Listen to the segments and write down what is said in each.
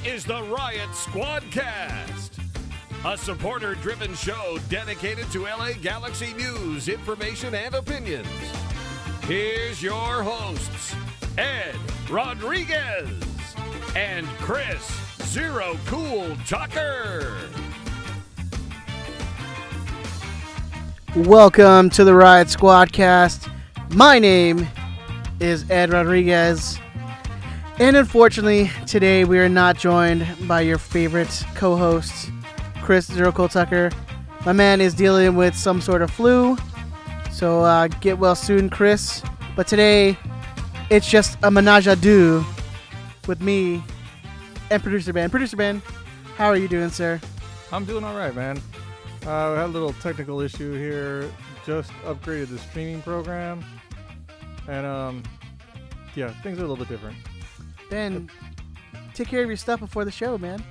is the Riot Squadcast, a supporter-driven show dedicated to LA Galaxy news, information, and opinions. Here's your hosts, Ed Rodriguez and Chris Zero Cool Tucker. Welcome to the Riot Squadcast. My name is Ed Rodriguez. And unfortunately, today we are not joined by your favorite co-host, Chris Zero Cool Tucker. My man is dealing with some sort of flu, so get well soon, Chris. But today, it's just a menage a deux with me and Producer Ben. Producer Ben, how are you doing, sir? I'm doing all right, man. We had a little technical issue here. Just upgraded the streaming program, and yeah, things are a little bit different. Ben, take care of your stuff before the show, man.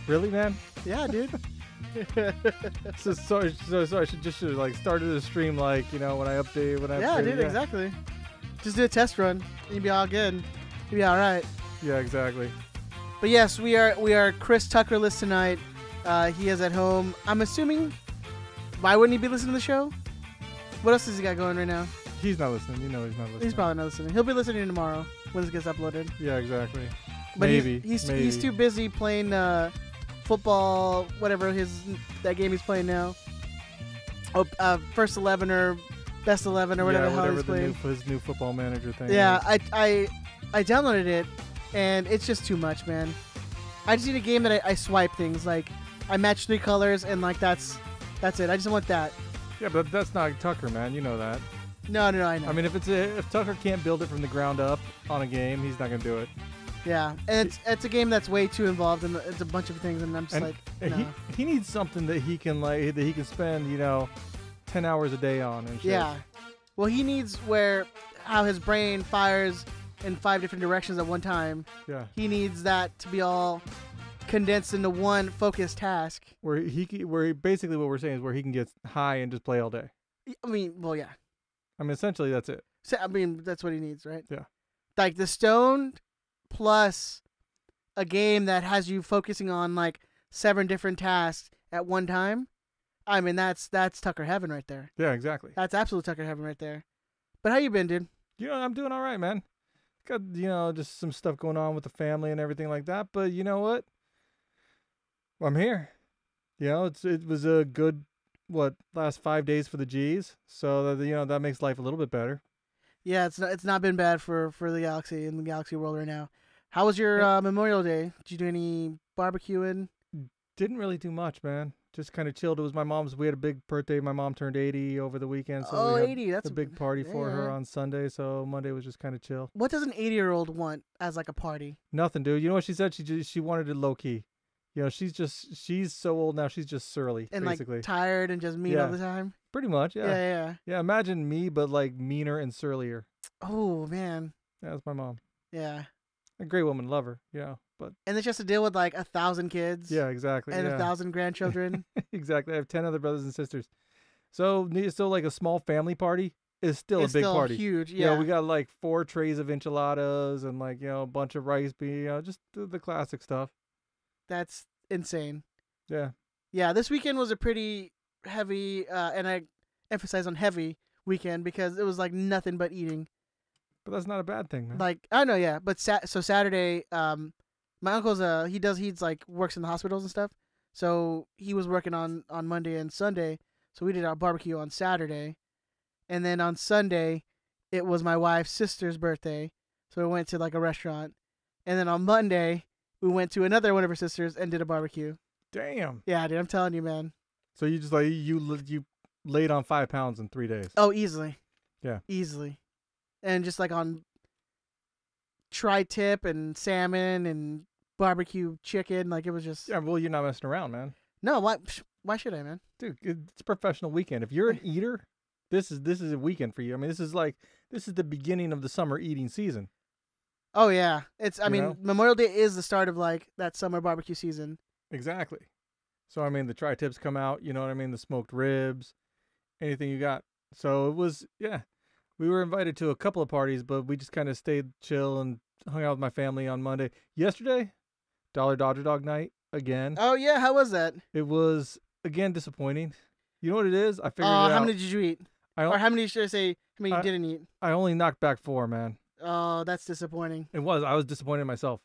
Really, man? Yeah, dude. So I should like started the stream like, you know, when I update Yeah, dude, exactly. Just do a test run. You'll be all good. You'll be all right. Yeah, exactly. But yes, we are Chris Tuckerless tonight. He is at home. I'm assuming. Why wouldn't he be listening to the show? What else has he got going right now? He's not listening. You know he's not listening. He's probably not listening. He'll be listening tomorrow when this gets uploaded. Yeah, exactly. But maybe he's too busy playing football, whatever that game he's playing now. Oh, first 11 or best 11 or whatever the hell he's playing. His new football manager thing. Yeah, I downloaded it, and it's just too much, man. I just need a game that I swipe things. Like, I match 3 colors, and like that's it. I just want that. Yeah, but that's not Tucker, man. You know that. No, I know. I mean, if Tucker can't build it from the ground up on a game, he's not gonna do it. Yeah, and it's a game that's way too involved, and it's a bunch of things, and I'm just like, no. He needs something that he can spend, 10 hours a day on and shit. Yeah. Well, he needs how his brain fires in 5 different directions at one time. Yeah. He needs that to be all condensed into one focused task. Where basically what we're saying is where he can get high and just play all day. I mean, well, yeah. I mean, essentially that's it. So, I mean, that's what he needs, right? Yeah. Like the stoned plus a game that has you focusing on like 7 different tasks at one time. I mean, that's Tucker heaven right there. Yeah, exactly. That's absolute Tucker heaven right there. But how you been, dude? I'm doing all right, man. Got, just some stuff going on with the family and everything like that. But you know what? I'm here. It was a good, last 5 days for the G's. So, that makes life a little bit better. Yeah, it's not been bad for the Galaxy and the Galaxy world right now. How was your Memorial Day? Did you do any barbecuing? Didn't really do much, man. Just kind of chilled. It was my mom's. We had a big birthday. My mom turned 80 over the weekend. So we had 80. That's a big party for her on Sunday. So Monday was just kind of chill. What does an 80-year-old want as like a party? Nothing, dude. You know what she said? She wanted it low key. She's so old now. She's just surly, and basically. Like tired and just mean all the time. Pretty much, yeah. Yeah, imagine me, but like meaner and surlier. Oh man. Yeah, that's my mom. Yeah. A great woman, love her. But. And then she has to deal with like 1,000 kids. Yeah, exactly. And 1,000 grandchildren. Exactly. I have 10 other brothers and sisters. So like a small family party is still a big party. Huge. Yeah. We got like 4 trays of enchiladas and like a bunch of rice beans. Just the classic stuff. That's insane. Yeah. Yeah, this weekend was a pretty heavy, and I emphasize on heavy weekend because it was like nothing but eating. But that's not a bad thing, man. Like, I know, yeah. But so Saturday, my uncle's, he's like works in the hospitals and stuff. So he was working on Monday and Sunday. So we did our barbecue on Saturday. And then on Sunday, it was my wife's sister's birthday. So we went to like a restaurant. And then on Monday, we went to another one of her sisters and did a barbecue. Damn. Yeah, dude, I'm telling you, man. So you just like you laid on 5 pounds in 3 days. Oh, easily. Yeah. Easily. And just like on tri-tip and salmon and barbecue chicken, like it was just. Yeah, well, you're not messing around, man. No, why should I, man? Dude, it's a professional weekend. If you're an eater, this is a weekend for you. I mean, this is the beginning of the summer eating season. Oh yeah, Memorial Day is the start of like that summer barbecue season. Exactly. So I mean, the tri-tips come out. You know what I mean? The smoked ribs, anything you got. So it was, yeah. We were invited to a couple of parties, but we just kind of stayed chill and hung out with my family on Monday. Yesterday, Dollar Dodger Dog night again. Oh yeah, how was that? It was again disappointing. You know what it is? I figured it out. How many did you eat? Or how many should I say? How many you didn't eat? I only knocked back 4, man. Oh, that's disappointing. It was. I was disappointed in myself.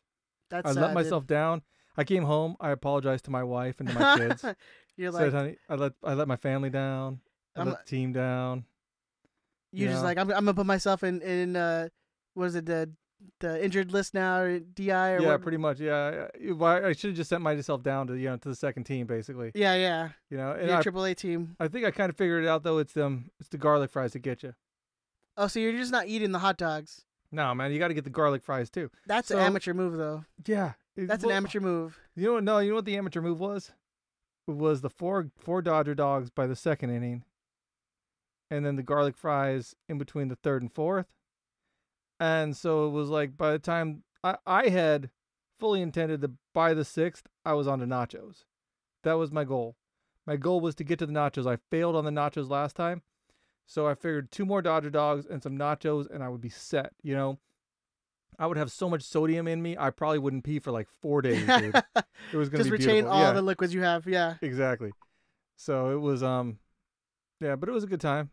That's I sad, let myself down. I came home. I apologized to my wife and to my kids. You're Said, like, honey, I let my family down. I let the team down. You're just like, I'm gonna put myself in what is it, the injured list now, or DI, or yeah, what? pretty much. Yeah, I should have just sent myself down to to the second team basically. Yeah. And your AAA team. I think I kind of figured it out though. It's the garlic fries that get you. Oh, so you're just not eating the hot dogs? No, man, you got to get the garlic fries too. That's an amateur move, though. Yeah, that's an amateur move. You know what? No, you know what the amateur move was? It was the four Dodger dogs by the second inning, and then the garlic fries in between the third and fourth. And so it was like by the time I had fully intended to by the sixth, I was on to nachos. That was my goal. My goal was to get to the nachos. I failed on the nachos last time. So I figured 2 more Dodger dogs and some nachos and I would be set, I would have so much sodium in me, I probably wouldn't pee for like 4 days, dude. It was going to be beautiful. Just retain all the liquids you have, yeah. Exactly. So it was, but it was a good time.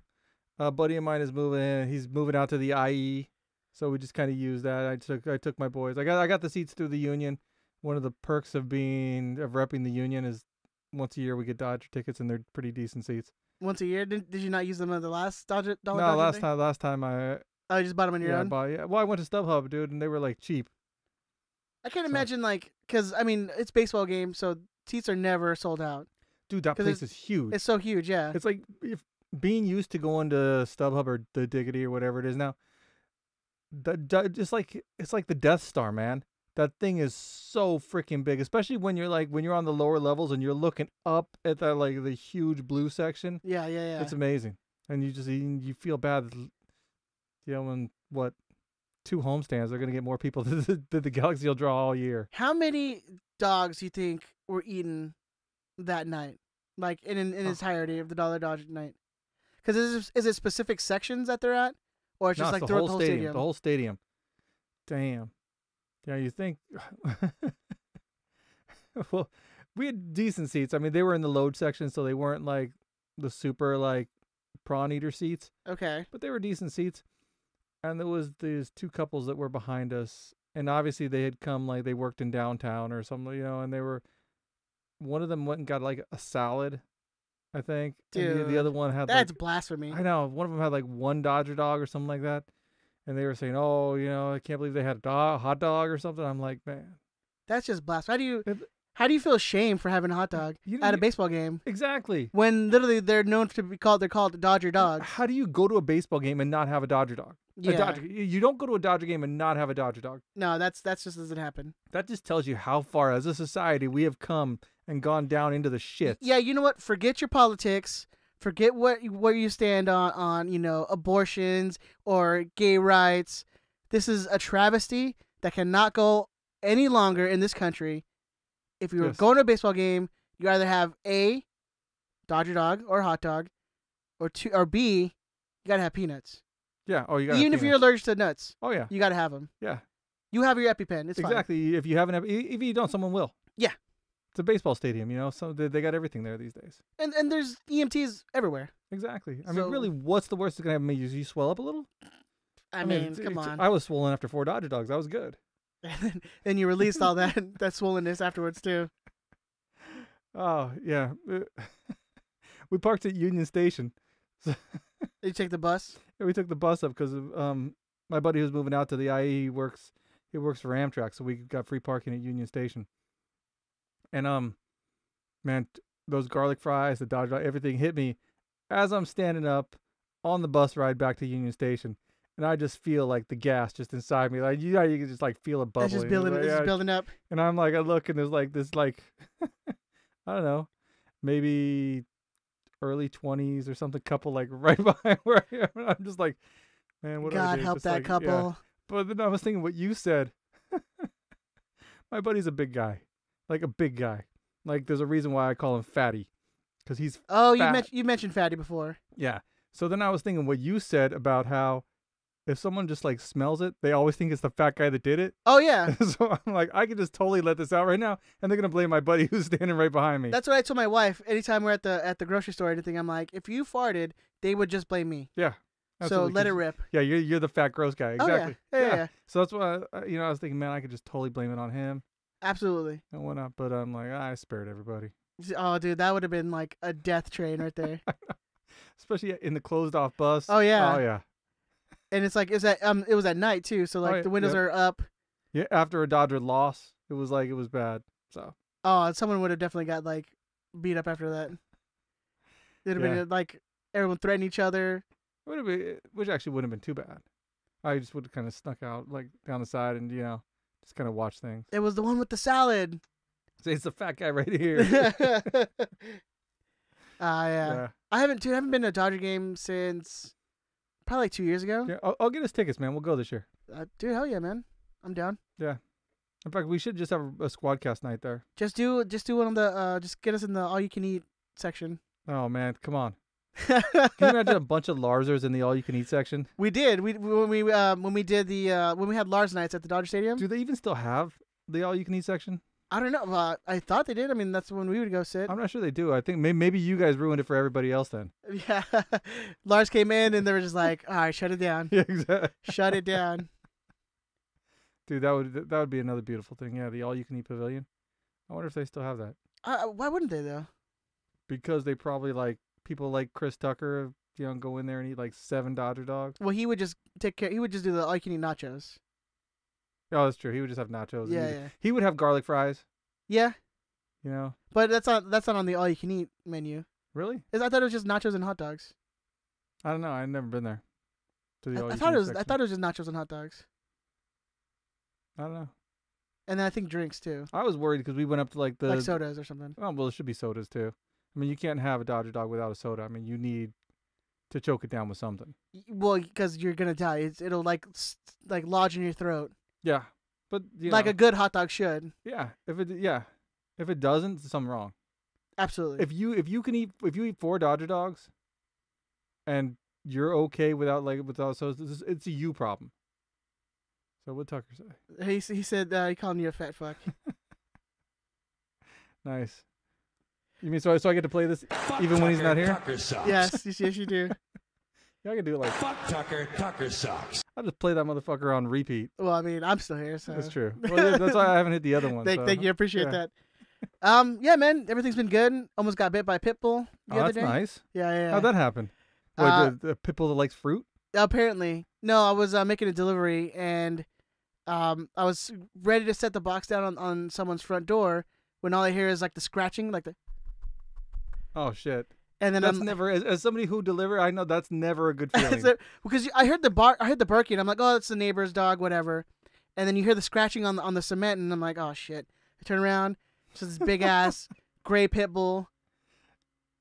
A buddy of mine is moving in. He's moving out to the IE. So we just kind of used that. I took my boys. I got the seats through the union. One of the perks of repping the union is once a year we get Dodger tickets and they're pretty decent seats. Once a year? Did you not use them on the last Dodger? No, last time I. Oh, you just bought them on your own? Well, I went to StubHub, dude, and they were like cheap. I can't imagine because I mean it's baseball game, so seats are never sold out. Dude, that place is huge. It's so huge, yeah. It's like being used to going to StubHub or the Diggity or whatever it is now. It's like the Death Star, man. That thing is so freaking big, especially when you're on the lower levels and you're looking up at that the huge blue section. Yeah. It's amazing, and you feel bad. When 2 homestands, they're gonna get more people than the Galaxy will draw all year. How many dogs do you think were eaten that night, like in entirety of the Dollar Dodger night? Because is it specific sections that they're at, or it's just like throughout the whole stadium? The whole stadium. Damn. Yeah, you think? Well, we had decent seats. I mean, they were in the load section, so they weren't like the super prawn eater seats. Okay. But they were decent seats. And there was these 2 couples that were behind us, and obviously they had come they worked in downtown or something, and they were. One of them went and got a salad, I think. Dude, and the other one had that's blasphemy. I know. One of them had 1 Dodger dog or something like that. And they were saying, "Oh, I can't believe they had a hot dog or something." I'm like, man, that's just blasphemy. How do you feel ashamed for having a hot dog at a baseball game? Exactly. When literally they're known to be called, they're called Dodger dogs. How do you go to a baseball game and not have a Dodger dog? Yeah. You don't go to a Dodger game and not have a Dodger dog. No, that's just doesn't happen. That just tells you how far as a society we have come and gone down into the shit. Yeah, you know what? Forget your politics. Forget where you stand on abortions or gay rights. This is a travesty that cannot go any longer in this country. If you were going to a baseball game, you either have A, Dodger dog or hot dog, or B, you gotta have peanuts. Yeah. Oh, you got. Even if you're allergic to nuts. Oh yeah. You gotta have them. Yeah. You have your EpiPen. It's exactly. Fine. If you haven't, if you don't, someone will. Yeah. It's a baseball stadium, so they got everything there these days. And there's EMTs everywhere. Exactly. I mean, really, what's the worst that's gonna happen to me? You swell up a little? I mean, come on. I was swollen after 4 Dodger dogs. That was good. And you released all that swollenness afterwards too. Oh yeah. We parked at Union Station. Did you take the bus? Yeah, we took the bus up because my buddy who's moving out to the IE, he works for Amtrak, so we got free parking at Union Station. And man, those garlic fries, the Dodger dog, everything hit me as I'm standing up on the bus ride back to Union Station. And I just feel the gas just inside me. You can just feel it bubbling. It's just building, it's just building up. And I'm I look and there's this I don't know, maybe early 20s or something couple right behind where I am. I'm just man, what God do I do? help just that couple. Yeah. But then I was thinking what you said. My buddy's a big guy, a big guy. There's a reason why I call him Fatty, because he's fat. You you mentioned Fatty before. Yeah. So then I was thinking what you said about how if someone just like smells it, they always think it's the fat guy that did it. Oh yeah. So I'm like, I could just totally let this out right now, and they're gonna blame my buddy who's standing right behind me. That's what I told my wife. Anytime we're at the grocery store or anything, I'm like, if you farted, they would just blame me. Yeah. So absolutely, let it 'cause- rip. Yeah, you're the fat gross guy. Oh, yeah. Exactly. Yeah. So that's why I was thinking, man, I could just totally blame it on him Absolutely. and whatnot. But I'm like, I spared everybody, Oh, dude, that would have been like a death train right there. especially in the closed off bus. Oh, yeah. Oh yeah. And it's like it was at night too, so like yeah, the windows yep. are up. Yeah. After a Dodger loss, it was bad. So Oh, someone would have definitely got like beat up after that. It'd have Yeah. been like everyone threatening each other. would have been, which actually wouldn't have been too bad. I just would have kind of snuck out like down the side and just kind of watch things. It was the one with the salad. Say it's the fat guy right here. Yeah. Yeah. I haven't been to a Dodger game since probably like 2 years ago. Yeah, I'll get us tickets, man. We'll go this year. Dude, hell yeah, man. I'm down. Yeah. In fact, we should just have a Squadcast night there. Just do one of the just get us in the all you can eat section. Oh man, come on. Can you imagine a bunch of Larsers in the all-you-can-eat section? We did. When we had Lars nights at the Dodger Stadium. Do they even still have the all-you-can-eat section? I don't know. I thought they did. I mean, that's when we would go sit. I'm not sure they do. I think maybe you guys ruined it for everybody else then. Yeah. Lars came in and they were just like, all right, shut it down. Yeah, exactly. Shut it down. Dude, that would be another beautiful thing. Yeah, the all-you-can-eat pavilion. I wonder if they still have that. Why wouldn't they though? Because they probably like people like Chris Tucker, go in there and eat like 7 Dodger dogs. Well, he would just take care. He would just do the all you can eat nachos. Oh, that's true. He would just have nachos. Yeah, and yeah. He would have garlic fries. Yeah, You but that's not on the all you can eat menu. Really? I thought it was just nachos and hot dogs. I don't know. I've never been there. To the I thought it was. all-you-can-eat I thought it was just nachos and hot dogs, section. I don't know. and then I think drinks too, I was worried because we went up to like the. like sodas or something. Oh well, it should be sodas too. I mean, you can't have a Dodger dog without a soda. I mean, you need to choke it down with something. Well, because you're gonna die. It'll like lodge in your throat, Yeah, but like a good hot dog should. if it doesn't, something wrong. Absolutely. If you eat 4 Dodger dogs, and you're okay without sodas, it's a you problem. So what Tucker say? He said he called me a fat fuck. Nice. You mean so I get to play this even when he's not here? Tucker sucks. Yes, you do. Yeah, I can do it like Fuck Tucker. Tucker sucks. I'll just play that motherfucker on repeat. Well, I mean, I'm still here, so That's true. Well, yeah, that's why I haven't hit the other one. Thank you, appreciate yeah. that. Yeah, man, everything's been good. Almost got bit by a pit bull the other That's day. nice. Yeah. How'd that happen? The pit bull that likes fruit? Apparently, no. I was making a delivery and I was ready to set the box down on someone's front door when all I hear is like the scratching, like the. Oh shit. And then That's I'm never as somebody who deliver, I know that's never a good feeling. because I heard the barking. I'm like, oh, it's the neighbor's dog, whatever. And then you hear the scratching on the cement, and I'm like, oh shit. I turn around, it's this big ass gray pit bull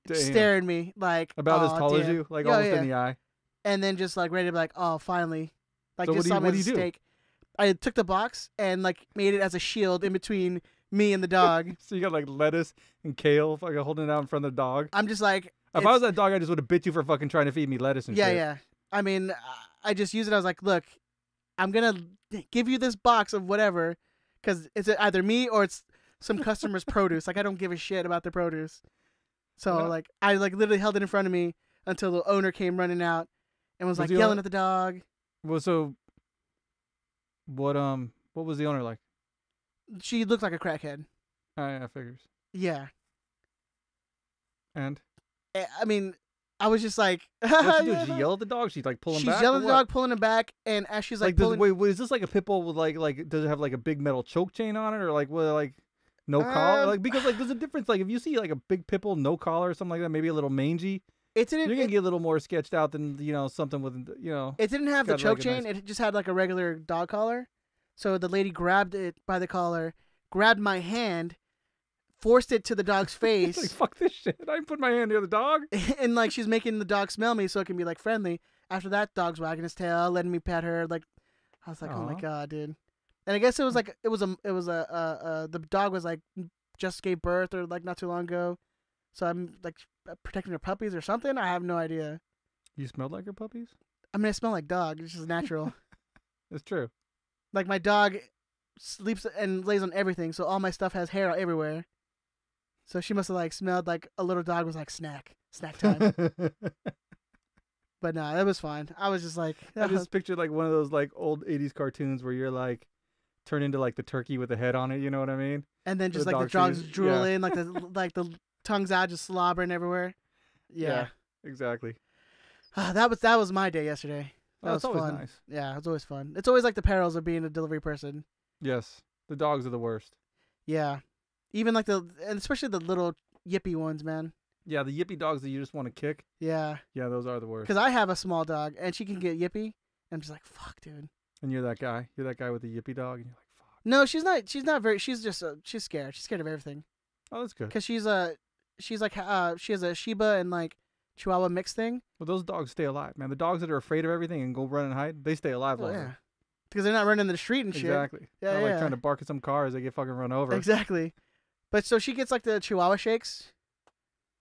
Damn. staring at me like About as "Aw, tall as damn." you, like Yeah, almost yeah. in the eye. And then just like ready to be like, oh, finally. Like So just what saw do me you as a do? steak. I took the box and like made it as a shield in between me and the dog. So you got like lettuce and kale like holding it out in front of the dog. I'm just like, If I was that dog, I just would have bit you for fucking trying to feed me lettuce and shit. yeah. I mean, I just used it. I was like, look, I'm gonna give you this box of whatever, because it's either me or it's some customer's produce. Like I don't give a shit about the produce. So Yeah. like I like literally held it in front of me until the owner came running out and was like the yelling owner- at the dog. Well, so what was the owner like? She looked like a crackhead. I figures. Yeah. And I mean, I was just like, what'd she do? Did she yell at the dog? She'd like pull him she's back. yelling or at the what? dog, pulling him back, and as she's like, Does, pulling, wait, is this like a pit bull with like does it have like a big metal choke chain on it or like no collar? Like because like there's a difference. Like if you see like a big pit bull no collar or something like that, maybe a little mangy, it didn't. you're gonna get a little more sketched out than something with It didn't have the got, choke like, a chain. nice- It just had like a regular dog collar. So the lady grabbed it by the collar, grabbed my hand, forced it to the dog's It's like face, fuck this shit. I put my hand near the dog. and like she's making the dog smell me so it can be like friendly. After that, dog's wagging his tail, letting me pet her. Like I was like, oh my Aw. god, dude. And I guess it was like the dog was like just gave birth or like not too long ago, so I'm like protecting her puppies or something. I have no idea. You smelled like her puppies? I mean, I smell like dog. It's just natural. It's true. Like my dog sleeps and lays on everything, so all my stuff has hair everywhere. So she must have like smelled like a little dog was like snack time. But no, that was fine. I was just like, I just pictured like one of those like old 80s cartoons where you're like turn into like the turkey with the head on it, you know what I mean? and then just like the dogs drooling, like the tongues out, just slobbering everywhere. Yeah. Exactly. That was my day yesterday. That was always fun. nice. Yeah, it's always fun. It's always like the perils of being a delivery person. Yes. The dogs are the worst. Yeah. Even like and especially the little yippy ones, man. Yeah, the yippy dogs that you just want to kick. Yeah. Yeah, those are the worst. Because I have a small dog, and she can get yippy. And I'm just like, fuck, dude. And you're that guy. You're that guy with the yippy dog, and you're like, fuck. No, she's not. She's not very. She's just. She's scared. She's scared of everything. Oh, that's good. Because she has a Shiba and like Chihuahua mix thing. Well, those dogs stay alive, man. The dogs that are afraid of everything and go run and hide, they stay alive longer. Yeah. Because they're not running in the street and shit. Exactly. Yeah, Not yeah. like trying to bark at some car as they get fucking run over. Exactly. But so she gets like the Chihuahua shakes.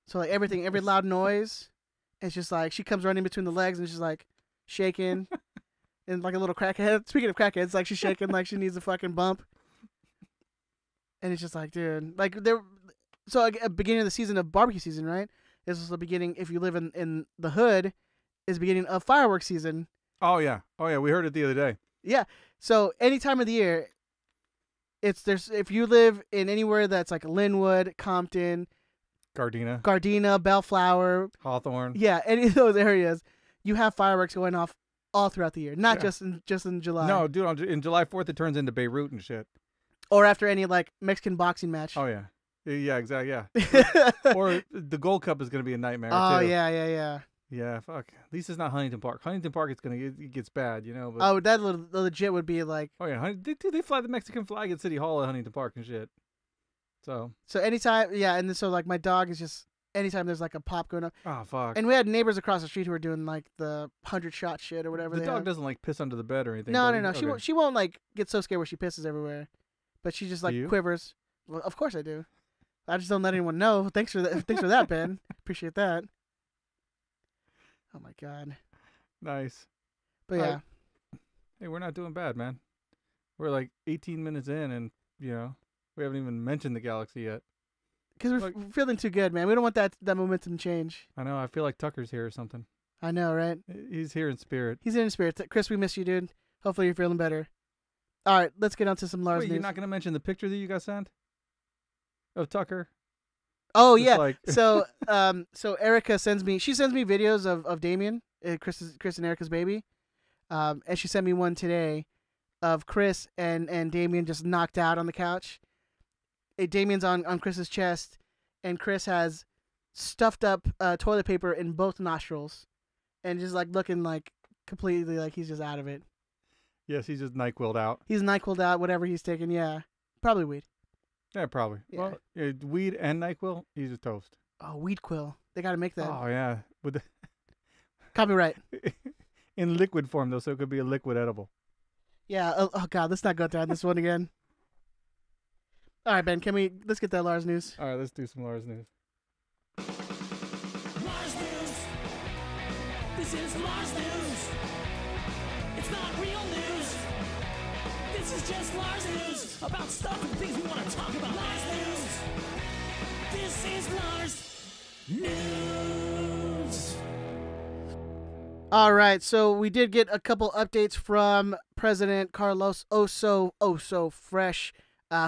So like everything, every loud noise, it's just like she comes running between the legs and she's like shaking, and like a little crackhead. Speaking of crackheads, like she's shaking like she needs a fucking bump. And it's just like, dude, like so like at the beginning of the season of barbecue season, right? This is the beginning. If you live in the hood, is the beginning of fireworks season. Oh yeah. We heard it the other day. Yeah. So any time of the year, if you live in anywhere that's like Linwood, Compton, Gardena, Bellflower, Hawthorne. yeah, any of those areas, you have fireworks going off all throughout the year, not just in July. No, dude, in July 4th it turns into Beirut and shit. Or after any like Mexican boxing match. Oh yeah. Yeah, exactly. Yeah. Or the Gold Cup is going to be a nightmare. Oh too. yeah. Yeah, fuck. At least it's not Huntington Park. Huntington Park, it gets bad, you know. But, Oh, that legit would be like. oh yeah, they fly the Mexican flag at City Hall at Huntington Park and shit. So anytime, yeah, and then, so like my dog is just anytime there's like a pop going up. oh fuck. And we had neighbors across the street who were doing like the 100-shot shit or whatever. The dog doesn't like piss under the bed or anything. No. Okay. She won't like get so scared where she pisses everywhere, but she just like Do you? quivers. Well, of course I do. I just don't let anyone know. Thanks for that. Thanks for that, Ben. Appreciate that. Oh my god. Nice. But yeah. Hey, we're not doing bad, man. We're like 18 minutes in, and you know we haven't even mentioned the Galaxy yet. Because we're feeling too good, man. We don't want that momentum to change. I know. I feel like Tucker's here or something. I know, right? He's here in spirit. He's in spirit. Chris, we miss you, dude. Hopefully you're feeling better. All right, let's get on to some Lars Wait, news. you're not going to mention the picture that you got sent of Tucker? Oh Just yeah. like- So Erica sends me videos of Damien, Chris and Erica's baby, and she sent me one today of Chris and Damien just knocked out on the couch. Damien's on Chris's chest, and Chris has stuffed up toilet paper in both nostrils, and just like looking like completely like he's just out of it. Yes, he's just NyQuil'd out. He's NyQuil'd out, whatever he's taking. Yeah, probably weed. Yeah, probably. Yeah. Well, weed and NyQuil, he's a toast. Oh, weed quill. They got to make that. Oh yeah, with Copyright. in liquid form though, so it could be a liquid edible. Yeah. Oh God, let's not go down this one again. All right, Ben. Let's get that Lars news. All right, let's do some Lars news. Lars News. This is Lars News. It's not real news. This is just Lars News about stuff and things we want to talk about. Lars News. This is Lars News. All right, so we did get a couple updates from President Carlos Oso Fresh,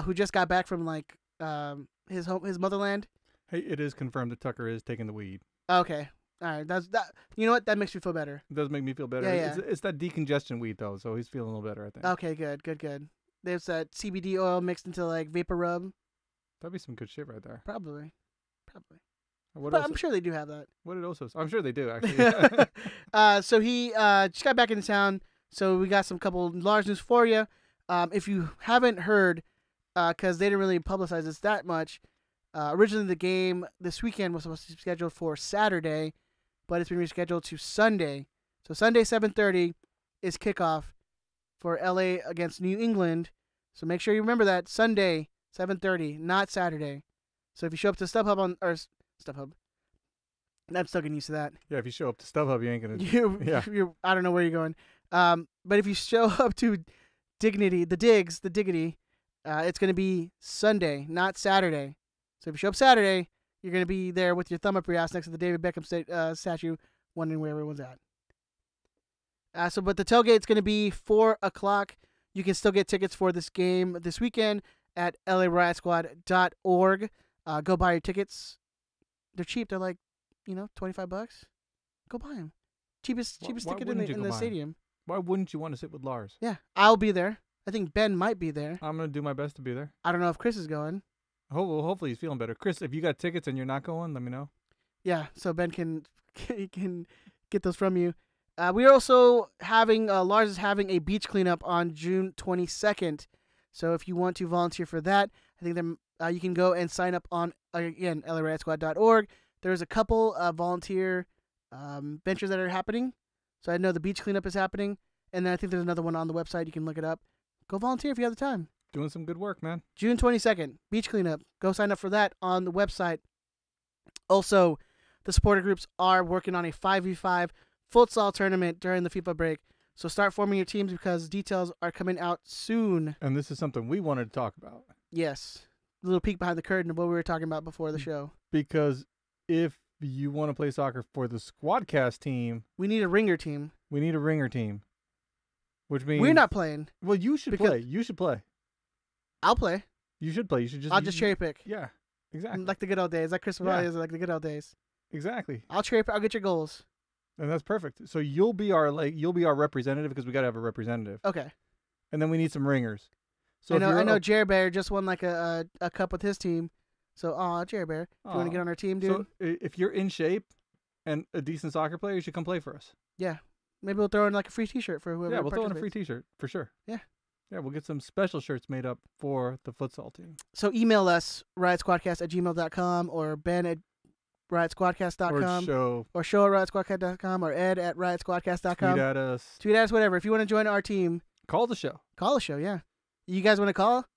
who just got back from like his motherland. Hey, it is confirmed that Tucker is taking the weed. Okay, all right, that's that. You know what? That makes me feel better. It does make me feel better. Yeah. It's that decongestion weed though, so he's feeling a little better, I think. Okay, good. There's that CBD oil mixed into like vapor rub. That'd be some good shit right there. Probably. What But else? I'm sure they do have that. What did Osos? I'm sure they do actually. So he just got back into town. So we got some couple Lars news for you. If you haven't heard, because they didn't really publicize this that much, originally the game this weekend was supposed to be scheduled for Saturday, but it's been rescheduled to Sunday. So Sunday 7:30 is kickoff for LA against New England. So make sure you remember that Sunday 7:30, not Saturday. So if you show up to StubHub I'm still getting used to that. Yeah, if you show up to StubHub, you ain't gonna. You're, I don't know where you're going. But if you show up to the Diggity, it's going to be Sunday, not Saturday. So if you show up Saturday, you're going to be there with your thumb up your ass next to the David Beckham statue, wondering where everyone's at. But the tailgate's going to be 4 o'clock. You can still get tickets for this game this weekend at lariotsquad.org. Go buy your tickets. They're cheap. They're like, $25. Go buy them. Cheapest ticket in the stadium. Why wouldn't you want to sit with Lars? Yeah, I'll be there. I think Ben might be there. I'm going to do my best to be there. I don't know if Chris is going. Hopefully he's feeling better. Chris, if you got tickets and you're not going, let me know. Yeah, so Ben can get those from you. We are also having, Lars is having a beach cleanup on June 22nd. So if you want to volunteer for that, I think you can go and sign up on, again, lariotsquad.org. There's a couple volunteer ventures that are happening. So I know the beach cleanup is happening. And then I think there's another one on the website. You can look it up. Go volunteer if you have the time. Doing some good work, man. June 22nd, beach cleanup. Go sign up for that on the website. Also, the supporter groups are working on a 5v5 futsal tournament during the FIFA break. So start forming your teams because details are coming out soon. And this is something we wanted to talk about. Yes. A little peek behind the curtain of what we were talking about before the show. Because if you want to play soccer for the Squadcast team, we need a ringer team. We need a ringer team. Which means we're not playing. Well, you should play. You should play. I'll play. You should play. I'll just cherry pick. Yeah, exactly. Like the good old days. Like Chris Morales, like the good old days. Exactly. I'll cherry pick. I'll get your goals. And that's perfect. So you'll be our representative because we got to have a representative. Okay. And then we need some ringers. So I know Jerry Bear just won like a cup with his team. So, Jerry Bear, if you want to get on our team, dude. So if you're in shape and a decent soccer player, you should come play for us. Yeah. Maybe we'll throw in like a free T-shirt for whoever. Yeah, we'll throw in a free T-shirt for sure. Yeah. Yeah, we'll get some special shirts made up for the futsal team. So email us, riotsquadcast@gmail.com or ben@riotsquadcast.com. Or show at riotsquadcast.com or ed@riotsquadcast.com. Tweet at us. Tweet at us, whatever. If you want to join our team. Call the show. Call the show, yeah. You guys want to call?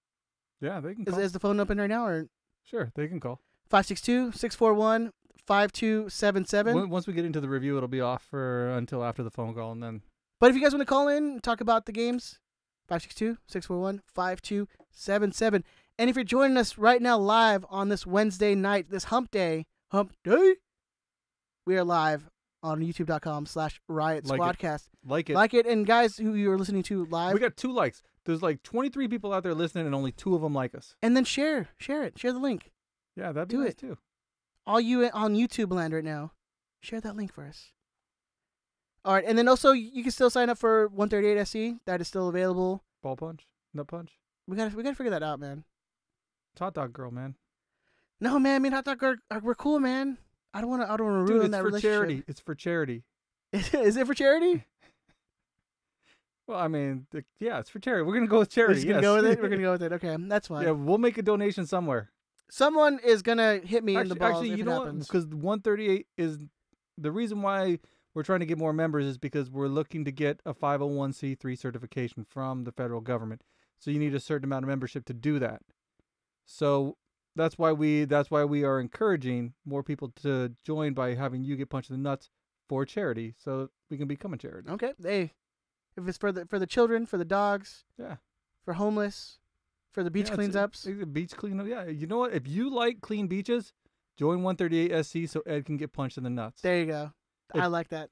Yeah, they can call. Is the phone open right now? Or? Sure, they can call. 562-641-5277. Once we get into the review, it'll be off until after the phone call, and then. But if you guys want to call in and talk about the games, 562-641-5277. And if you're joining us right now live on this Wednesday night, this hump day, we are live on youtube.com/RiotSquadcast. Like it. And guys who you're listening to live. We got 2 likes. There's like 23 people out there listening, and only 2 of them like us. And then share it. Share the link. Yeah, that'd be nice too. All you on YouTube land right now, share that link for us. All right, and then also you can still sign up for 138 SC. That is still available. Ball punch, nut punch. We gotta figure that out, man. It's Hot Dog Girl, man. No, man. I mean, Hot Dog Girl, we're cool, man. I don't want to ruin that relationship. Charity. It's for charity. Is it for charity? Well, I mean, it's for charity. We're gonna go with charity. We're gonna go with it. Okay, that's fine. Yeah, we'll make a donation somewhere. Someone is gonna hit me in the balls. Actually, if you it know happens. what? Because 138 is the reason why we're trying to get more members is because we're looking to get a 501c3 certification from the federal government. So you need a certain amount of membership to do that. So that's why we are encouraging more people to join by having you get punched in the nuts for charity, so we can become a charity. Okay, hey, if it's for the children, for the dogs, for homeless, for the beach cleanups, beach cleanup. Yeah, you know what? If you like clean beaches, join 138 SC so Ed can get punched in the nuts. There you go. I like that.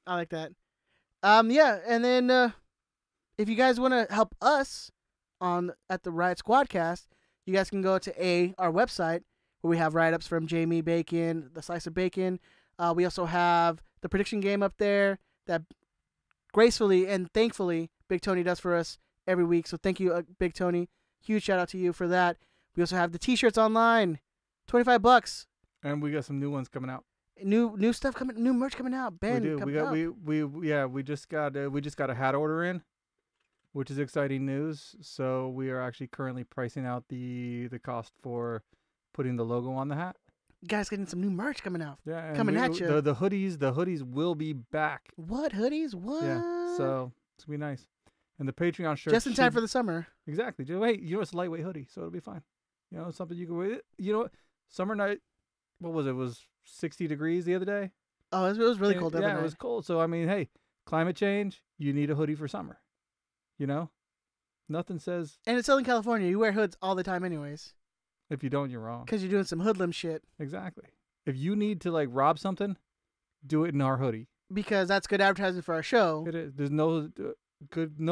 Yeah, and then if you guys want to help us at the Riot Squadcast, you guys can go to our website where we have write-ups from Jamie Bacon, the Slice of Bacon. We also have the prediction game up there that gracefully and thankfully Big Tony does for us every week. So thank you, Big Tony. Huge shout out to you for that. We also have the T-shirts online, $25. And we got some new ones coming out. New stuff coming, new merch coming out. Ben, we just got a hat order in, which is exciting news. So we are actually currently pricing out the cost for putting the logo on the hat. You guys getting some new merch coming out. Yeah, coming at you. The hoodies will be back. What hoodies? What? Yeah, so it's gonna be nice. And the Patreon shirt just in time for the summer. Exactly. Hey, it's a lightweight hoodie, so it'll be fine. Something you can wear. You know what? Summer night. What was it? It was 60 degrees the other day. Oh, it was really cold. the other Yeah, it night. was cold. So I mean, hey, climate change. You need a hoodie for summer. Nothing says And it's Southern California. You wear hoods all the time, anyways, if you don't, you're wrong. because you're doing some hoodlum shit. Exactly. If you need to like rob something, do it in our hoodie. Because that's good advertising for our show. It is. There's no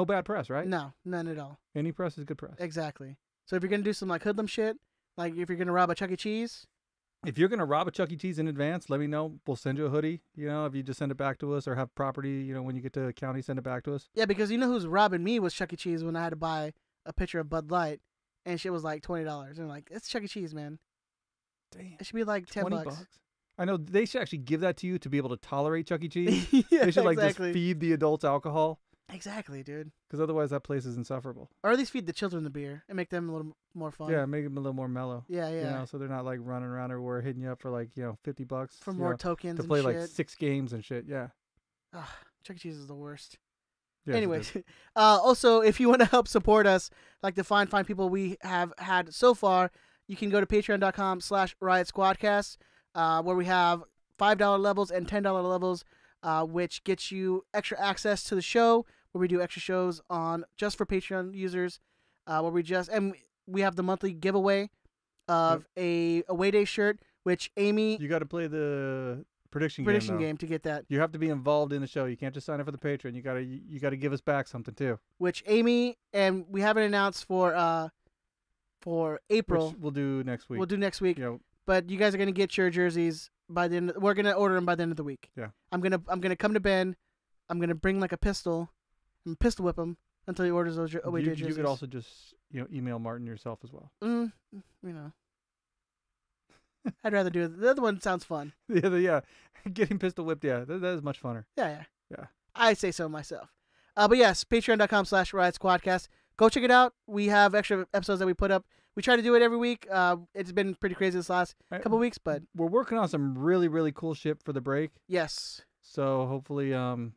bad press, right? No, none at all. Any press is good press. Exactly. So if you're gonna do some like hoodlum shit, like if you're gonna rob a Chuck E. Cheese, If you're gonna rob a Chuck E. Cheese in advance, let me know. We'll send you a hoodie. If you just send it back to us or have property, when you get to the county, send it back to us. yeah, because you know who's robbing me was Chuck E. Cheese when I had to buy a pitcher of Bud Light, and shit was like $20. And like, it's Chuck E. Cheese, man. Damn. It should be like $10. $20. I know they should actually give that to you to be able to tolerate Chuck E. Cheese. Yeah, They should like exactly. just feed the adults alcohol Exactly, dude. because otherwise that place is insufferable. Or at least feed the children the beer and make them a little more fun. Yeah, make them a little more mellow. Yeah, yeah. So they're not like running around everywhere hitting you up for like $50 For more tokens to and play shit. like 6 games and shit. Yeah. Ugh, Chuck E. Cheese is the worst. Yes, it Anyways, is. also, if you want to help support us, like the fine people we have had so far, you can go to patreon.com/RiotSquadcast, where we have $5 levels and $10 levels, which gets you extra access to the show, where we do extra shows on just for Patreon users, where we have the monthly giveaway of a away day shirt, which Amy You got to play the prediction prediction game. game to get that, You have to be involved in the show. You can't just sign up for the Patreon. You got to give us back something too. which Amy and we haven't announced for April. Which we'll do next week. We'll do next week. You know, But you guys are gonna get your jerseys by the end. We're gonna order them by the end of the week. Yeah. I'm gonna come to Ben. I'm gonna bring like a pistol and pistol whip him until he orders those away day jerseys. you could also just email Martin yourself as well. I'd rather do it. The other one sounds fun. Yeah. Getting pistol whipped. Yeah, that is much funner. Yeah. Yeah. I say so myself. But yes, patreon.com/RiotSquadcast. Go check it out. We have extra episodes that we put up. We try to do it every week. It's been pretty crazy this last couple weeks, but We're working on some really, really cool shit for the break. yes. So hopefully, that'll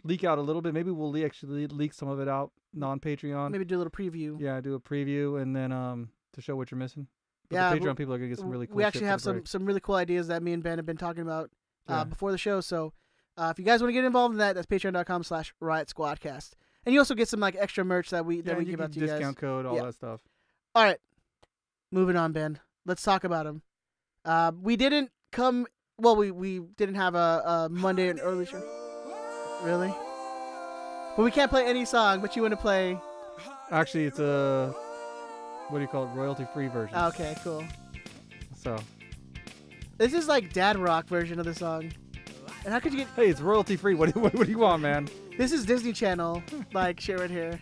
leak out a little bit. Maybe we'll actually leak some of it out non-Patreon. Maybe do a little preview. Yeah, do a preview and then to show what you're missing. But Yeah, the Patreon people are gonna get some really cool. We shit actually for have the break. some really cool ideas that me and Ben have been talking about Yeah. before the show. So if you guys want to get involved in that, that's patreon.com/RiotSquadcast. And you also get some like extra merch that we you give get out to you guys. discount code, all Yeah. that stuff. All right, moving on, Ben. Let's talk about him. We didn't come. Well, we didn't have a Monday and early show. Really? But we can't play any song. But you want to play? Actually, it's a what do you call it? Royalty-free version. Okay, cool. So This is like dad rock version of the song. And how could you get? hey, it's royalty-free. What do you want, man? This is Disney Channel like shit right here.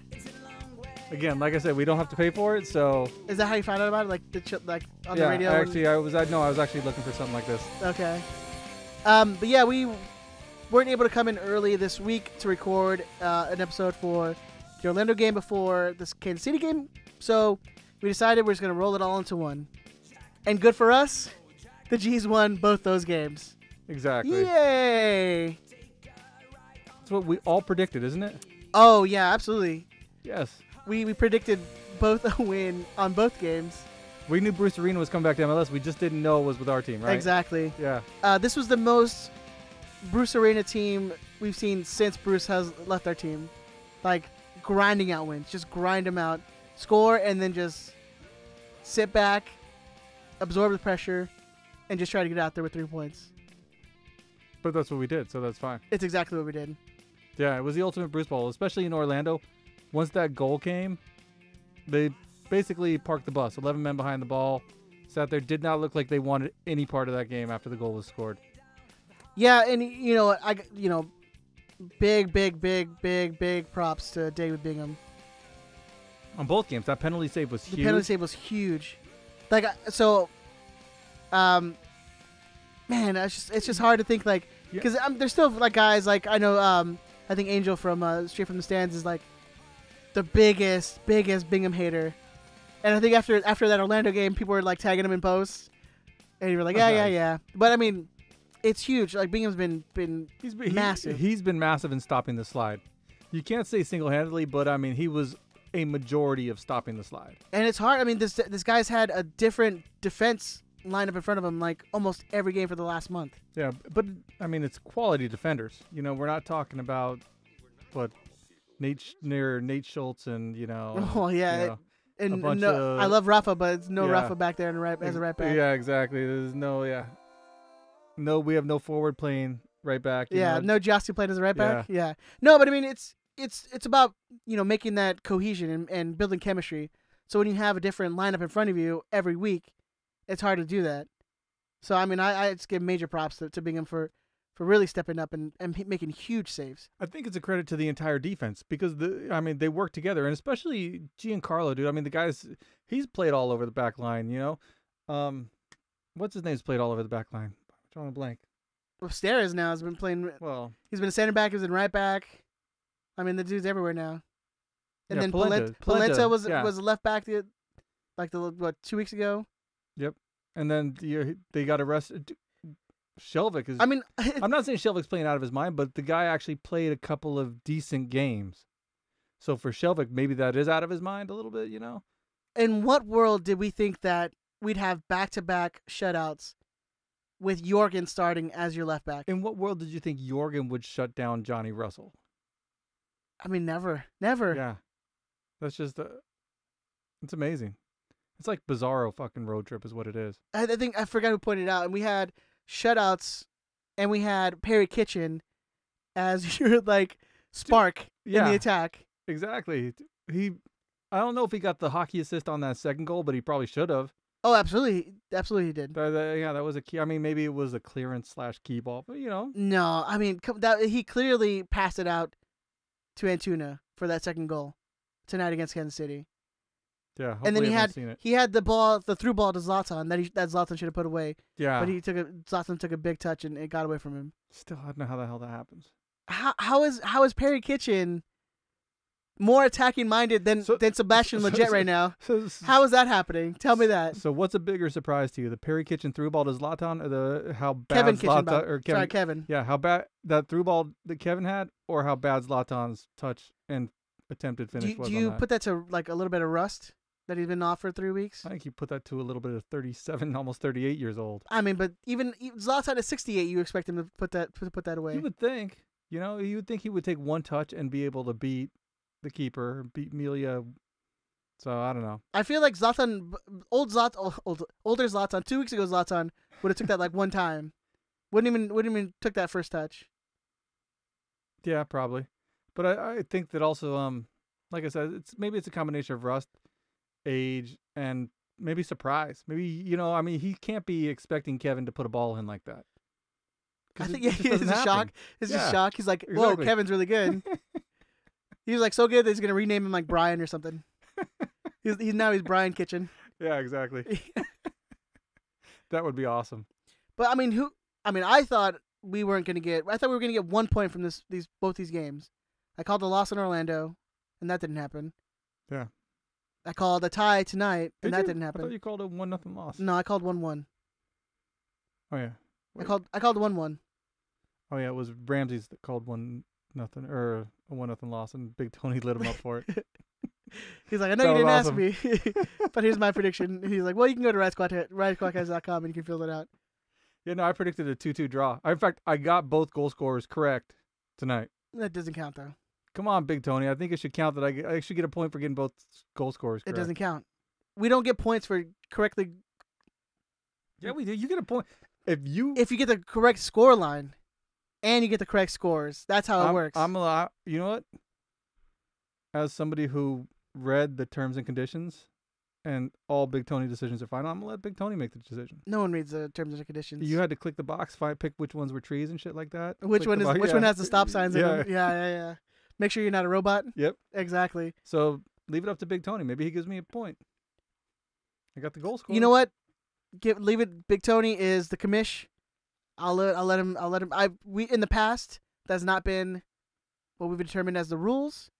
Again, like I said, we don't have to pay for it, so Is that how you found out about it? Like like on the radio? I was actually looking for something like this. Okay. But yeah, we weren't able to come in early this week to record an episode for the Orlando game before this Kansas City game. So we decided we're just going to roll it all into one. And good for us, the G's won both those games. Exactly. Yay! That's what we all predicted, isn't it? Oh, yeah, absolutely. Yes. We predicted both a win on both games. We knew Bruce Arena was coming back to MLS. We just didn't know it was with our team, right? Exactly. Yeah. This was the most Bruce Arena team we've seen since Bruce has left our team. Like, grinding out wins. Just grind them out. Score, and then just sit back, absorb the pressure, and just try to get out there with 3 points. But that's what we did, so that's fine. It's exactly what we did. Yeah, it was the ultimate Bruce Bowl, especially in Orlando. Once that goal came, they basically parked the bus. 11 men behind the ball, sat there, did not look like they wanted any part of that game after the goal was scored. Yeah, and big props to David Bingham. On both games, that penalty save was huge. The penalty save was huge. Like, so, man, it's just hard to think, like, because there's still like guys like I know. I think Angel from Straight from the Stands is like the biggest Bingham hater, and I think after that Orlando game, people were like tagging him in posts, and you were like, yeah. But I mean, it's huge. Like Bingham's been massive. He's been massive in stopping the slide. You can't say single-handedly, but I mean he was a majority of stopping the slide. And it's hard. I mean, this guy's had a different defense lineup in front of him like almost every game for the last month. Yeah, but I mean, it's quality defenders. You know, we're not talking about what Nate Schultz and Oh yeah, you know, a and bunch no, of- I love Rafa, but it's no Yeah. Rafa back there as a right back. Yeah, exactly. There's no, we have no forward playing right back. you Yeah, know. no Josty played as a right back. Yeah, no, but I mean it's about making that cohesion and building chemistry. So when you have a different lineup in front of you every week, it's hard to do that. So I mean, I just give major props to Bingham for really stepping up and making huge saves. I think it's a credit to the entire defense because they work together, and especially Giancarlo, dude. I mean, the guy's he's played all over the back line. What's his name's played all over the back line? I'm drawing a blank. Well, Steres now has been playing. Well, He's been a center back. He's been right back. I mean, the dude's everywhere now. And Yeah, then Polenta Polenta was yeah. was left back 2 weeks ago. Yep. And then they got arrested. Shelvick is. I mean, I'm not saying Shelvick's playing out of his mind, but the guy actually played a couple of decent games. So for Shelvick, maybe that is out of his mind a little bit, in what world did we think that we'd have back-to-back shutouts with Jorgen starting as your left back? In what world did you think Jorgen would shut down Johnny Russell? I mean, never. Yeah. That's just, it's amazing. It's like bizarro fucking road trip is what it is. I think I forgot who pointed it out, and we had shutouts, and we had Perry Kitchen as your spark in Yeah. the attack. Exactly. I don't know if he got the hockey assist on that second goal, but he probably should have. Oh, absolutely, he did. Yeah, that was a key. I mean, maybe it was a clearance / key ball, but No, I mean he clearly passed it out to Antuna for that second goal tonight against Kansas City. Yeah, And then hopefully he had the through ball to Zlatan that Zlatan should have put away. Yeah, But Zlatan took a big touch and it got away from him. Still, I don't know how the hell that happens. How is Perry Kitchen more attacking minded than Sebastian Lletget right now? How is that happening? Tell me that. So what's a bigger surprise to you, the Perry Kitchen through ball to Zlatan, or how bad Kevin Zlatan Kitchen, or Kevin? Sorry, Kevin. Yeah, how bad that through ball that Kevin had, or how bad Zlatan's touch and attempted finish was. Do you on that. put that to a little bit of rust that he's been off for 3 weeks? I think you put that to a little bit of 37, almost 38 years old. I mean, but even Zlatan at 68, you expect him to put that away. You would think, you would think he would take one touch and be able to beat the keeper, beat Melia. So I don't know. I feel like Zlatan, older Zlatan, 2 weeks ago Zlatan would have took that one time. Wouldn't even took that first touch. Yeah, probably. But I think that also, like I said, maybe it's a combination of rust, age, and maybe surprise. Maybe he can't be expecting Kevin to put a ball in like that. I think it's it's a shock. It's a shock. He's like, whoa, Exactly. Kevin's really good. He was so good that he's gonna rename him like Brian or something. He's Brian Kitchen. Yeah, exactly. That would be awesome. But I thought we weren't gonna get. I thought we were gonna get 1 point from both these games. I called the loss in Orlando, and that didn't happen. Yeah. I called a tie tonight, and that didn't I thought happen. you called a 1-0 loss. No, I called 1-1. Oh yeah. I called 1-1. Oh yeah, it was Ramsey's that called 1-0 or a 1-0 loss, and Big Tony lit him up for it. He's like, I know That you didn't was ask me, but here's my prediction. He's like, well, you can go to ridequadcast.com and you can fill it out. Yeah, no, I predicted a 2-2 draw. In fact, I got both goal scorers correct tonight. That doesn't count though. Come on, Big Tony. I think it should count that I should get a point for getting both goal scorers correct. It doesn't count. We don't get points for correctly. Yeah, we do. You get a point if you get the correct score line, and you get the correct scores. That's how it works. You know what? As somebody who read the terms and conditions, and all Big Tony decisions are final, I'm gonna let Big Tony make the decision. No one reads the terms and conditions. You had to click the box, pick which ones were trees and shit like that. Which one has the stop signs in them? Yeah. Make sure you're not a robot. Yep. Exactly. So leave it up to Big Tony. Maybe he gives me a point. I got the goal score. You know what? Leave it. Big Tony is the commish. I'll let him. We in the past that's not been what we've determined as the rules.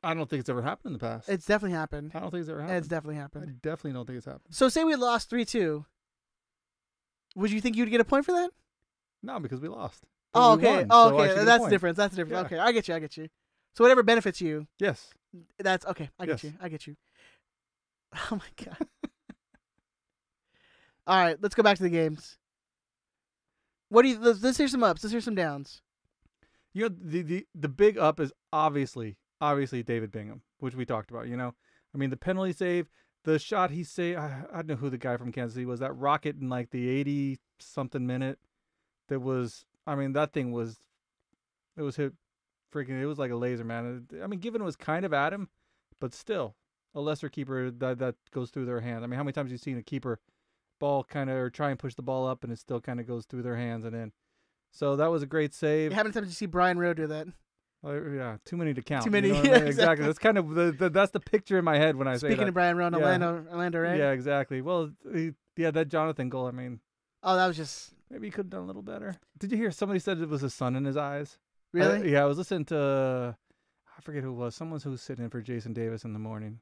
I don't think it's ever happened in the past. It's definitely happened. I don't think it's ever happened. It's definitely I happened. definitely don't think it's happened. So say we lost 3-2. Would you think you'd get a point for that? No, because we lost. Oh, But we okay. won, Oh, so I okay. should get a That's the point. difference. That's the difference. Yeah. Okay, I get you. So whatever benefits you, Yes. that's okay. I get Yes. you. Oh my god. All right, let's go back to the games. What do you? Let's hear some ups. Let's hear some downs. You know, the big up is obviously David Bingham, which we talked about. You know, I mean, the penalty save, the shot he saved. I don't know who the guy from Kansas City was. That rocket in like the 80-something minute. That was. I mean, that thing was. It was hit. Freaking! It was like a laser, man. I mean, given it was kind of at him, but still, a lesser keeper that goes through their hands. I mean, how many times have you seen a keeper ball kind of or try and push the ball up and it still kind of goes through their hands and in? So that was a great save. How many times did you see Brian Rowe do that? Yeah, too many to count. Too many. You know what I mean? Exactly. That's kind of that's the picture in my head when I say that. Speaking of Brian Rowe, Orlando, right? Yeah, exactly. Well, that Jonathan goal. I mean, oh, that was just maybe he could have done a little better. Did you hear somebody said it was a sun in his eyes? really. Yeah, I was listening to I forget who it was. Someone who was sitting in for Jason Davis in the morning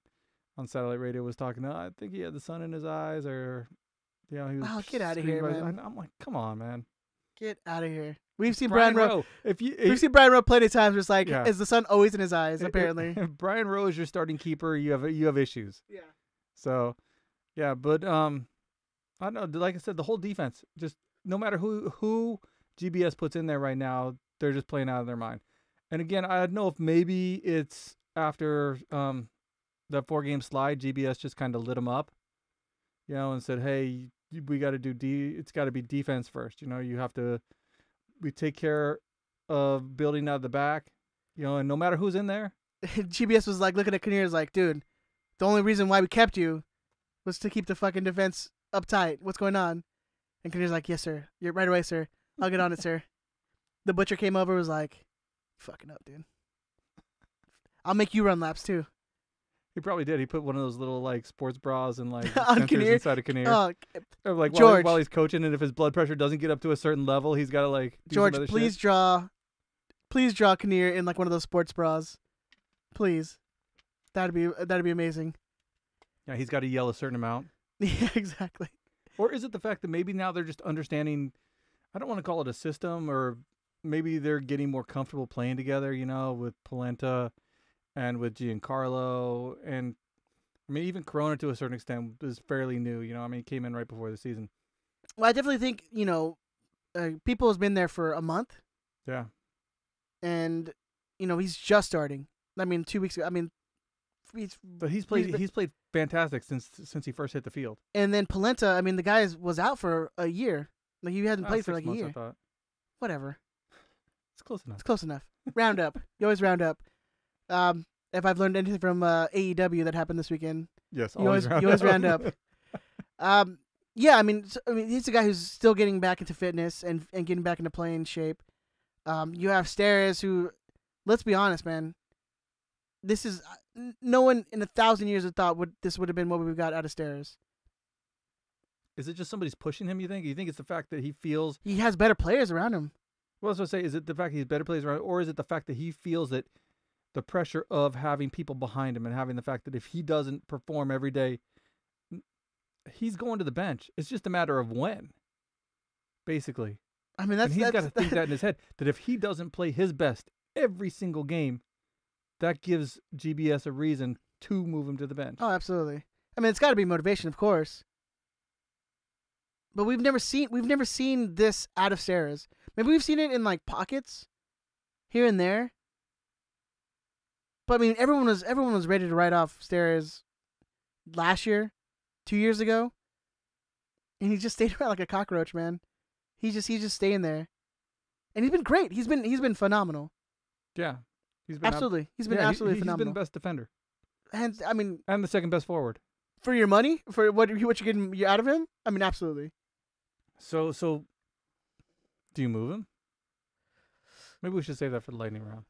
on satellite radio was talking. I think he had the sun in his eyes, or he was. Oh, get out of here, man! I'm like, come on, man. Get out of here. We've seen Brian Rowe. We've seen Brian Rowe plenty of times. Where it's like, is the sun always in his eyes? Apparently, if Brian Rowe is your starting keeper, you have issues. Yeah. So, yeah, but I don't know. Like I said, the whole defense, just no matter who GBS puts in there right now, they're just playing out of their mind. And again, I don't know if maybe it's after that 4-game slide, GBS just kind of lit them up, and said, hey, we got to do it's got to be defense first. You have to. We take care of building out the back, and no matter who's in there. GBS was like looking at Kinnear's like, dude, the only reason why we kept you was to keep the fucking defense uptight. What's going on? And Kinnear's like, yes, sir. You're right away, sir. I'll get on it, sir. The butcher came over, was like, fucking up, dude. I'll make you run laps too. He probably did. He put one of those little like sports bras and like on sensors Kinnear? inside of Kinnear. Oh, like George, while he's coaching, and if his blood pressure doesn't get up to a certain level, he's got to like do George, some other please shit. draw Kinnear in like one of those sports bras, please. That'd be amazing. Yeah, he's got to yell a certain amount. Yeah, exactly. Or is it the fact that maybe now they're just understanding? I don't want to call it a system, or maybe they're getting more comfortable playing together. With Polenta and with Giancarlo, and I mean even Corona to a certain extent is fairly new. I mean he came in right before the season. Well, I definitely think People has been there for a month. Yeah. And he's just starting. I mean 2 weeks ago. I mean, he's played fantastic since he first hit the field. And then Polenta, I mean the guy was out for a year. Like he hadn't played for like 6 months, a year. I thought. Whatever. It's close enough. It's close enough. Round up. You always round up. If I've learned anything from AEW that happened this weekend, yes, you always round up. Yeah, I mean, he's a guy who's still getting back into fitness and getting back into playing shape. You have Steres, who, let's be honest, man, this is no one in 1,000 years had thought this would have been what we got out of Steres. Is it just somebody's pushing him? You think it's the fact that he feels he has better players around him? Well, I was going to say, is it the fact that he's better players around, or is it the fact that he feels that the pressure of having people behind him and having the fact that if he doesn't perform every day, he's going to the bench. It's just a matter of when, basically. I mean, he's got to think that in his head, that if he doesn't play his best every single game, that gives GBS a reason to move him to the bench. Oh, absolutely. I mean, it's got to be motivation, of course. But we've never seen this out of Steres. Maybe we've seen it in like pockets here and there. But I mean, everyone was ready to write off Steres last year, 2 years ago, and he just stayed around like a cockroach, man. He's just staying there, and he's been great. He's been phenomenal. Yeah, he's been absolutely phenomenal. He's been the best defender, and I mean, and the second best forward for your money, for what you're getting out of him. I mean, absolutely. So, do you move him? Maybe we should save that for the lightning round.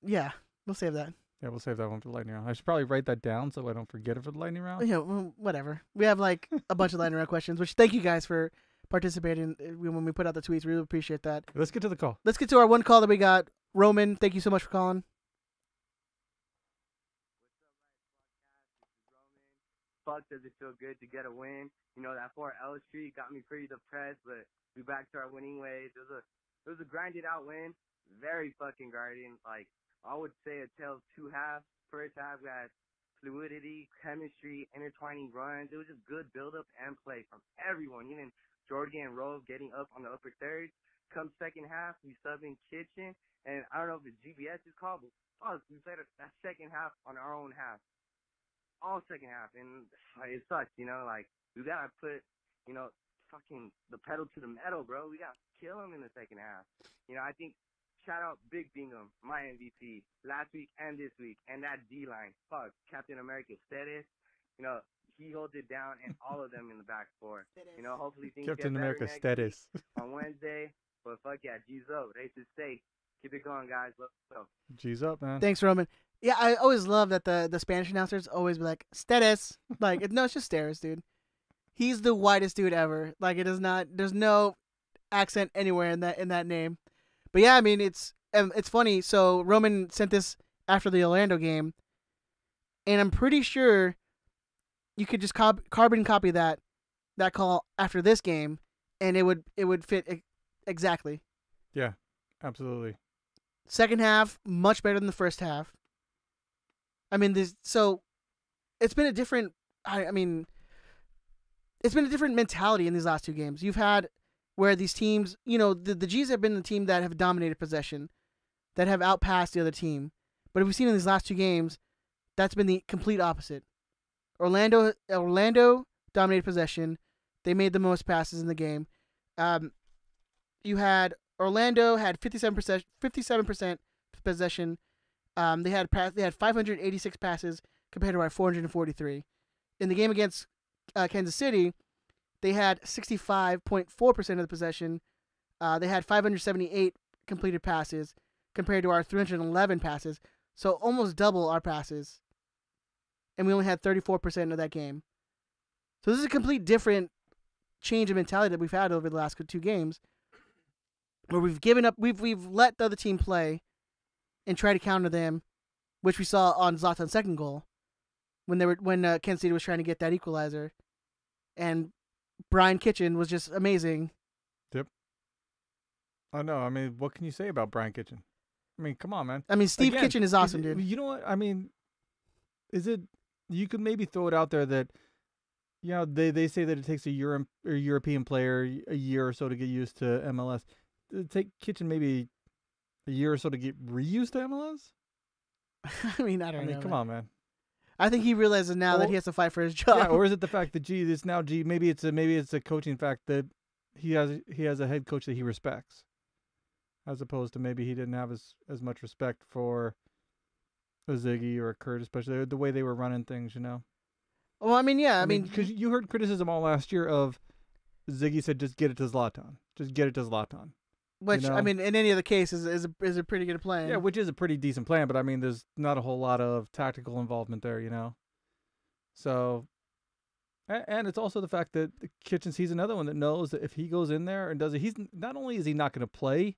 Yeah, we'll save that. Yeah, we'll save that one for the lightning round. I should probably write that down so I don't forget it for the lightning round. Yeah, well, whatever. We have like a bunch of lightning round questions, which thank you guys for participating when we put out the tweets. We really appreciate that. Let's get to the call. Let's get to our one call that we got. Roman, thank you so much for calling. Fuck, does it feel good to get a win? That 4L streak got me pretty depressed, but we back to our winning ways. It was a grinded out win. Very fucking guarding. Like, I would say a tale of two halves. First half, we had fluidity, chemistry, intertwining runs. It was just good build-up and play from everyone, even Jordan and Rove getting up on the upper third. Come second half, we sub in Kitchen, and I don't know if it's GBS is called, but fuck, we played that second half on our own half. All second half, and it sucks, you know, like, we gotta put, you know, fucking the pedal to the metal, bro. We gotta kill him in the second half. You know, I think, shout out Big Bingham, my MVP, last week and this week, and that D-line. Fuck, Captain America Steadis, you know, he holds it down, and all of them in the back four. You know, hopefully things Captain get America better next status. week on Wednesday. But fuck yeah, G's up, racist state. Keep it going, guys. Let's go. G's up, man. Thanks, Roman. Yeah, I always love that the Spanish announcers always be like, Stetis. Like, no, it's just Steris, dude. He's the whitest dude ever. Like, it is not, there's no accent anywhere in that name. But yeah, I mean, it's funny. So Roman sent this after the Orlando game, and I'm pretty sure you could just carbon copy that call after this game, and it would fit exactly. Yeah, absolutely. Second half, much better than the first half. I mean, it's been a different. I mean, it's been a different mentality in these last two games. You've had where these teams, you know, the G's have been the team that have dominated possession, that have outpassed the other team. But if we've seen in these last two games, that's been the complete opposite. Orlando dominated possession. They made the most passes in the game. You had Orlando had 57% possession. They had 586 passes compared to our 443. In the game against Kansas City, they had 65.4% of the possession. They had 578 completed passes compared to our 311 passes. So almost double our passes. And we only had 34% of that game. So this is a complete different change of mentality that we've had over the last two games, where we've given up, we've let the other team play and try to counter them, which we saw on Zlatan's second goal when Kansas City was trying to get that equalizer, and Brian Kitchen was just amazing. Yep. I know. I mean, what can you say about Brian Kitchen? I mean, come on, man. I mean, Steve Kitchen is awesome, dude. You know what? I mean, you could maybe throw it out there that, you know, they say that it takes a European player a year or so to get used to MLS. It'd take Kitchen maybe a year or so to get reused to MLS? I mean, I don't know. Come on, man. I think he realizes now that he has to fight for his job. Yeah, or is it the fact that maybe it's a coaching fact that he has a head coach that he respects, as opposed to maybe he didn't have as much respect for a Ziggy or a Kurt, especially the way they were running things, you know. Well, I mean, yeah, I mean, because you heard criticism all last year of Ziggy said, just get it to Zlatan. Just get it to Zlatan. Which, you know? I mean, in any other case, is a pretty good plan. Yeah, which is a pretty decent plan, but I mean, there's not a whole lot of tactical involvement there, you know? So, and it's also the fact that Kitchens, he's another one that knows that if he goes in there and does it, he's not only is he not going to play,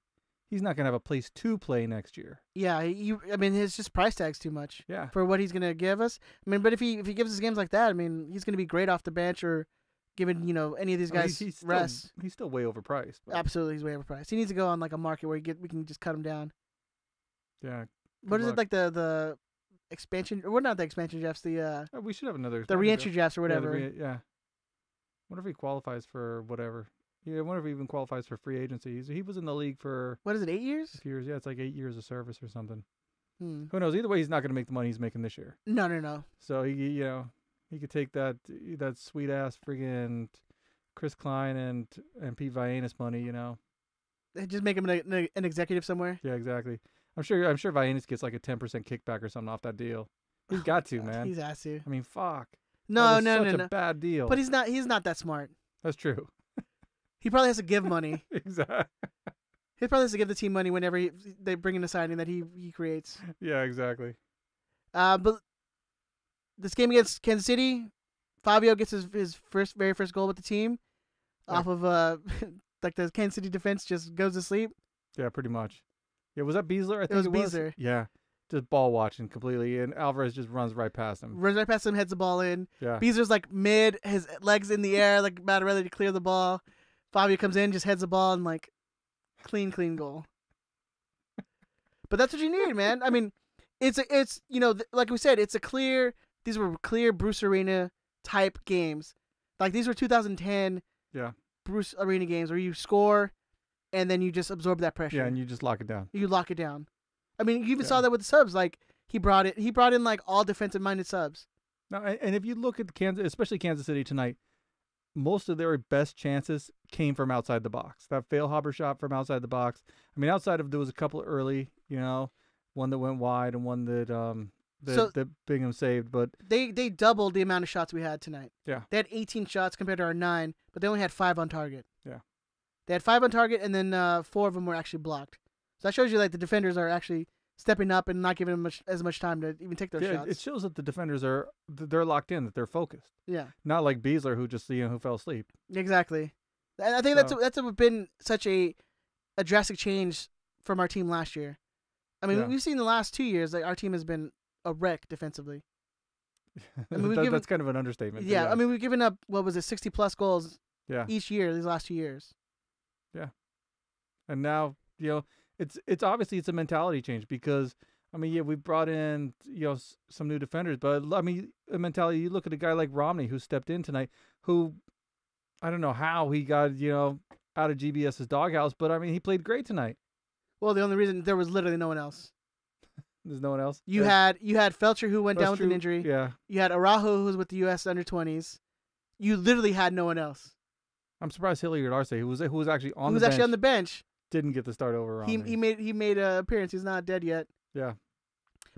he's not going to have a place to play next year. Yeah, I mean, his just price tag's too much. Yeah. For what he's going to give us. I mean, but if he gives us games like that, I mean, he's going to be great off the bench or giving, you know, any of these guys rest. He's still way overpriced. But. Absolutely, he's way overpriced. He needs to go on like a market where we can just cut him down. Yeah. What is it, like the expansion? Or not the expansion drafts, we should have another. The re-entry drafts or whatever. Yeah. Wonder if he qualifies for whatever. Yeah, I wonder if he even qualifies for free agency. He was in the league for... What is it, 8 years? A few years, yeah. It's like 8 years of service or something. Who knows? Either way, he's not going to make the money he's making this year. No. So, he could take that sweet-ass friggin' Chris Klein and Pete Vianis money, you know. Just make him an executive somewhere? Yeah, exactly. I'm sure Vianis gets like a 10% kickback or something off that deal. He's got to, man. He's asked to. I mean, fuck. No. Such a bad deal. But he's not that smart. That's true. He probably has to give money. Exactly. He probably has to give the team money whenever they bring in a signing that he creates. Yeah, exactly. But this game against Kansas City, Fabio gets his very first goal with the team off of like the Kansas City defense just goes to sleep. Yeah, pretty much. Yeah, was that Beasler? I think it was Beasler. Yeah, just ball watching completely, and Alvarez just runs right past him. Heads the ball in. Yeah. Beasler's like mid, his legs in the air, like about ready to clear the ball. Fabio comes in, just heads the ball, and like clean goal. But that's what you need, man. I mean, it's like we said, it's a clear these were clear Bruce Arena type games. Like these were 2010 Bruce Arena games where you score and then you just absorb that pressure. Yeah, and you just lock it down. You lock it down. I mean, you even saw that with the subs. Like he brought in like all defensive minded subs. No, and if you look at especially Kansas City tonight, most of their best chances came from outside the box. That Failhaber shot from outside the box. I mean, outside of there was a couple early, one that went wide and one that Bingham saved. But they doubled the amount of shots we had tonight. Yeah, they had 18 shots compared to our 9, but they only had 5 on target. Yeah, they had 5 on target, and then 4 of them were actually blocked. So that shows you like the defenders are actually stepping up and not giving them as much time to even take those shots. It shows that the defenders they're locked in, that they're focused. Yeah, not like Beasler who just who fell asleep. Exactly, and I think that's been such a drastic change from our team last year. I mean, we've seen the last 2 years like our team has been a wreck defensively. I mean, that's kind of an understatement. Yeah, I mean we've given up 60 plus goals. Each year these last 2 years. Yeah, and now it's obviously it's a mentality change because I mean we brought in some new defenders, but I mean a mentality. You look at a guy like Romney who stepped in tonight, who I don't know how he got out of GBS's doghouse, but I mean he played great tonight. Well, the only reason there was literally no one else. There's no one else. You had Felcher who went down with an injury. Yeah. You had Araujo who was with the U.S. under-20s. You literally had no one else. I'm surprised Hilliard Arce, who was actually on the bench, didn't get the start over. He made an appearance. He's not dead yet. Yeah.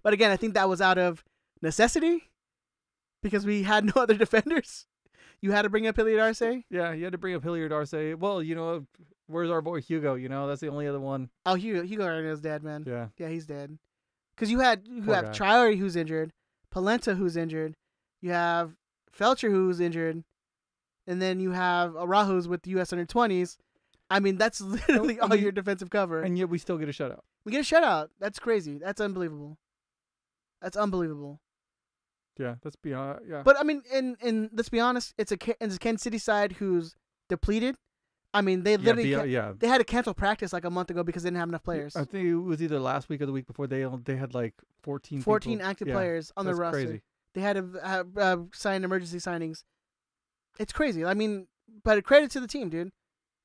But again, I think that was out of necessity because we had no other defenders. You had to bring up Hilliard Arce. Yeah, you had to bring up Hilliard Arce. Well, where's our boy Hugo? That's the only other one. Oh, Hugo Arena's dead, man. Yeah, he's dead. Because you have Traore who's injured, Polenta who's injured, you have Felcher who's injured, and then you have Araujo who's with the U.S. under-20s. I mean, that's literally all your defensive cover. And yet we still get a shutout. We get a shutout. That's crazy. That's unbelievable. Yeah, that's beyond. Yeah. But I mean, and let's be honest, it's a Kansas City side who's depleted. I mean, they literally they had to cancel practice like a month ago because they didn't have enough players. I think it was either last week or the week before they had like 14 active players on the roster. Crazy. They had to sign emergency signings. It's crazy. I mean, but credit to the team, dude.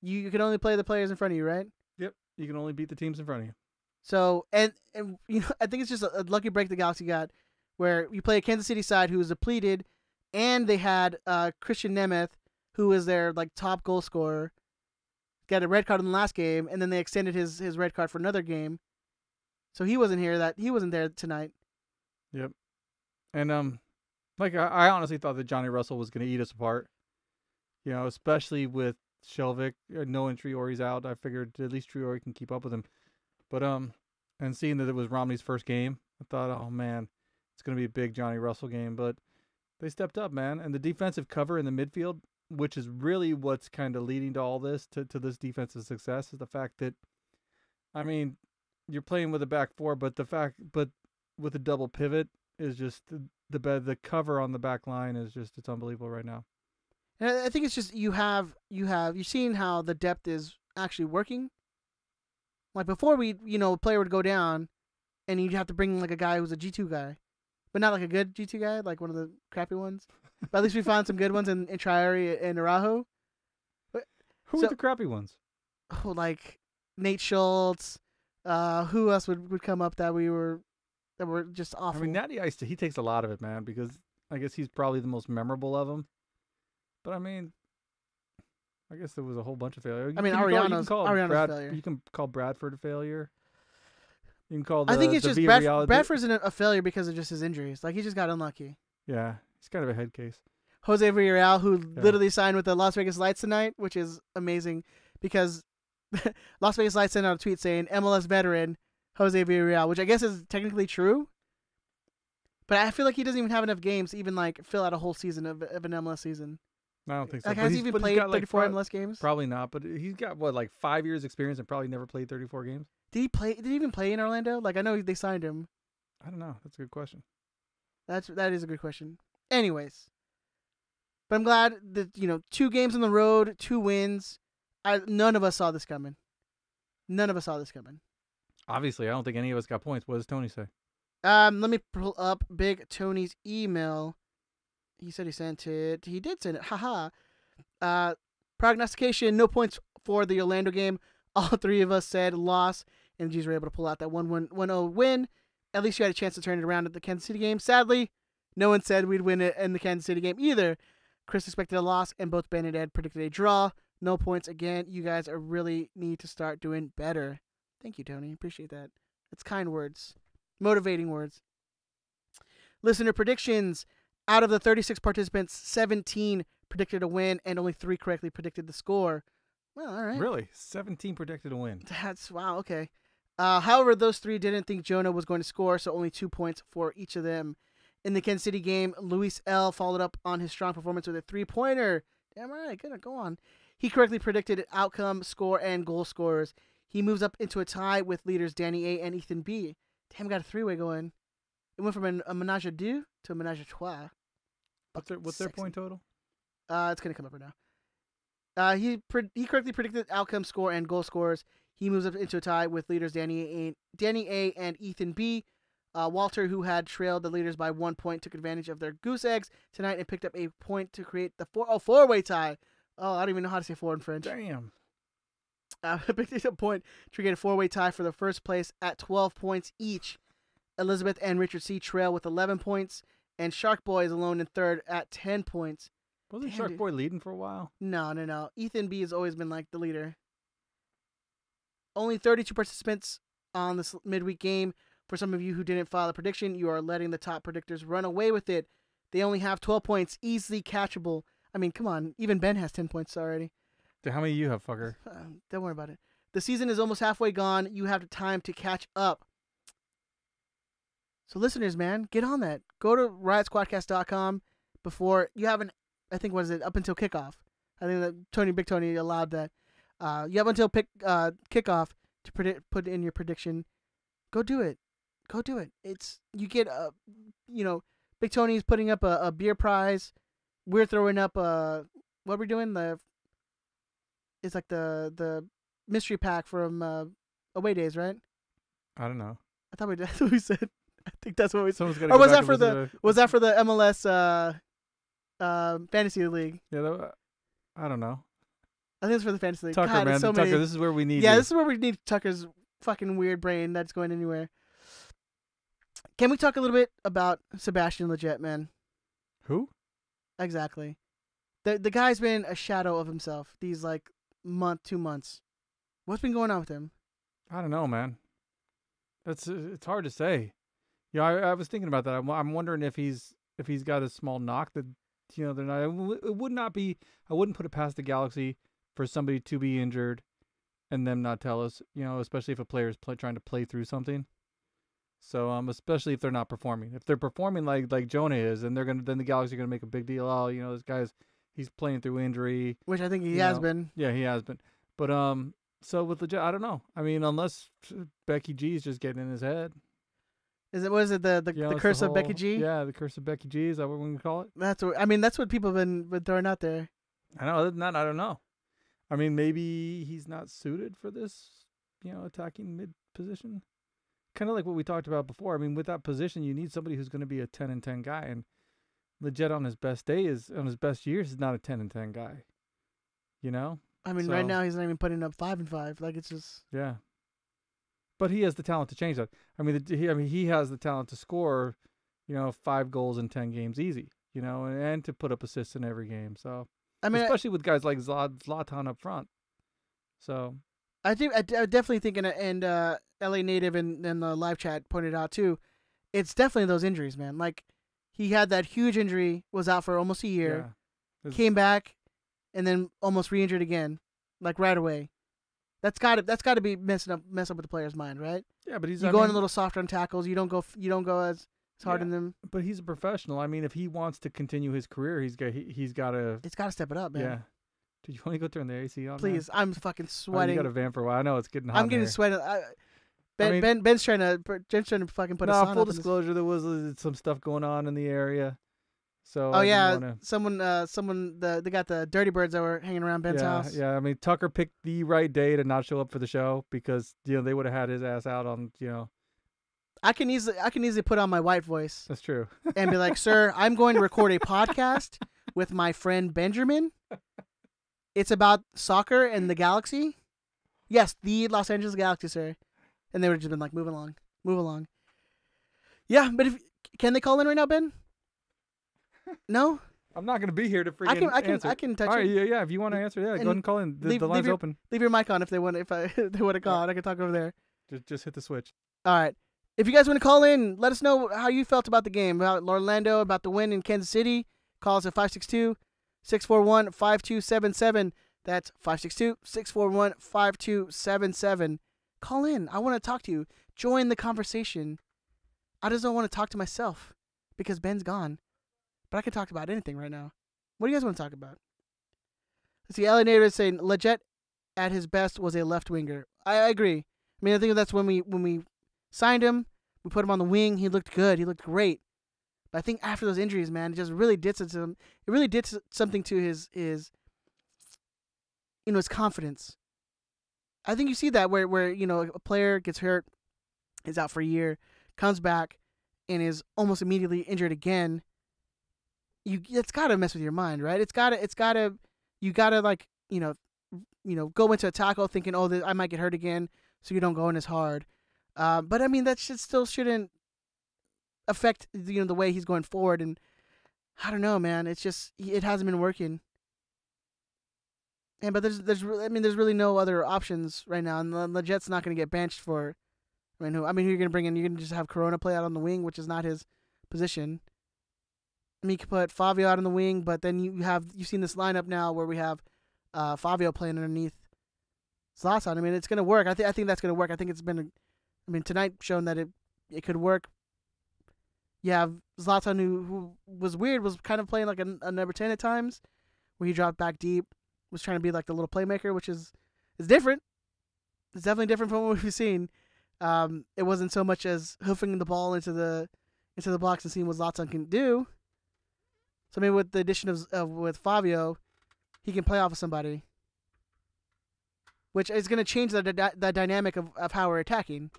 You can only play the players in front of you, right? Yep. You can only beat the teams in front of you. So, and I think it's just a lucky break the Galaxy got where you play a Kansas City side who was depleted, and they had Christian Nemeth, who was their like top goal scorer, got a red card in the last game, and then they extended his red card for another game. So he wasn't there tonight. Yep. And I honestly thought that Johnny Russell was going to eat us apart. Especially with Shelvick, knowing Triori's out, I figured at least Triori can keep up with him. But and seeing that it was Romney's first game, I thought, oh man, it's going to be a big Johnny Russell game. But they stepped up, man, and the defensive cover in the midfield, which is really what's kind of leading to all this, to this defensive success, is the fact that, I mean, you're playing with a back four, but with a double pivot is just the cover on the back line is just, it's unbelievable right now. And I think it's just you've seen how the depth is actually working. Like before, a player would go down, and you'd have to bring like a guy who's a G2 guy, but not like a good G2 guy, like one of the crappy ones. But at least we found some good ones in Traore and Araujo. Who were the crappy ones? Oh, like Nate Schultz. Who else would come up that were just awful? I mean, Natty Ice, he takes a lot of it, man, because I guess he's probably the most memorable of them. But I mean, I guess there was a whole bunch of failure. Ariana's a failure. You can call Bradford a failure. You can call. I think it's just Bradford's a failure because of just his injuries. Like he just got unlucky. Yeah, he's kind of a head case. Jose Villarreal, who literally signed with the Las Vegas Lights tonight, which is amazing because Las Vegas Lights sent out a tweet saying MLS veteran Jose Villarreal, which I guess is technically true. But I feel like he doesn't even have enough games to even like fill out a whole season of an MLS season. I don't think so. Like, has he even played 34 MLS games? Probably not, but he's got, 5 years experience and probably never played 34 games? Did he even play in Orlando? Like, I know they signed him. I don't know. That's a good question. That is a good question. Anyways. But I'm glad that, 2 games on the road, 2 wins. None of us saw this coming. Obviously, I don't think any of us got points. What does Tony say? Let me pull up Big Tony's email. He said he sent it. He did send it. Haha. Prognostication, no points for the Orlando game. All three of us said loss, and the G's were able to pull out that 1-0 win. At least you had a chance to turn it around at the Kansas City game. Sadly, no one said we'd win it in the Kansas City game either. Chris expected a loss, and both Ben and Ed predicted a draw. No points again. You guys really need to start doing better. Thank you, Tony. Appreciate that. That's kind words. Motivating words. Listener predictions. Out of the 36 participants, 17 predicted a win, and only 3 correctly predicted the score. Well, all right. Really? 17 predicted a win. That's, wow, okay. However, those 3 didn't think Jonah was going to score, so only 2 points for each of them. In the Kansas City game, Luis L. followed up on his strong performance with a 3-pointer. Damn right, good, go on. He correctly predicted outcome, score, and goal scorers. He moves up into a tie with leaders Danny A. and Ethan B. Damn, got a 3-way going. It went from a menage a deux to a menage a trois. What's their point total? It's going to come up right now. He correctly predicted outcome, score, and goal scorers. He moves up into a tie with leaders Danny A. and Ethan B. Walter, who had trailed the leaders by 1 point, took advantage of their goose eggs tonight and picked up a point to create the four-way tie. Oh, I don't even know how to say 4 in French. Damn. Picked up a point to create a 4-way tie for the first place at 12 points each. Elizabeth and Richard C. trail with 11 points, and Shark Boy is alone in third at 10 points. Wasn't Shark Boy leading for a while? No. Ethan B. has always been like the leader. Only 32 participants on this midweek game. For some of you who didn't follow the prediction, you are letting the top predictors run away with it. They only have 12 points, easily catchable. I mean, come on. Even Ben has 10 points already. How many you have, fucker? Don't worry about it. The season is almost halfway gone. You have the time to catch up. So listeners, man, get on that. Go to riotsquadcast.com before you have I think, what is it, up until kickoff. I think that Big Tony allowed that. You have until kickoff to put in your prediction. Go do it. You get Big Tony's putting up a beer prize. We're throwing up what are we doing? It's like the mystery pack from Away Days, right? I don't know. That's what we said. I think that's what we said. Or was that for the MLS fantasy league? Yeah, I don't know. I think it's for the fantasy league. Tucker, God, man, so Tucker, many. this is where we need. Yeah, you. this is where we need Tucker's fucking weird brain that's going anywhere. Can we talk a little bit about Sebastian Lletget, man? Who? Exactly. The guy's been a shadow of himself these 2 months. What's been going on with him? I don't know, man. It's hard to say. Yeah, I was thinking about that. I'm wondering if he's got a small knock that they're not. It would not be. I wouldn't put it past the Galaxy for somebody to be injured and them not tell us. Especially if a player is trying to play through something. So especially if they're not performing. If they're performing like Jonah is, and then the Galaxy are gonna make a big deal. Oh, this he's playing through injury, which I think he has been. Yeah, he has been. But so with Lletget, I don't know. I mean, unless Becky G is just getting in his head. What is it? The curse of Becky G? Yeah, the curse of Becky G. Is that what we're gonna call it? That's what people have been throwing out there. I know. Other than that, I don't know. I mean, maybe he's not suited for this, attacking mid position. Kind of like what we talked about before. I mean, with that position, you need somebody who's going to be a 10-10 guy, and Lletget on his best years is not a 10-10 guy. I mean, right now he's not even putting up 5-5. It's just yeah. But he has the talent to change that. I mean, he has the talent to score, 5 goals in 10 games easy, and to put up assists in every game. So I mean, especially with guys like Zlatan up front. So I definitely think, and LA Native and the live chat pointed out too, it's definitely those injuries, man. He had that huge injury, was out for almost a year, came back, and then almost re-injured again, right away. That's got to be mess up with the player's mind, right? Yeah, but you go in a little softer on tackles. You don't go as hard in them. But he's a professional. I mean, if he wants to continue his career, he's got to. It's got to step it up, man. Yeah. Did you want to go turn the AC on? Please, man? I'm fucking sweating. You got a van for a while. I know it's getting hot. I'm getting sweaty. Ben's trying to fucking put a sauna. Full disclosure, there was some stuff going on in the area. So someone they got the Dirty Birds that were hanging around Ben's house. Yeah, I mean, Tucker picked the right day to not show up for the show because they would have had his ass out on I can easily put on my white voice That's true. and be like, "Sir, I'm going to record a podcast with my friend Benjamin. It's about soccer and the Galaxy. Yes, the Los Angeles Galaxy, sir." And they would have just been like, "Move along." Yeah, but can they call in right now, Ben? No. I'm not gonna be here to freaking answer. I can touch All right, it. yeah. If you want to answer, yeah, go ahead and call in. The line's open. Leave your mic on if they want. If they want to call, I can talk over there. Just hit the switch. All right. If you guys want to call in, let us know how you felt about the game, about Orlando, about the win in Kansas City. Call us at 562-641-5277. That's 562-641-5277. Call in. I want to talk to you. Join the conversation. I just don't want to talk to myself because Ben's gone. But I can talk about anything right now. What do you guys want to talk about? Let's see. LA Native is saying Leggett at his best was a left winger. I agree. I mean, I think that's when we signed him, we put him on the wing. He looked good. He looked great. But I think after those injuries, man, it just really did something to him. It really did something to his his confidence. I think you see that where a player gets hurt, is out for a year, comes back, and is almost immediately injured again. It's gotta mess with your mind, right? You gotta like go into a tackle thinking, oh, I might get hurt again, so you don't go in as hard. But I mean that still shouldn't affect the way he's going forward. And I don't know, man. It's just it hasn't been working. And but there's really no other options right now. And Leget's not going to get benched for. Who are you going to bring in? You're going to just have Corona play out on the wing, which is not his position. I mean, you could put Fabio out on the wing, but then you've seen this lineup now where we have Fabio playing underneath Zlatan. I mean, it's going to work. I think that's going to work. I think it's been, tonight shown that it could work. You have Zlatan who was weird, was kind of playing like a number 10 at times, where he dropped back deep, was trying to be like the little playmaker, which is different. It's definitely different from what we've seen. It wasn't so much as hoofing the ball into the box and seeing what Zlatan can do. So maybe with the addition of with Fabio, he can play off of somebody, which is going to change the dynamic of how we're attacking.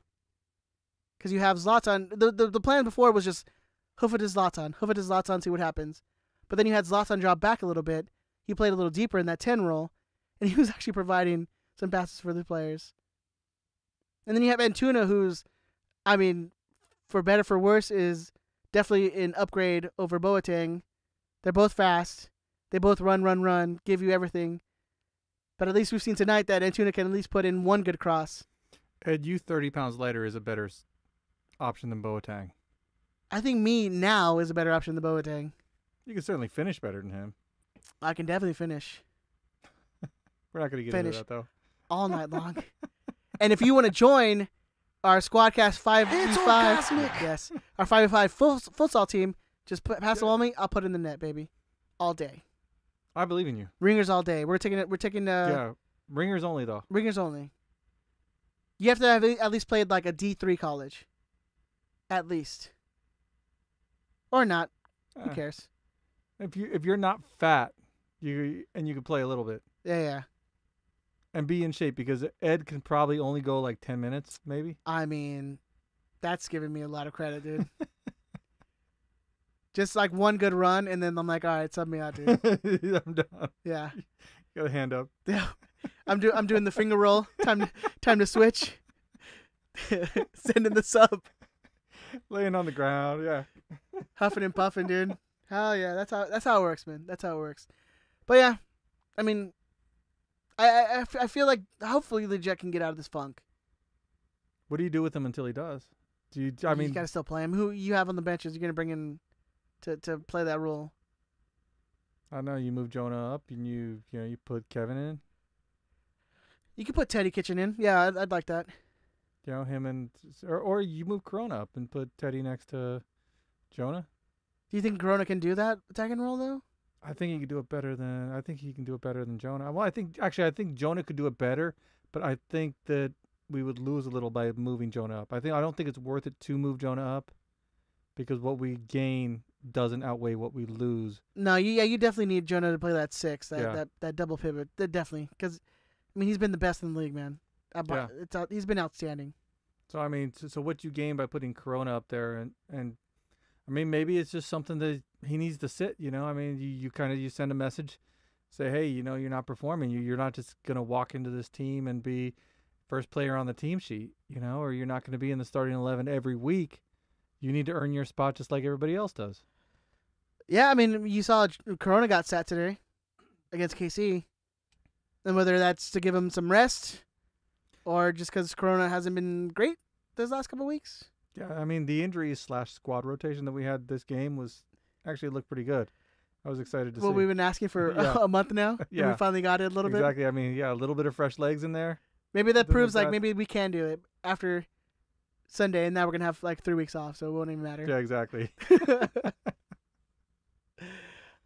Because you have Zlatan. The plan before was just hoof it to Zlatan, see what happens. But then you had Zlatan drop back a little bit. He played a little deeper in that 10 role, and he was actually providing some passes for the players. And then you have Antuna, who's, for better for worse, is definitely an upgrade over Boateng. They're both fast. They both run, give you everything. But at least we've seen tonight that Antuna can at least put in one good cross. Ed, you 30 pounds lighter is a better option than Boateng. I think me now is a better option than Boateng. You can certainly finish better than him. I can definitely finish. We're not going to get into that, though. All night long. And if you want to join our Squadcast 5v5, yes, our 5v5 futsal team, just pass the ball to me. I'll put it in the net, baby, all day. I believe in you. Ringers all day. We're taking. Ringers only though. Ringers only. You have to have at least played like a D3 college, at least, or not. Who cares? If you're not fat, you can play a little bit. Yeah. And be in shape, because Ed can probably only go like 10 minutes, maybe. That's giving me a lot of credit, dude. Just like one good run, and then I'm like, all right, sub me out, dude. I'm done. Yeah. Got a hand up. Yeah. I'm doing the finger roll. Time to switch. Sending the sub. Laying on the ground, yeah. Huffing and puffing, dude. Hell yeah, that's how it works, man. That's how it works. But yeah, I feel like hopefully Leggett can get out of this funk. What do you do with him until he does? You gotta still play him. Who you have on the benches? You're gonna bring in to play that role. I don't know. You move Jonah up, and you put Kevin in. You could put Teddy Kitchen in. Yeah, I'd like that. Him or you move Corona up and put Teddy next to Jonah. Do you think Corona can do that attacking role though? I think he can do it better than Jonah. Well, I think Jonah could do it better, but I think that we would lose a little by moving Jonah up. I don't think it's worth it to move Jonah up, because what we gain doesn't outweigh what we lose. No, you definitely need Jonah to play that 6, that double pivot. Definitely, because he's been the best in the league, man. He's been outstanding. So I mean, so what you gain by putting Corona up there, and I mean, maybe it's just something that he needs to sit. I mean, you send a message, say, hey, you're not performing. You're not just gonna walk into this team and be first player on the team sheet, or you're not gonna be in the starting 11 every week. You need to earn your spot just like everybody else does. Yeah, I mean, you saw Corona got sat today against KC, and whether that's to give him some rest or just because Corona hasn't been great those last couple of weeks. Yeah, I mean, the injuries / squad rotation that we had this game actually looked pretty good. I was excited to see. Well, we've been asking for a month now. Yeah. And we finally got it a little bit. Exactly. I mean, yeah, a little bit of fresh legs in there. Maybe that proves like that. maybe we can do it after Sunday, and now we're going to have 3 weeks off, so it won't even matter. Yeah, exactly.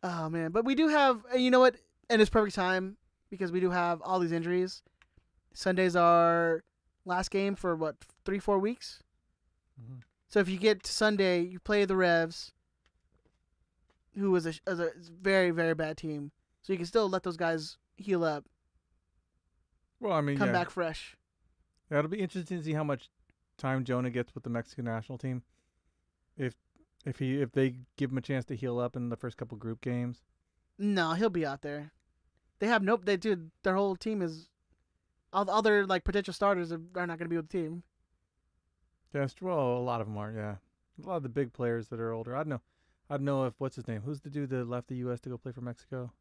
Oh, man. But we do have, you know what, and it's perfect time because we do have all these injuries. Sunday's our last game for, 3-4 weeks? Mm-hmm. So if you get to Sunday, you play the Revs, who was a very, very bad team. So you can still let those guys heal up, Well, I mean, come back fresh. Yeah, it'll be interesting to see how much time Jonah gets with the Mexican national team. If they give him a chance to heal up in the first couple group games. No, he'll be out there. Their whole team is all their potential starters are not going to be with the team. Yes, well, a lot of them are. Yeah, a lot of the big players that are older. I'd know if what's his name? Who's the dude that left the U.S. to go play for Mexico?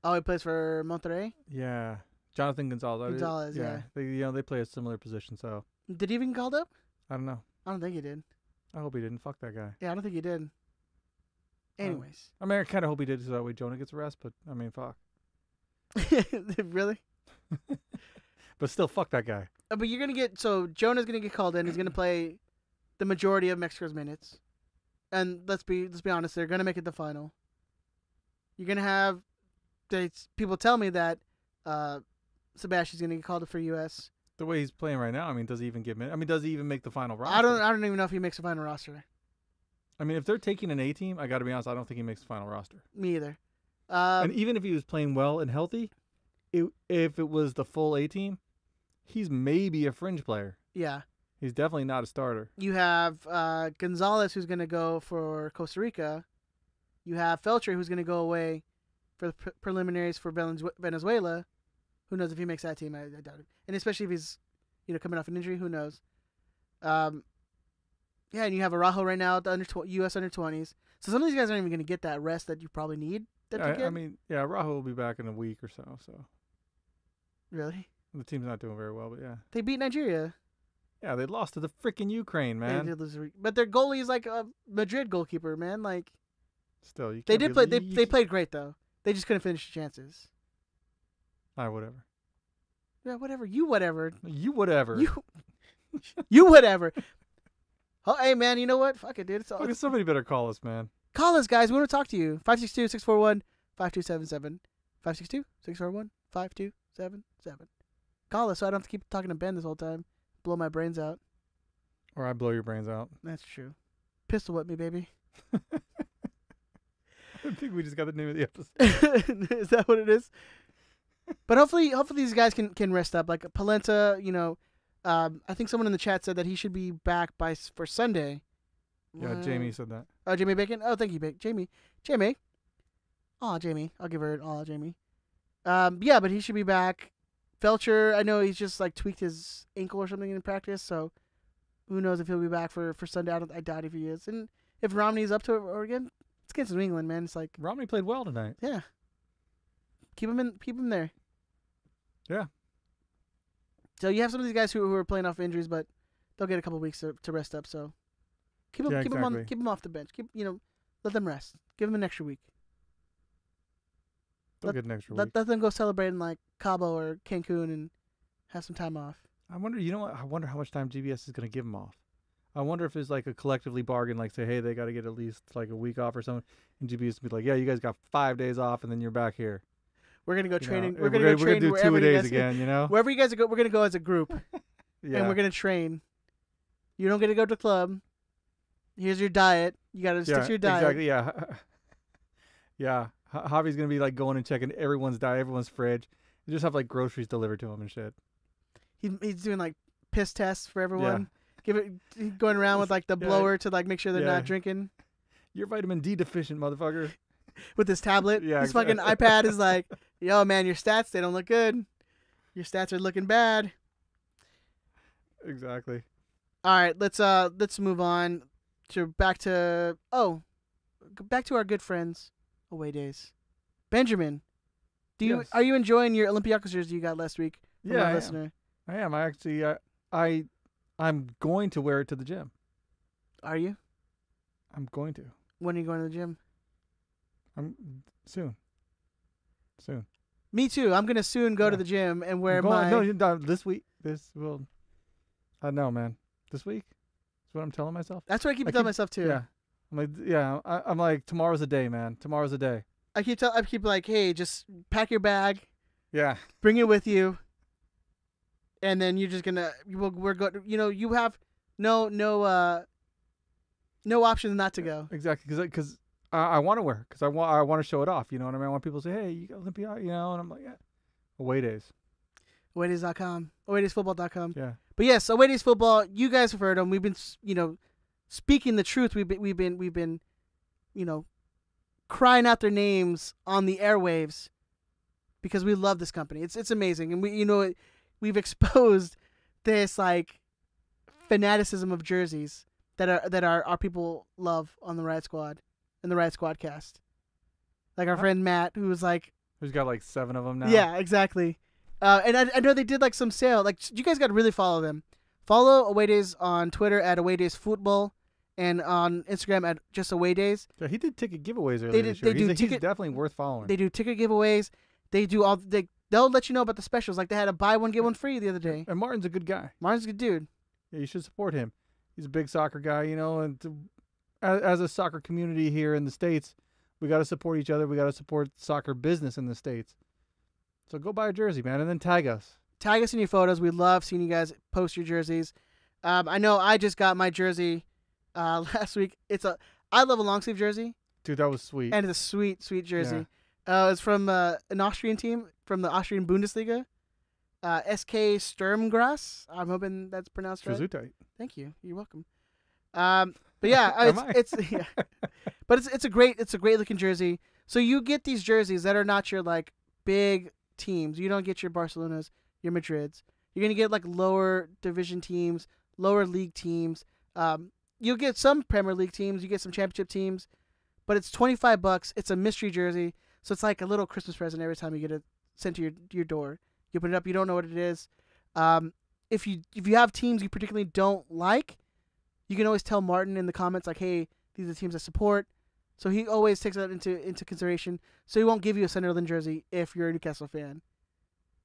Oh, he plays for Monterrey. Yeah, Jonathan Gonzalez. Gonzalez, yeah. They play a similar position. So Did he even get called up? I don't know. I don't think he did. I hope he didn't. Fuck that guy. Yeah, I don't think he did. Anyways. I mean, I kind of hope he did so that way Jonah gets a rest, but I mean, fuck. Really? But still, fuck that guy. But you're going to get... So, Jonah's going to get called in. He's going to play the majority of Mexico's minutes. And let's be honest, they're going to make it the final. You're going to have... People tell me that Sebastian's going to get called up for U.S. The way he's playing right now, I mean, does he even get minutes? I mean, does he even make the final roster? I don't even know if he makes the final roster. I mean, if they're taking an A team, I got to be honest, I don't think he makes the final roster. Me either. And even if he was playing well and healthy, if it was the full A team, he's maybe a fringe player. Yeah. He's definitely not a starter. You have Gonzalez, who's going to go for Costa Rica. You have Felcher, who's going to go away for the preliminaries for Venezuela. Who knows if he makes that team? I doubt it. And especially if he's, coming off an injury, who knows? Yeah, and you have Araujo right now at the U.S. under-20s. So some of these guys aren't even going to get that rest that you probably need. I mean, yeah, Araujo will be back in a week or so. So really, the team's not doing very well, but yeah, they beat Nigeria. Yeah, they lost to the freaking Ukraine, man. They did lose, but their goalie is like a Madrid goalkeeper, man. Like, still, you they can't did play. They played great though. They just couldn't finish the chances. Whatever. Yeah, whatever. You whatever. You whatever. You whatever. Oh, hey, man, you know what? Fuck it, dude. Somebody better call us, man. Call us, guys. We want to talk to you. 562-641-5277. 562-641-5277. Call us so I don't have to keep talking to Ben this whole time. Blow my brains out. Or I blow your brains out. That's true. Pistol whip me, baby. I think we just got the name of the episode. Is that what it is? But hopefully these guys can rest up. Like Polenta, I think someone in the chat said that he should be back for Sunday. Yeah, Jamie said that. Oh, Jamie Bacon? Oh, thank you, Jamie. Aw, Jamie. I'll give her an aw, Jamie. Yeah, but he should be back. Felcher, I know he's just tweaked his ankle or something in practice, so who knows if he'll be back for Sunday. I doubt if he is. And if Romney's up to it again, it's against New England, man. It's like Romney played well tonight. Yeah. Keep him there. Yeah. So you have some of these guys who are playing off injuries, but they'll get a couple weeks to rest up. So keep them off the bench. Let them rest. Give them an extra week. They'll get an extra week. Let them go celebrate in Cabo or Cancun and have some time off. I wonder. You know what? I wonder how much time GBS is going to give them off. I wonder if it's a collectively bargain, say, hey, they got to get at least a week off or something, and GBS will be yeah, you guys got 5 days off, and then you're back here. We're gonna go training. We're gonna do 2 days again. Wherever you guys go, we're gonna go as a group, yeah. And we're gonna train. You don't get to go to the club. Here's your diet. You gotta stick to your diet. Exactly. Yeah. Yeah. Javi's gonna be going and checking everyone's diet, everyone's fridge. You just have groceries delivered to him and shit. He's doing piss tests for everyone. going around with like the blower to like make sure they're not drinking. You're vitamin D deficient, motherfucker. With his tablet. Yeah, his fucking iPad is like, yo, man, your stats, they don't look good. Your stats are looking bad. Exactly. All right, let's move on to back to our good friends away days. Benjamin, are you enjoying your Olympiacos jersey you got last week? Yeah, I am. I actually I'm going to wear it to the gym. Are you? I'm going to. When are you going to the gym? Soon. Me too. I'm gonna soon go to the gym and wear this week. I know, man. This week is what I'm telling myself. That's what I keep telling myself too. Yeah. I'm like, tomorrow's a day, man. Tomorrow's a day. I keep like, hey, just pack your bag. Yeah. Bring it with you. And then you're just gonna we're going. You have no options not to go. Exactly, because I want to wear, because I want to show it off. You know what I mean? I want people to say, hey, you got Olympia, and I'm like, yeah. Away days. Awaydays.com. Awaydaysfootball.com. Yeah. But yes, Away Days Football. You guys have heard them. We've been speaking the truth. We've been crying out their names on the airwaves because we love this company. It's amazing, and we've exposed this like fanaticism of jerseys that our people love on the Riot Squad and the Riot Squadcast. Like our friend Matt, who's got like 7 of them now. Yeah, exactly. And I know they did like some sale. Like you guys got to really follow them. Follow Away Days on Twitter at Away Days Football, and on Instagram at just Away Days. Yeah, he did ticket giveaways earlier this year. He's definitely worth following. They do ticket giveaways. They do they'll let you know about the specials. Like they had a buy one get one free the other day. And Martin's a good guy. Martin's a good dude. Yeah, you should support him. He's a big soccer guy, and as a soccer community here in the States, we got to support each other. We got to support soccer business in the States. So go buy a jersey, man, and then tag us. Tag us in your photos. We love seeing you guys post your jerseys. I know I just got my jersey last week. I love a long sleeve jersey. Dude, that was sweet. And it's a sweet, sweet jersey. Yeah. It's from an Austrian team from the Austrian Bundesliga. SK Sturmgras. I'm hoping that's pronounced right. Gesundheit. Thank you. You're welcome. But yeah, it's a great looking jersey. So you get these jerseys that are not your like big teams. You don't get your Barcelonas, your Madrids. You're gonna get like lower division teams, lower league teams. You'll get some Premier League teams. You get some championship teams, but it's $25. It's a mystery jersey, so it's like a little Christmas present every time you get it sent to your door. You open it up, you don't know what it is. If you have teams you particularly don't like, you can always tell Martin in the comments like, hey, these are the teams I support. So he always takes that into consideration. So he won't give you a Sunderland jersey if you're a Newcastle fan.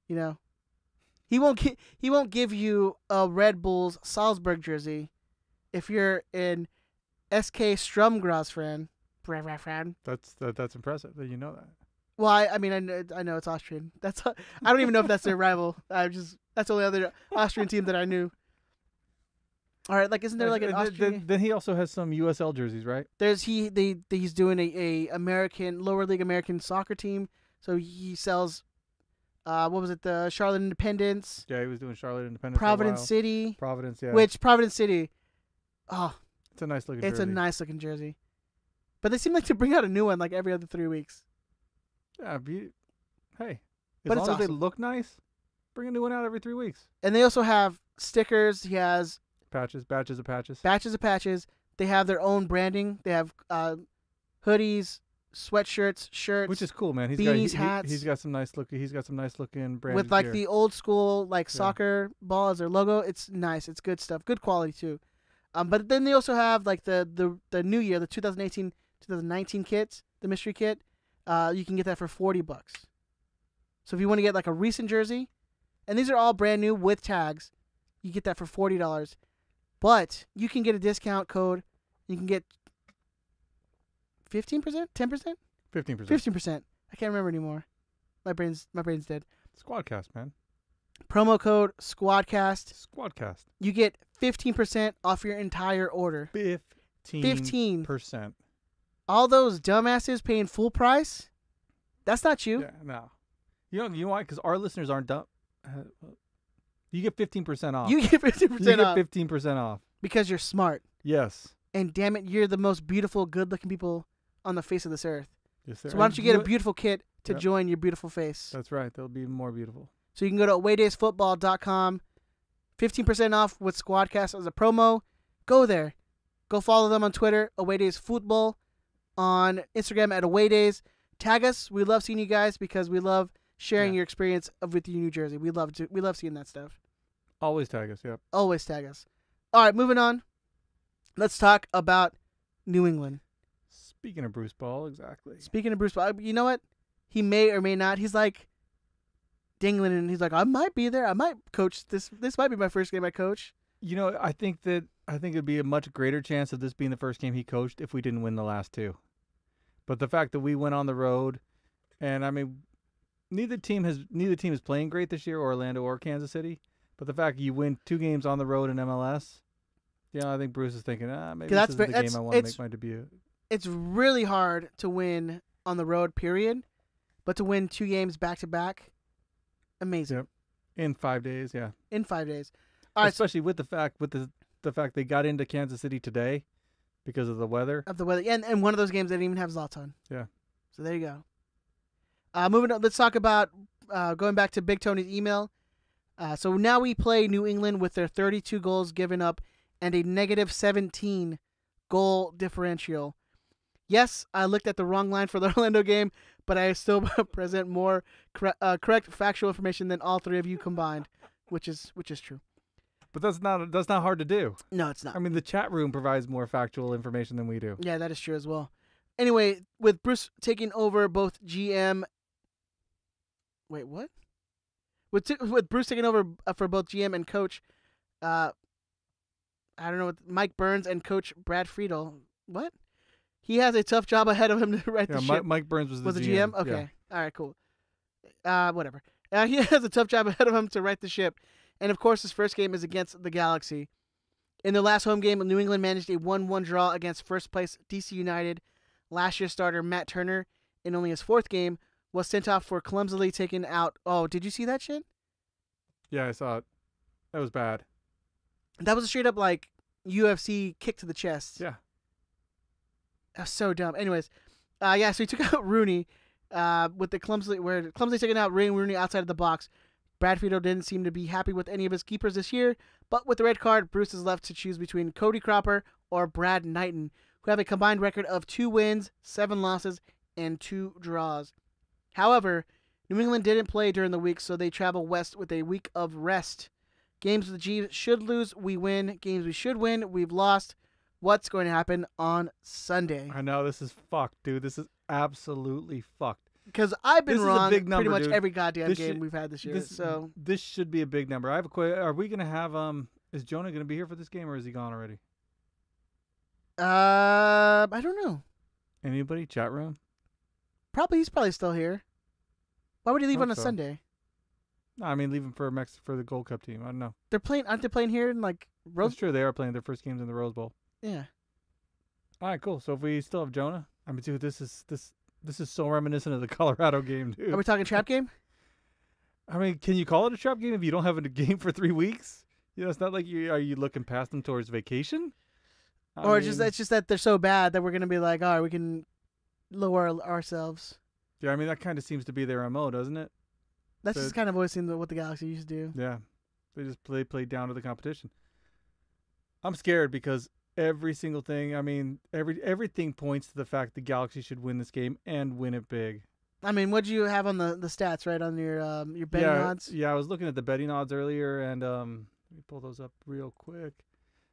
He won't give you a Red Bulls Salzburg jersey if you're an SK Strumgras fan. That's impressive that you know that. Well, I know it's Austrian. I don't even know if that's their rival. That's the only other Austrian team that I knew. All right, like isn't there like an Austrian? Then he also has some USL jerseys, right? He's doing a American lower league American soccer team. So he sells, what was it? The Charlotte Independence. Yeah, he was doing Charlotte Independence. Providence City. Providence, yeah. Which Providence City, it's a nice looking jersey. It's a nice looking jersey, but they seem like to bring out a new one like every other 3 weeks. Yeah, hey, but as long as awesome. they look nice, bring a new one out every 3 weeks. And they also have stickers. He has batches of patches. Batches of patches. They have their own branding. They have hoodies, sweatshirts, shirts, which is cool, man. Hats. He's got some nice looking branded with like gear. the old school like soccer ball as their logo. It's nice. It's good stuff. Good quality too. But then they also have like the new year, the 2018-2019 kits, the mystery kit. You can get that for $40. So if you want to get like a recent jersey, and these are all brand new with tags, you get that for $40. But you can get a discount code. You can get 15%, 10%, 15%. I can't remember anymore. My brain's dead. Squadcast, man. Promo code Squadcast. Squadcast. You get 15% off your entire order. 15%. All those dumbasses paying full price? That's not you. Yeah, no. You know why? Because our listeners aren't dumb. You get 15% off. You get 15% off. You get 15% off. Because you're smart. Yes. And damn it, you're the most beautiful, good-looking people on the face of this earth. Yes, sir. So why don't you get a beautiful kit to join your beautiful face? That's right. They'll be even more beautiful. So you can go to awaydaysfootball.com. 15% off with Squadcast as a promo. Go there. Go follow them on Twitter, awaydaysfootball. On Instagram at awaydays. Tag us. We love seeing you guys because we love sharing your experience with you, New Jersey. We love seeing that stuff. Always tag us, yep. Always tag us. All right, moving on. Let's talk about New England. Speaking of Bruce Ball, exactly. Speaking of Bruce Ball, you know what? He may or may not. He's like dingling, and he's like, I might be there. I might coach this. This might be my first game I coach. You know, I think it'd be a much greater chance of this being the first game he coached if we didn't win the last two. But the fact that we went on the road, and I mean, neither team is playing great this year, Orlando or Kansas City. But the fact you win 2 games on the road in MLS, I think Bruce is thinking, maybe this is the game I want to make my debut. It's really hard to win on the road, period. But to win 2 games back to back, amazing. Yep. In 5 days, yeah. In 5 days, all right. Especially with the fact they got into Kansas City today because of the weather. And one of those games they didn't even have Zlatan. Yeah. So there you go. Moving on, let's talk about going back to Big Tony's email. So now we play New England with their 32 goals given up and a negative 17 goal differential. Yes, I looked at the wrong line for the Orlando game, but I still present more correct factual information than all 3 of you combined, which is true. But that's not hard to do. No, it's not. I mean, the chat room provides more factual information than we do. Yeah, that is true as well. Anyway, with Bruce taking over both GM. Wait, what? With Bruce taking over for both GM and coach, I don't know, with Mike Burns and coach Brad Friedel. What? He has a tough job ahead of him to right the ship. Mike Burns was the GM. Okay. Yeah. All right, cool. Whatever. He has a tough job ahead of him to right the ship. And, of course, his first game is against the Galaxy. In their last home game, New England managed a 1-1 draw against first-place DC United. Last year's starter, Matt Turner, in only his 4th game, was sent off for clumsily taking out... Oh, did you see that shit? Yeah, I saw it. That was bad. That was a straight-up, UFC kick to the chest. Yeah. That was so dumb. Anyways, so he took out Rooney with the clumsily taking out Rooney outside of the box. Brad Friedel didn't seem to be happy with any of his keepers this year, but with the red card, Bruce is left to choose between Cody Cropper or Brad Knighton, who have a combined record of 2 wins, 7 losses, and 2 draws. However, New England didn't play during the week, so they travel west with a week of rest. Games the G should lose, we win. Games we should win, we've lost. What's going to happen on Sunday? I know, this is fucked, dude. This is absolutely fucked. Because I've been wrong number, pretty much dude. every goddamn game we've had this year. This should be a big number. I have a question. Are we going to have is Jonah going to be here for this game, or is he gone already? I don't know. Anybody? Chat room? He's probably still here. Why would he leave on a Sunday? No, I mean leaving for the Gold Cup team. I don't know. Aren't they playing here in Rose? That's true. They are playing their first games in the Rose Bowl. Yeah. All right, cool. So if we still have Jonah, I mean, dude, this is so reminiscent of the Colorado game, dude. Are we talking trap game? I mean, can you call it a trap game if you don't have a game for 3 weeks? It's not like are you looking past them towards vacation? It's just that they're so bad that we're gonna be like, all right, we can lower ourselves. Yeah, I mean that kind of seems to be their MO, doesn't it? That's just kind of always seen what the Galaxy used to do. Yeah, they play down to the competition. I'm scared because every single thing, I mean, everything points to the fact the Galaxy should win this game and win it big. I mean, what do you have on the stats, right, on your betting odds? Yeah, I was looking at the betting odds earlier, and let me pull those up real quick.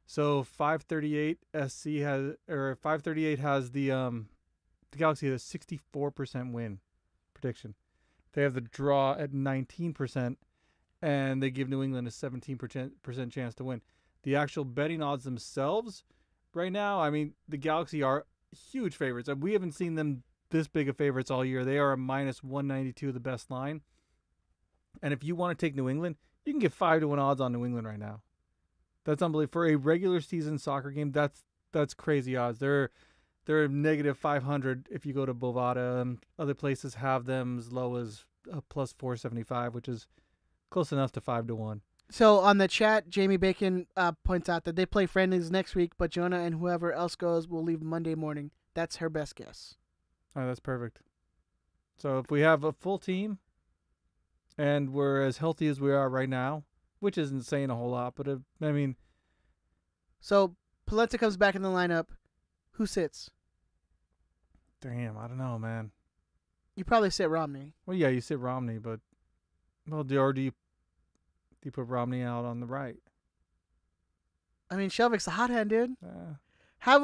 So 538 538 has the Galaxy has a 64% win prediction. They have the draw at 19%, and they give New England a 17% chance to win. The actual betting odds themselves, right now, I mean, the Galaxy are huge favorites. We haven't seen them this big of favorites all year. They are a minus 192, the best line. And if you want to take New England, you can get 5-1 odds on New England right now. That's unbelievable. For a regular season soccer game, that's crazy odds. They're negative 500 if you go to Bovada. Other places have them as low as plus 475, which is close enough to 5-1. So on the chat, Jamie Bacon points out that they play friendlies next week, but Jonah and whoever else goes will leave Monday morning. That's her best guess. Oh, that's perfect. So if we have a full team and we're as healthy as we are right now, which isn't saying a whole lot, but I mean, So Polenta comes back in the lineup. Who sits? damn, I don't know, man. You probably sit Romney. Well, yeah, you sit Romney, but do you put Romney out on the right? I mean, Shelvick's a hot hand, dude.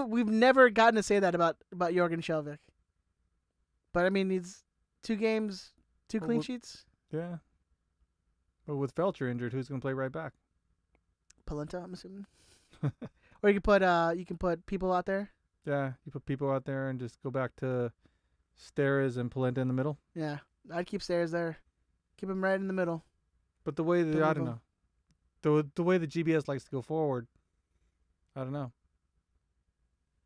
We've never gotten to say that about Jorgen Shelvick. But I mean, he's 2 games, 2 clean sheets. Yeah. But with Felcher injured, who's going to play right back? Polenta, I'm assuming. Or you can put people out there. Yeah, you put people out there and just go back to Steres and Polenta in the middle. Yeah, I'd keep Steres there. Keep him right in the middle. But the way that Don't I leave don't him. know, the way the GBS likes to go forward, I don't know.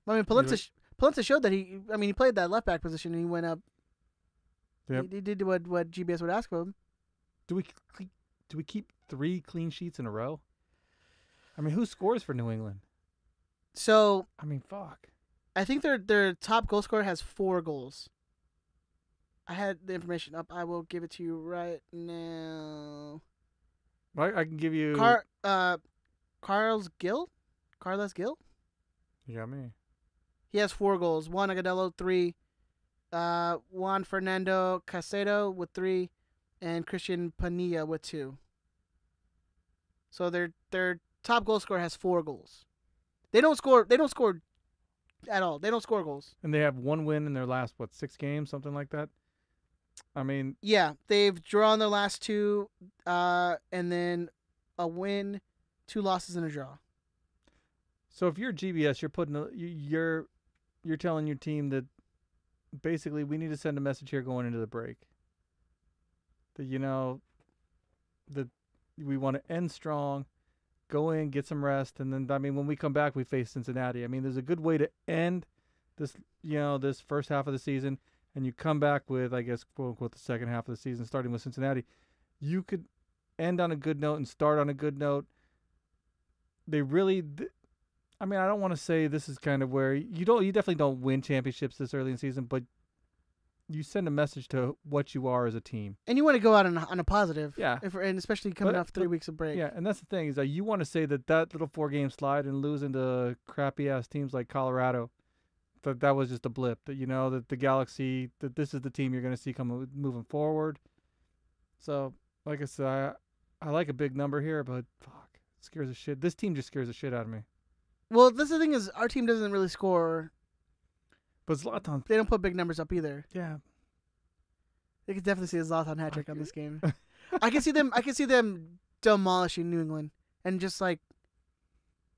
I mean, Polenta showed that he played that left back position and he went up. Yep. He did what GBS would ask of him. Do we keep 3 clean sheets in a row? I mean, who scores for New England? So I mean, fuck. I think their top goal scorer has 4 goals. I had the information up. I will give it to you right now. I can give you. Carlos Gil. You got me. He has 4 goals. Juan Agudelo 3. Juan Fernando Casedo with 3, and Christian Panilla with 2. So their top goal scorer has 4 goals. They don't score at all. They don't score goals. And they have 1 win in their last 6 games, something like that. I mean, Yeah, they've drawn their last 2, and then a win, 2 losses, and a draw. so if you're GBS, you're telling your team that basically we need to send a message here going into the break. That that we want to end strong, go in, get some rest, and then when we come back we face Cincinnati. I mean, there's a good way to end this this first half of the season, and you come back with, I guess, quote unquote, the second half of the season starting with Cincinnati. You could end on a good note and start on a good note. They really I don't want to say this is kind of where you definitely don't win championships this early in the season, but you send a message to what you are as a team. And you want to go out on a positive. Yeah. And especially coming off 3 weeks of break. Yeah, and that's the thing is that you want to say that little 4-game slide and losing to crappy ass teams like Colorado, that was just a blip. That that the Galaxy, that this is the team you're going to see moving forward. So, like I said, I like a big number here, but fuck, it scares the shit. This team just scares the shit out of me. Well, this is the thing is our team doesn't really score. But Zlatan, They don't put big numbers up either. yeah. They could definitely see a Zlatan hat trick on this game. I can see them demolishing New England and just like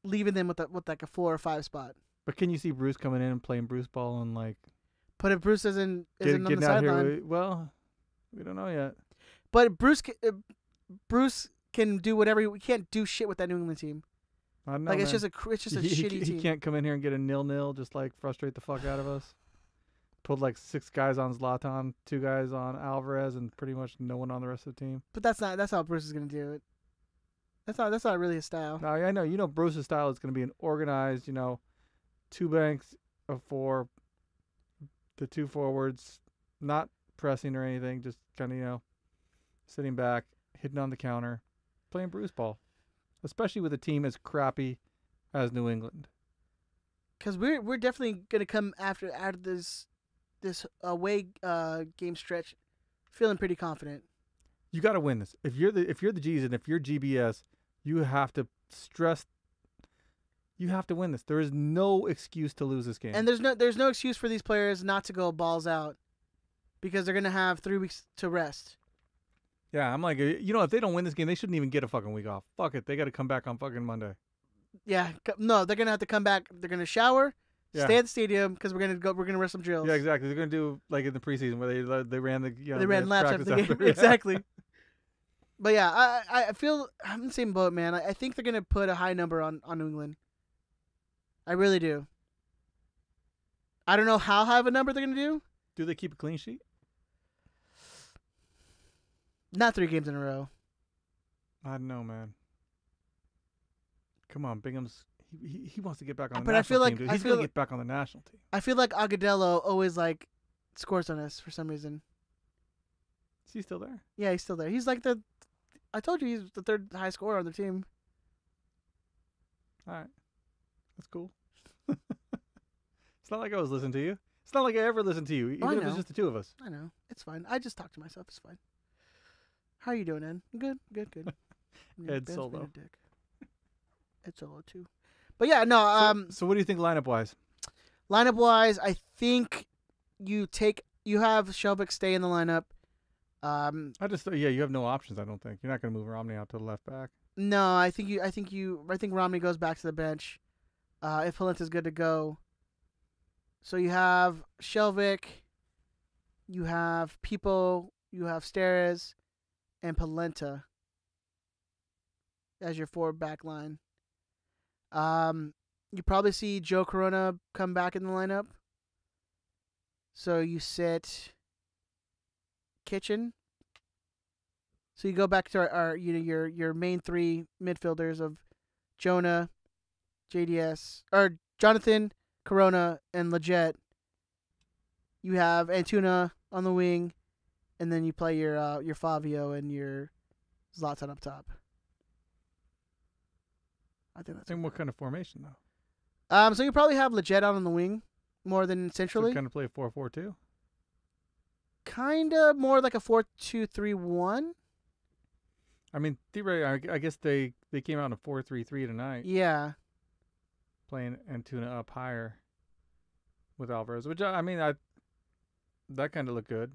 leaving them with like a 4 or 5 spot. But can you see Bruce coming in and playing Bruce ball and like But if Bruce isn't on the getting out sideline, here? Well, we don't know yet. but Bruce can do whatever. He can't do shit with that New England team. I don't know. Like it's man. just a he shitty team. He can't come in here and get a 0-0, just like frustrate the fuck out of us. Pulled like 6 guys on Zlatan, 2 guys on Alvarez, and pretty much no one on the rest of the team. But that's how Bruce is gonna do it. That's not really his style. Now I know. Bruce's style is going to be an organized. 2 banks of 4, the 2 forwards, not pressing or anything, just kind of sitting back, hitting on the counter, playing Bruce ball, especially with a team as crappy as New England. Because we're definitely gonna come out of this away game stretch feeling pretty confident. You got to win this. If you're the G's and if you're GBS, you have to stress. You have to win this. There is no excuse to lose this game. And there's no excuse for these players not to go balls out, because they're gonna have 3 weeks to rest. Yeah, I'm like, if they don't win this game, they shouldn't even get a fucking week off. Fuck it, they got to come back on fucking Monday. Yeah, no, they're gonna have to come back. They're gonna shower, Yeah. stay at the stadium because we're gonna run some drills. Yeah, exactly. They're gonna do like in the preseason where they ran the They ran laps after the game. Yeah. Exactly. But yeah, I feel I'm in the same boat, man. I think they're gonna put a high number on New England. I really do. I don't know how high of a number they're gonna do. Do they keep a clean sheet? Not 3 games in a row. I don't know, man. come on, Bingham's. He wants to get back on the But I national feel like- team. Dude. I He's feel gonna like- get back on the national team. I feel like Agudelo always like scores on us for some reason. Is he still there? Yeah, he's still there. He's like I told you he's the third highest scorer on the team. All right, that's cool. It's not like I was listening to you. It's not like I ever listened to you, even if know. it's just the two of us. I know. It's fine. I just talk to myself. It's fine. How are you doing, Ed? Good. Ed Ben's Solo. being a dick. Ed Solo too. But yeah, no. So what do you think lineup wise? Lineup wise, I think you have Shelvick stay in the lineup. I just you have no options. I don't think you're not going to move Romney out to the left back. No, I think Romney goes back to the bench. If Palenta's good to go. So you have Shelvick, you have Pipo, you have Steres, and Palenta as your forward back line. You probably see Joe Corona come back in the lineup. So you sit Kitchen. So you go back to our your main three midfielders of Jonah, Jonathan, Corona, and Leggett. You have Antuna on the wing, and then you play your Fabio and your Zlatan up top. I think that's. And what kind of formation though? So you probably have Leggett out on the wing more than centrally. So kind of play a 4-4-2. Kinda more like a 4-2-3-1. I mean, I guess they came out in a 4-3-3 tonight. Yeah. Playing Antuna up higher with Alvarez, which I mean, that kind of looked good.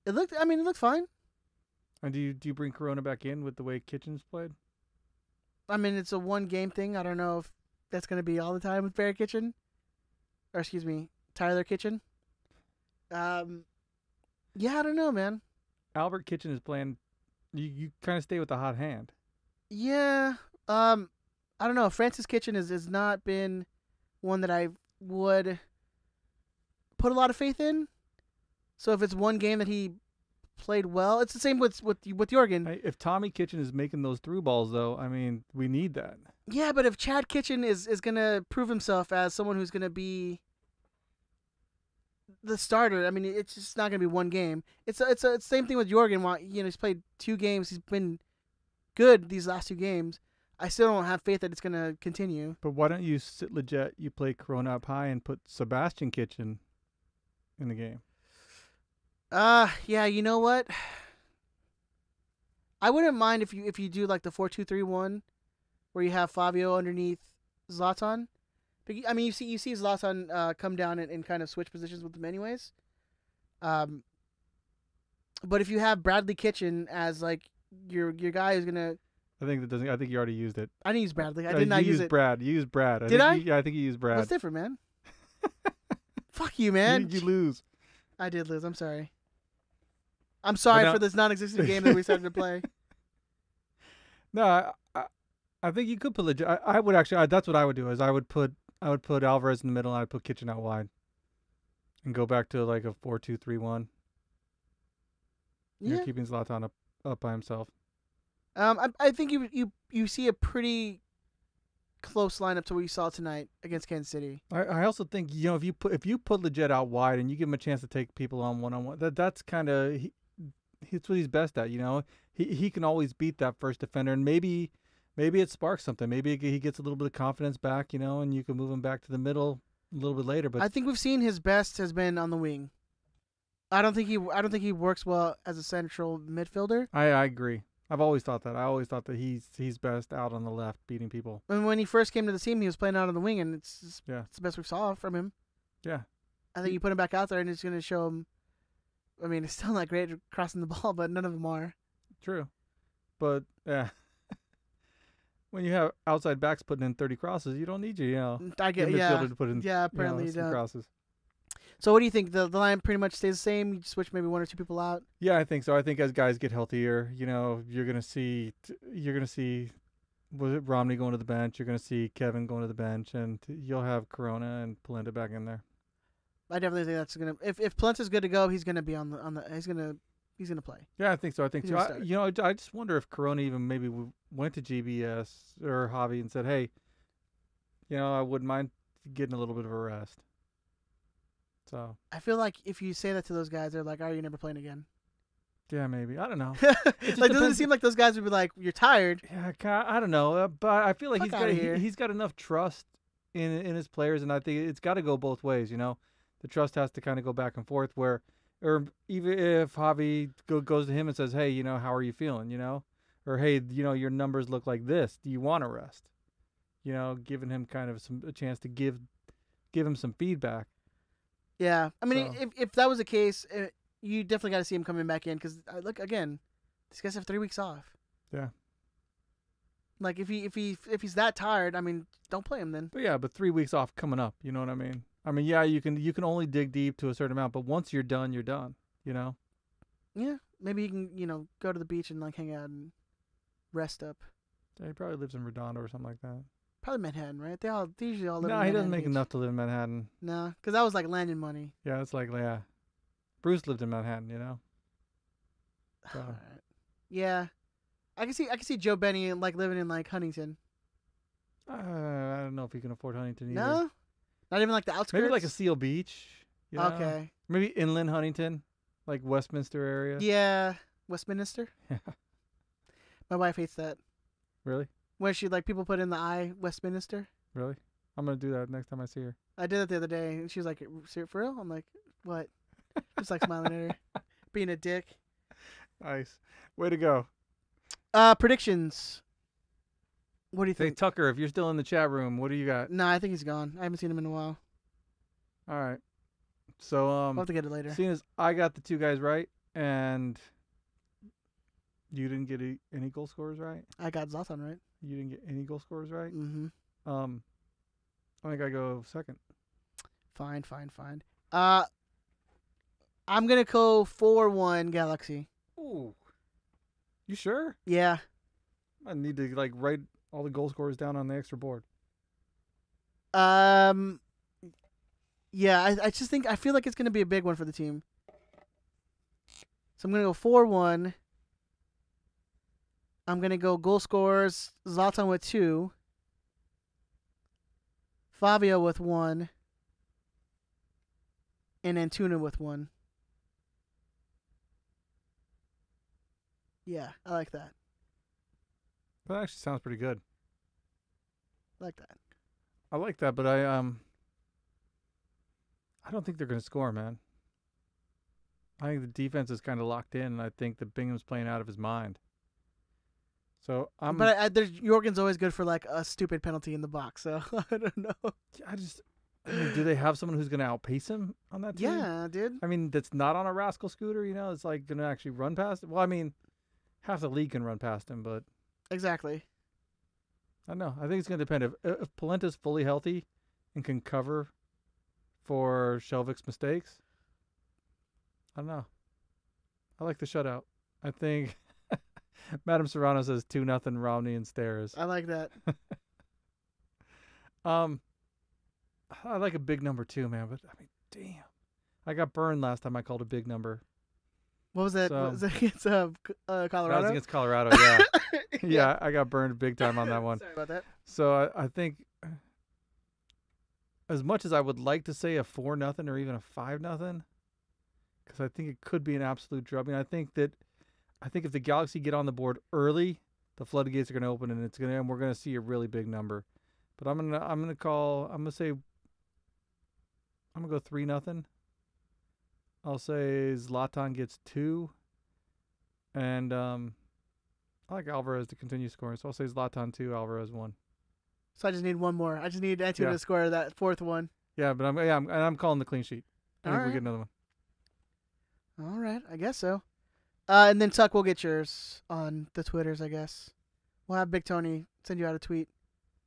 It looked fine. And do you bring Corona back in with the way Kitchen's played? I mean, it's a one game thing. I don't know if that's going to be all the time with Barry Kitchen. Or excuse me, Tyler Kitchen. Yeah, I don't know, man. Albert Kitchen is playing. You kind of stay with the hot hand. Yeah. I don't know. Francis Kitchen has not been one that I would put a lot of faith in. So if it's one game that he played well, it's the same with Jorgen. If Tommy Kitchen is making those through balls, though, I mean, we need that. Yeah, but if Chad Kitchen is going to prove himself as someone who's going to be the starter, I mean, it's just not going to be one game. It's the same thing with Jorgen. He's played 2 games. He's been good these last 2 games. I still don't have faith that it's going to continue. But why don't you sit legit? You play Corona up high and put Sebastian Kitchen in the game. Yeah, you know what? I wouldn't mind if you do like the 4-2-3-1, where you have Fabio underneath Zlatan. But, I mean, you see Zlatan come down and kind of switch positions with him anyways. But if you have Bradley Kitchen as like your guy who's gonna, I think you already used it. I didn't use Bradley. I did not use it. You used Brad. Did I? Yeah, I think you used Brad. That's different, man. Fuck you, man. You lose. I did lose. I'm sorry. I'm sorry for this non-existent game that we started to play. No, I think you could put legit. I would actually. That's what I would do. Is I would put Alvarez in the middle and I'd put Kitchen out wide, and go back to like a 4-2-3-1. Yeah, keeping Zlatan up by himself. I think you see a pretty close lineup to what you saw tonight against Kansas City. I also think if you put Legit out wide and you give him a chance to take people on one-on-one, that's kind of that's what he's best at. He can always beat that first defender, and maybe it sparks something. Maybe he gets a little bit of confidence back, and you can move him back to the middle a little bit later. But I think we've seen his best has been on the wing. I don't think he works well as a central midfielder. I agree. I've always thought that. I always thought that he's best out on the left, beating people. And when he first came to the team, he was playing out on the wing, and it's the best we saw from him. Yeah. I think you put him back out there, and it's going to show him. I mean, it's still not great at crossing the ball, but none of them are. True. But, yeah. When you have outside backs putting in 30 crosses, you don't need I get, yeah. To put in, yeah, apparently some crosses. So what do you think? The line pretty much stays the same? You switch maybe 1 or 2 people out? Yeah, I think so. I think as guys get healthier, you're gonna see was it Romney going to the bench? You're gonna see Kevin going to the bench, and you'll have Corona and Polenta back in there. I definitely think that's gonna. If Polenta's good to go, he's gonna be on the. He's He's gonna play. Yeah, I think so. I think He's so. gonna start. You know, I just wonder if Corona even maybe went to GBS or Javi and said, "Hey, you know, I wouldn't mind getting a little bit of a rest." So I feel like if you say that to those guys, they're like, "Are you never playing again?" yeah, maybe. I don't know. Like, doesn't it depends- seem like those guys would be like, "You're tired." Yeah, I don't know, but I feel like Fuck outta here. he's got enough trust in his players, and I think it's got to go both ways. You know, the trust has to kind of go back and forth. Or even if Javi goes to him and says, "Hey, you know, how are you feeling?" You know, or "Hey, you know, your numbers look like this. Do you want to rest?" You know, giving him kind of a chance to give him some feedback. Yeah, I mean, So- if that was the case, you definitely got to see him coming back in because look again, these guys have 3 weeks off. Yeah. Like if he's that tired, I mean, don't play him then. But 3 weeks off coming up. You know what I mean? I mean, yeah, you can only dig deep to a certain amount, but once you're done, you're done. You know? Yeah, maybe he can go to the beach and like hang out and rest up. Yeah, he probably lives in Redondo or something like that. Probably Manhattan, right? They usually all live. No, in he doesn't Manhattan make Beach. enough to live in Manhattan. No, because that was like landing money. Yeah, it's like, yeah. Bruce lived in Manhattan, you know? So, Alright. Yeah, I can see Joe Benny like living in like Huntington. I don't know if he can afford Huntington either. No, not even like the outskirts. Maybe like a Seal Beach. You know? Okay. Maybe inland Huntington, like Westminster area. Yeah, Westminster. Yeah. My wife hates that. Really? Where she like people put in the I Westminster. Really? I'm going to do that next time I see her. I did it the other day, and she was like, "For real?" I'm like, "What?" Just like smiling at her, being a dick. Nice. Way to go. Predictions. What do you Hey, think? Tucker, if you're still in the chat room, what do you got? No, I think he's gone. I haven't seen him in a while. All right. So, I'll have to get it later. seeing as I got the two guys right and you didn't get any goal scorers right, I got Zlatan right. you didn't get any goal scorers right, Mm-hmm. I think I go second. Fine. I'm gonna go 4-1 Galaxy. Ooh. You sure? Yeah. I need to like write all the goal scorers down on the extra board. Yeah, I just think I feel like it's gonna be a big one for the team. So I'm gonna go 4-1. I'm gonna go goal scorers, Zlatan with 2. Fabio with 1. And Antuna with 1. Yeah, I like that. That actually sounds pretty good. I like that. I like that, but I don't think they're going to score, man. I think the defense is kind of locked in, and I think that Bingham's playing out of his mind. So I'm. But Jorgen's always good for like a stupid penalty in the box, so I don't know. I mean, do they have someone who's going to outpace him on that team? Yeah, dude. I mean, that's not on a rascal scooter. You know, it's like going to actually run past it. Well, I mean, half the league can run past him, but Exactly. I don't know. I think it's going to depend. If Polenta's fully healthy and can cover for Shelvick's mistakes, I don't know. I like the shutout. I think Madam Serrano says 2-0 Romney and Stairs. I like that. I like a big number too, man. But I mean, damn, I got burned last time I called a big number. What was that? So- What was that against That Colorado? was against Colorado. Yeah, yeah, I got burned big time on that one. Sorry about that. So I think, as much as I would like to say a 4-0 or even a 5-0, because I think it could be an absolute drubbing. I think if the Galaxy get on the board early, the floodgates are going to open and we're going to see a really big number. But I'm gonna go 3-0. I'll say Zlatan gets 2, and I like Alvarez to continue scoring, so I'll say Zlatan 2, Alvarez 1. So I just need one more. I just need Antuna Yeah. to score that fourth one. Yeah, but I'm calling the clean sheet. I think All we right. get another one. All right, I guess so. And then Tuck, we'll get yours on the Twitters, I guess. We'll have Big Tony send you out a tweet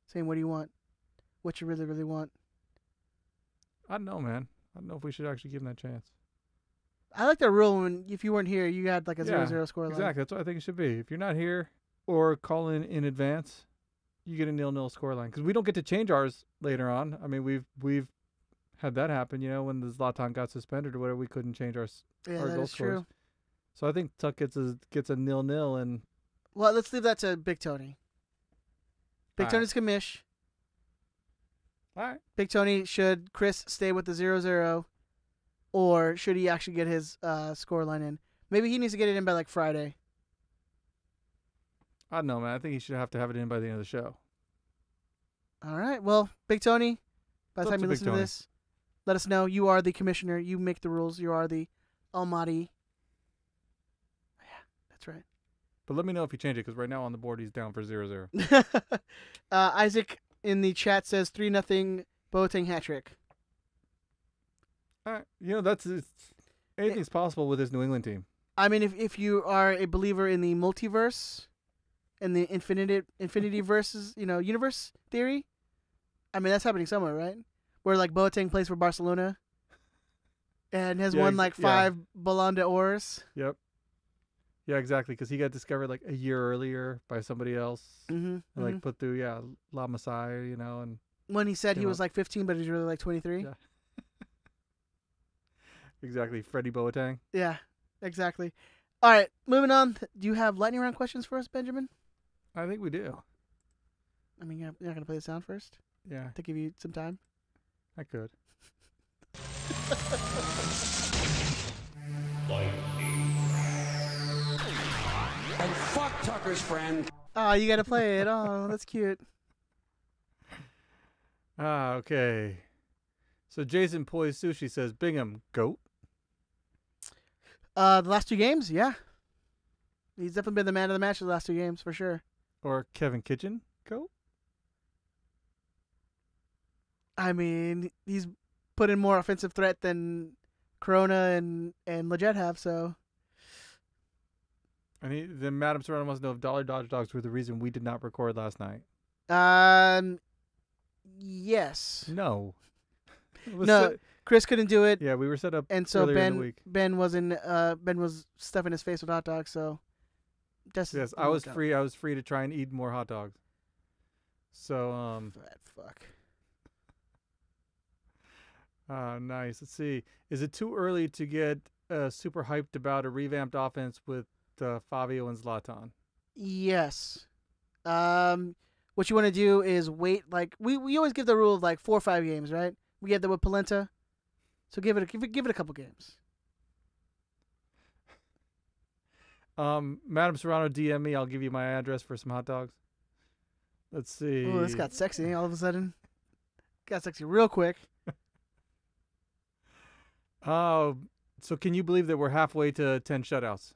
saying what do you want, what you really, really want. I don't know, man. I don't know if we should actually give him that chance. I like that rule when if you weren't here, you had like a 0-0 score line. Exactly. That's what I think it should be. If you're not here or call in advance, you get a 0-0 score line because we don't get to change ours later on. I mean, we've had that happen. You know, when the Zlatan got suspended or whatever, we couldn't change our Yeah, our that goal is scores. true. So I think Tuck gets a 0-0, and Well, let's leave that to Big Tony. Big All Tony's commish. all right. Big Tony, should Chris stay with the 0-0, or should he actually get his score line in? Maybe he needs to get it in by like Friday. I don't know, man. I think he should have to have it in by the end of the show. All right. Well, Big Tony, by the It's up time to you Big listen to Tony. this, let us know. You are the commissioner. You make the rules. You are the almighty. Yeah, that's right. But let me know if you change it, because right now on the board he's down for 0-0. Isaac in the chat says 3-0 Boateng hat trick. All right. You know, anything's possible with this New England team. I mean, if you are a believer in the multiverse and the infinity versus, universe theory, I mean, that's happening somewhere, right? Where like Boateng plays for Barcelona and has won like 5 Ballon d'Ors. Yep. Yeah, exactly, because he got discovered like a year earlier by somebody else. Mm-hmm. And, like put through, La Masia, and When he said he came was up. like 15, but he's really like 23. Yeah. Exactly, Freddie Boateng. Yeah, exactly. All right, moving on. Do you have lightning round questions for us, Benjamin? I think we do. I mean, you're not going to play the sound first Yeah, to give you some time? I could. And fuck Tucker's friend. Oh, you got to play it. Oh, that's cute. Okay. So Jason Poi Sushi says, Bingham, GOAT. The last 2 games, yeah. He's definitely been the man of the match the last 2 games, for sure. Or Kevin Kitchen, GOAT. I mean, he's put in more offensive threat than Corona and Leggett have, so. And then Madam Serrano wants to know if Dollar Dodge Dogs were the reason we did not record last night. Yes. No. No, Chris couldn't do it, Yeah, we were set up and so earlier in the week. Ben was stuffing his face with hot dogs, so. Just Yes, I was free. I was free to try and eat more hot dogs. So, Fat fuck. nice. Let's see. Is it too early to get super hyped about a revamped offense with Fabio and Zlatan? Yes. What you want to do is wait. Like we always give the rule of like 4 or 5 games, right? We get that with Polenta, so give it a couple games. Madam Serrano, DM me. I'll give you my address for some hot dogs. Let's see. Oh, this got sexy all of a sudden. Got sexy real quick. Oh, so can you believe that we're halfway to 10 shutouts?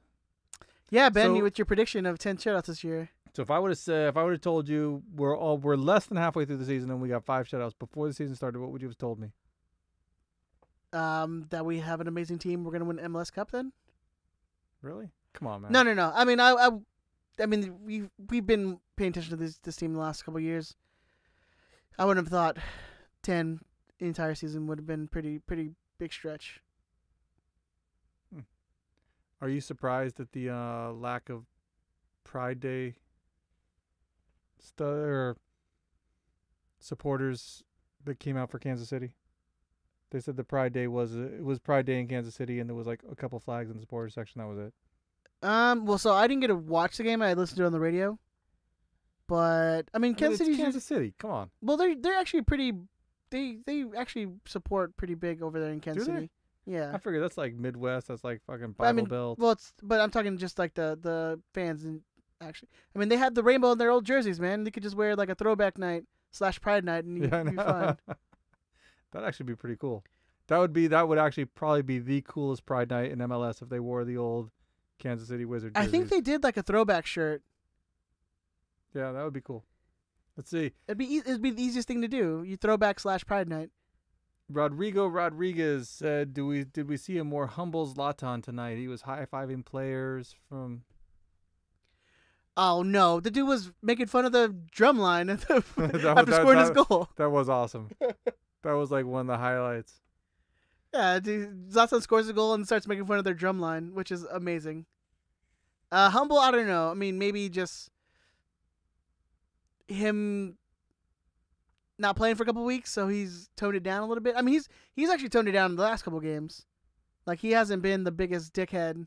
Yeah, Ben, So- with your prediction of 10 shutouts this year. So if I would have told you we're less than halfway through the season and we got 5 shutouts before the season started, what would you have told me? That we have an amazing team. We're gonna win MLS Cup then. Really? Come on, man. No. I mean, I mean, we've been paying attention to this team the last couple of years. I wouldn't have thought 10 the entire season would have been pretty big stretch. Are you surprised at the lack of Pride Day or supporters that came out for Kansas City? They said the Pride Day was Pride Day in Kansas City, and there was like a couple flags in the supporters section. That was it. Well, so I didn't get to watch the game. I listened to it on the radio. But I mean, Kansas City. Kansas City. Come on. Well, they're actually pretty. They actually support pretty big over there in Kansas Do they? City. Yeah. I figure that's like Midwest. That's like fucking But I Bible mean, Belt. well, but I'm talking just like the fans and actually. I mean, they had the rainbow in their old jerseys, man. They could just wear like a throwback night / Pride night, and Yeah, I you'd be know. fine. That'd actually be pretty cool. That would actually probably be the coolest Pride night in MLS if they wore the old Kansas City Wizards I jerseys. think they did like a throwback shirt. Yeah, that would be cool. Let's see. It'd be the easiest thing to do. You throwback / Pride night. Rodrigo Rodriguez said, "Did we see a more humble Zlatan tonight? He was high-fiving players from." Oh no, the dude was making fun of the drum line after That- scoring his that- goal. That was awesome. That was like one of the highlights. Yeah, dude, Zlatan scores a goal and starts making fun of their drum line, which is amazing. Humble, I don't know. I mean, maybe just him not playing for a couple weeks, so he's toned it down a little bit. I mean, he's actually toned it down in the last couple games. Like, he hasn't been the biggest dickhead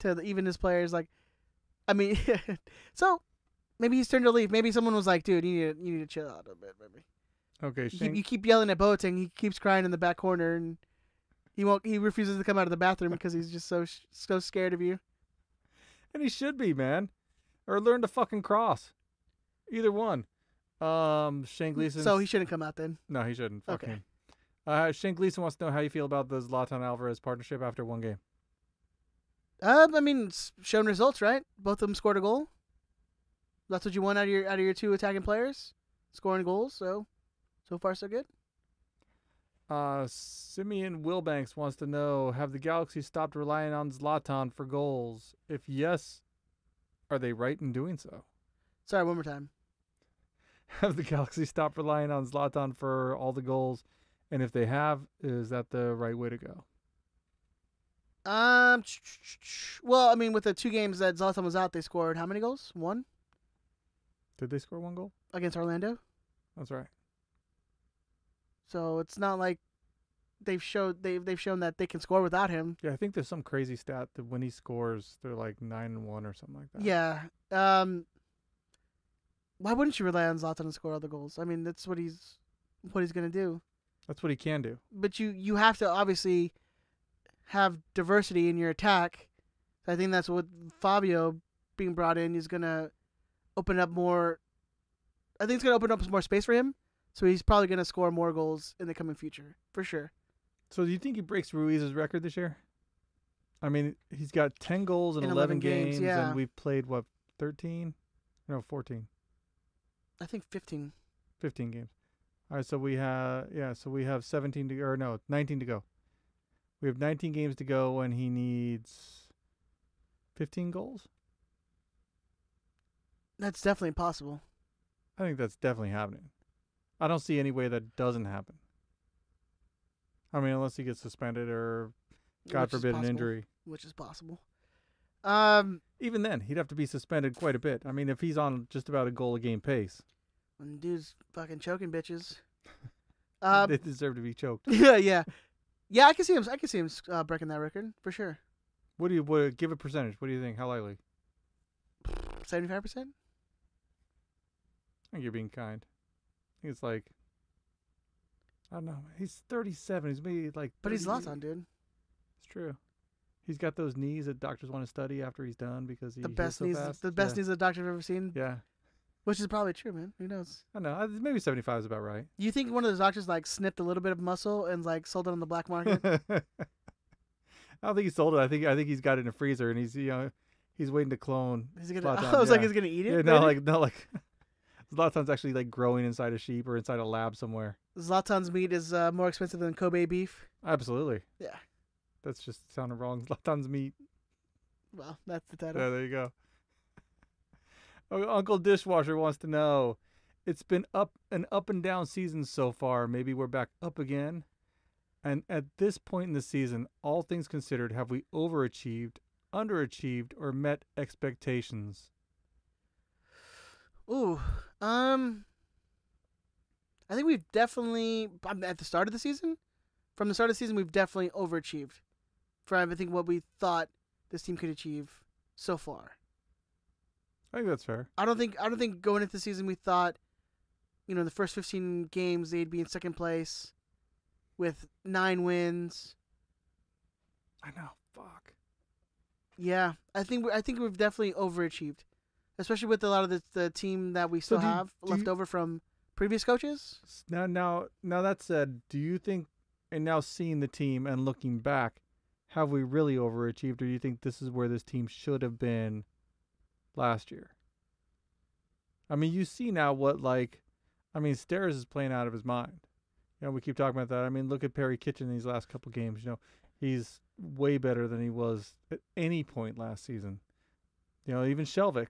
even his players. Like, I mean, so maybe he's turned to leave. Maybe someone was like, dude, you need to chill out a bit, maybe. Okay, You keep yelling at Boateng. He keeps crying in the back corner, and he refuses to come out of the bathroom because he's just so scared of you. And he should be, man. Or learn to fucking cross. Either one. Shane Gleason. So he shouldn't come out then. No, he shouldn't. Fuck Okay. him. Shane Gleason wants to know how you feel about the Zlatan Alvarez partnership after one game. I mean, it's shown results, right? Both of them scored a goal. That's what you want out of your two attacking players, scoring goals. So far so good. Simeon Wilbanks wants to know, have the Galaxy stopped relying on Zlatan for goals? If yes, are they right in doing so? Sorry, one more time. Have the Galaxy stopped relying on Zlatan for all the goals? And if they have, is that the right way to go? Well, I mean, with the 2 games that Zlatan was out, they scored how many goals? 1? Did they score 1 goal? Against Orlando. That's right. So it's not like they've shown that they can score without him. Yeah, I think there's some crazy stat that when he scores, they're like 9-1 or something like that. Yeah. Why wouldn't you rely on Zlatan to score all the goals? I mean, that's what he's going to do. That's what he can do. But you have to obviously have diversity in your attack. I think that's what Fabio being brought in is going to open up more. I think it's going to open up more space for him. So he's probably going to score more goals in the coming future, for sure. So do you think he breaks Ruiz's record this year? I mean, he's got 10 goals in 11 games, yeah. And we've played, 13? No, 14. I think 15. 15 games. All right, so we have 19 to go. We have 19 games to go, and he needs 15 goals? That's definitely possible. I think that's definitely happening. I don't see any way that doesn't happen. I mean, unless he gets suspended or, God forbid, an injury. Which is possible. Even then, he'd have to be suspended quite a bit. I mean, if he's on just about a goal a game pace. When dude's fucking choking bitches. They deserve to be choked. Yeah. I can see him breaking that record for sure. What do you give a percentage? What do you think? How likely? 75%? I think you're being kind. I think it's like, I don't know. He's 37. He's maybe like. But he's Zlatan, dude. It's true. He's got those knees that doctors want to study after he's done because he the best heals so knees, fast. the best knees the doctor's ever seen. Yeah. Which is probably true, man. Who knows? I know. Maybe 75 is about right. You think one of those doctors like snipped a little bit of muscle and like sold it on the black market? I don't think he sold it. I think he's got it in a freezer and he's waiting to clone. Is he gonna? Zlatan. I was like, he's gonna eat it. Yeah, no, like Zlatan's actually like growing inside a sheep or inside a lab somewhere. Zlatan's meat is more expensive than Kobe beef. Absolutely. Yeah. That's just sounded wrong. Zlatan's meat. Well, that's the title. Yeah, there you go. Uncle Dishwasher wants to know, it's been an up and down season so far. Maybe we're back up again. And at this point in the season, all things considered, have we overachieved, underachieved, or met expectations? Ooh, I think we've definitely at the start of the season. From the start of the season, we've definitely overachieved for I think what we thought this team could achieve so far. I think that's fair. I don't think going into the season we thought, the first 15 games they'd be in second place with 9 wins. I know. Fuck. Yeah, I think we've definitely overachieved, especially with a lot of the team that we still have left over from previous coaches. Now that said, do you think, and now seeing the team and looking back, have we really overachieved, or do you think this is where this team should have been last year? I mean, you see now Steres is playing out of his mind. We keep talking about that. I mean, look at Perry Kitchen in these last couple games. He's way better than he was at any point last season. Even Shelvick.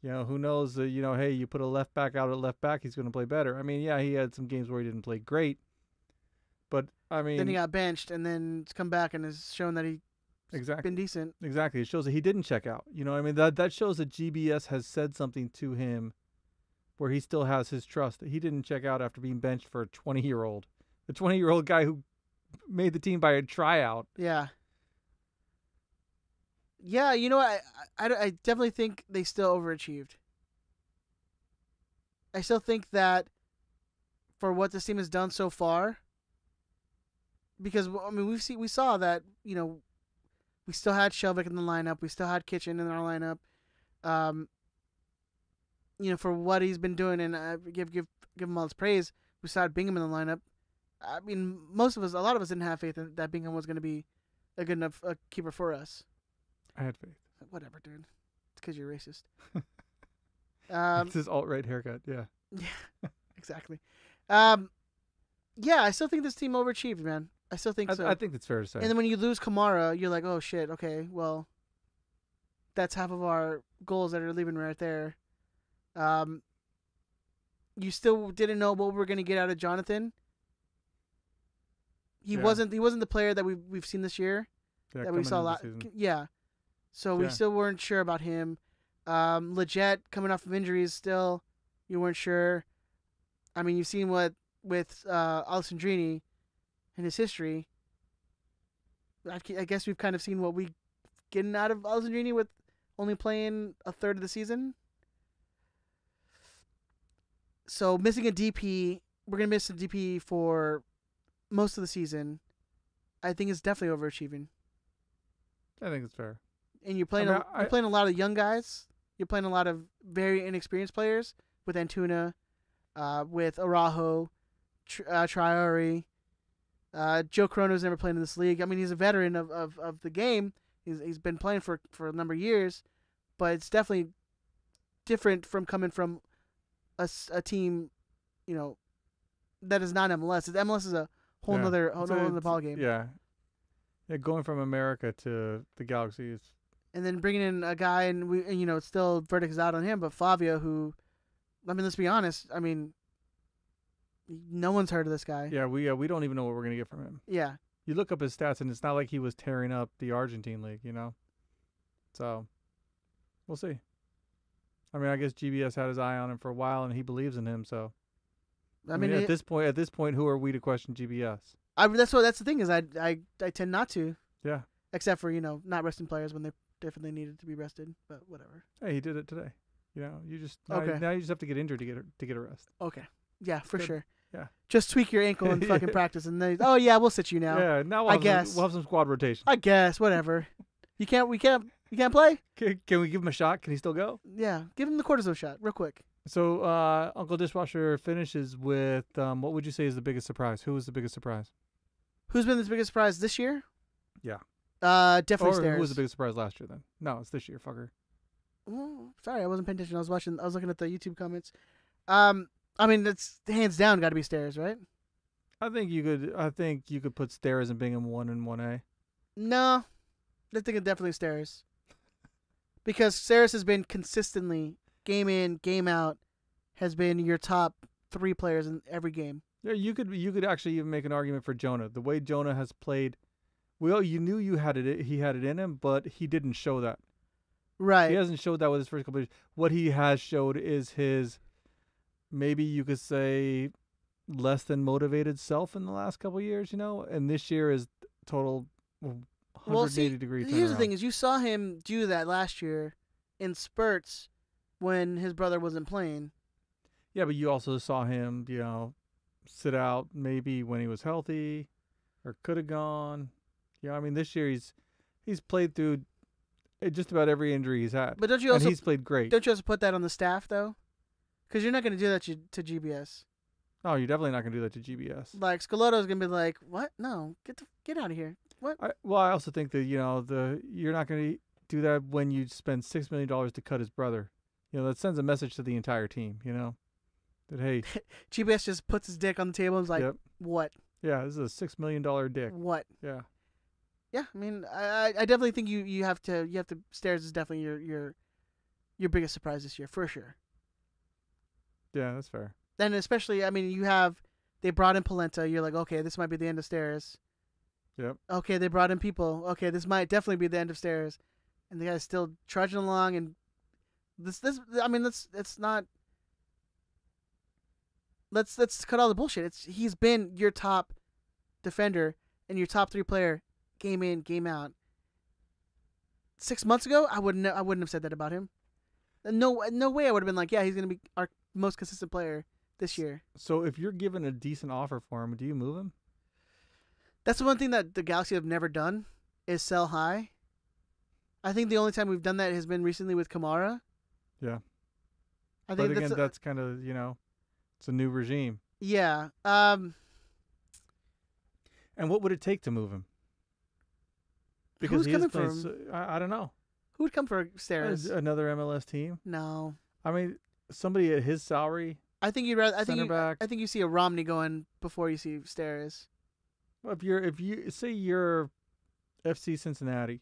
Who knows? Hey, you put a left back out at left back, he's going to play better. I mean, yeah, he had some games where he didn't play great, but I mean, then he got benched and then it's come back and has shown that he's been decent. Exactly. It shows that he didn't check out. I mean, that shows that GBS has said something to him where he still has his trust. He didn't check out after being benched for a 20-year-old. The 20-year-old guy who made the team by a tryout. Yeah. Yeah, you know what? I definitely think they still overachieved. I still think that for what this team has done so far, because I mean we saw that we still had Shelvick in the lineup, we still had Kitchen in our lineup, for what he's been doing, and give him all his praise. We still had Bingham in the lineup. I mean, a lot of us didn't have faith in that Bingham was going to be a good enough keeper for us. I had faith. Whatever, dude. It's because you're racist. It's his alt-right haircut, yeah. Yeah, exactly. Yeah, I still think this team overachieved, man. I still think so. I think that's fair to say. And then when you lose Kamara, you're like, oh, shit, okay, well, that's half of our goals that are leaving right there. You still didn't know what we were going to get out of Jonathan. He wasn't the player that we've seen this year. Yeah, that we saw a lot. Yeah. So we still weren't sure about him. Leggett coming off of injuries still, you weren't sure. I mean, you've seen what with Alessandrini and his history. I guess we've kind of seen what we getting out of Alessandrini with only playing a third of the season. So missing a DP, we're gonna miss a DP for most of the season. I think it's definitely overachieving. I think it's fair. And you're playing you're playing a lot of young guys. You're playing a lot of very inexperienced players with Antuna, with Araujo, Traore. Joe Corona's never played in this league. I mean, he's a veteran of the game. He's been playing for a number of years, but it's definitely different from coming from a team, that is not MLS. MLS is a whole nother ball game. Yeah. Yeah, going from America to the Galaxy is. And then bringing in a guy, and still verdict is out on him, but Flavio, who, I mean, let's be honest. I mean, no one's heard of this guy. Yeah, we don't even know what we're gonna get from him. Yeah. You look up his stats, and it's not like he was tearing up the Argentine league, So, we'll see. I mean, I guess GBS had his eye on him for a while, and he believes in him. So, I mean, at this point, who are we to question GBS? That's the thing is, I tend not to. Yeah. Except for not resting players when they definitely needed to be rested, but whatever. Hey, he did it today. You just okay. Now you just have to get injured to get a rest. Okay. Yeah, for sure. Yeah. Just tweak your ankle and fucking practice, and then we'll sit you now. Yeah. Now we'll have some squad rotation. I guess whatever. You can't play. Can we give him a shot? Can he still go? Yeah, give him the cortisone shot real quick. So Uncle Dishwasher finishes with what would you say is the biggest surprise? Who was the biggest surprise? Who's been the biggest surprise this year? Yeah. Definitely Or Stairs. who was the biggest surprise last year then? No, it's this year, fucker. Oh, sorry, I wasn't paying attention. I was looking at the YouTube comments. I mean, it's hands down got to be Stairs, right? I think you could put Stairs and Bingham 1 and 1A. No, I think it definitely Stairs. Because Stairs has been consistently, game in, game out, has been your top 3 players in every game. Yeah, you could actually even make an argument for Jonah. The way Jonah has played, well, you knew he had it in him, but he didn't show that. Right. He hasn't showed that with his first couple of years. What he has showed is his, maybe you could say, less than motivated self in the last couple of years, and this year is total 180 degree turnaround. Here's the thing: is you saw him do that last year in spurts when his brother wasn't playing. Yeah, but you also saw him, sit out maybe when he was healthy, or could have gone. I mean, this year he's played through just about every injury he's had. But don't you also? And he's played great. Don't you also put that on the staff though? Because you're not going to do that to GBS. Oh, you're definitely not going to do that to GBS. Like Scalotto's going to be like, "What? No, get out of here." What? I also think that you're not going to do that when you spend $6 million to cut his brother. That sends a message to the entire team. That hey, GBS just puts his dick on the table and is like, yep. What? Yeah, this is a $6 million dick. What? Yeah. Yeah, I mean, I definitely think you have to Stairs is definitely your biggest surprise this year for sure. Yeah, that's fair. Then especially, I mean, they brought in Polenta. You're like, okay, this might be the end of Stairs. Yep. Okay, they brought in people. Okay, this might definitely be the end of Stairs, and the guy's still trudging along. And this, I mean, it's not. Let's cut all the bullshit. He's been your top defender and your top 3 player, game in, game out. 6 months ago, I wouldn't have said that about him. No way I would have been like, yeah, he's going to be our most consistent player this year. So if you're given a decent offer for him, do you move him? That's the one thing that the Galaxy have never done is sell high. I think the only time we've done that has been recently with Kamara. Yeah. I think but again, that's kind of, it's a new regime. Yeah. And what would it take to move him? Because who's coming for him? I don't know. Who would come for Steres? Another MLS team? No. I mean, somebody at his salary. I think you'd rather. I back. think you see a Romney going before you see Steres. Well, if you say you're FC Cincinnati,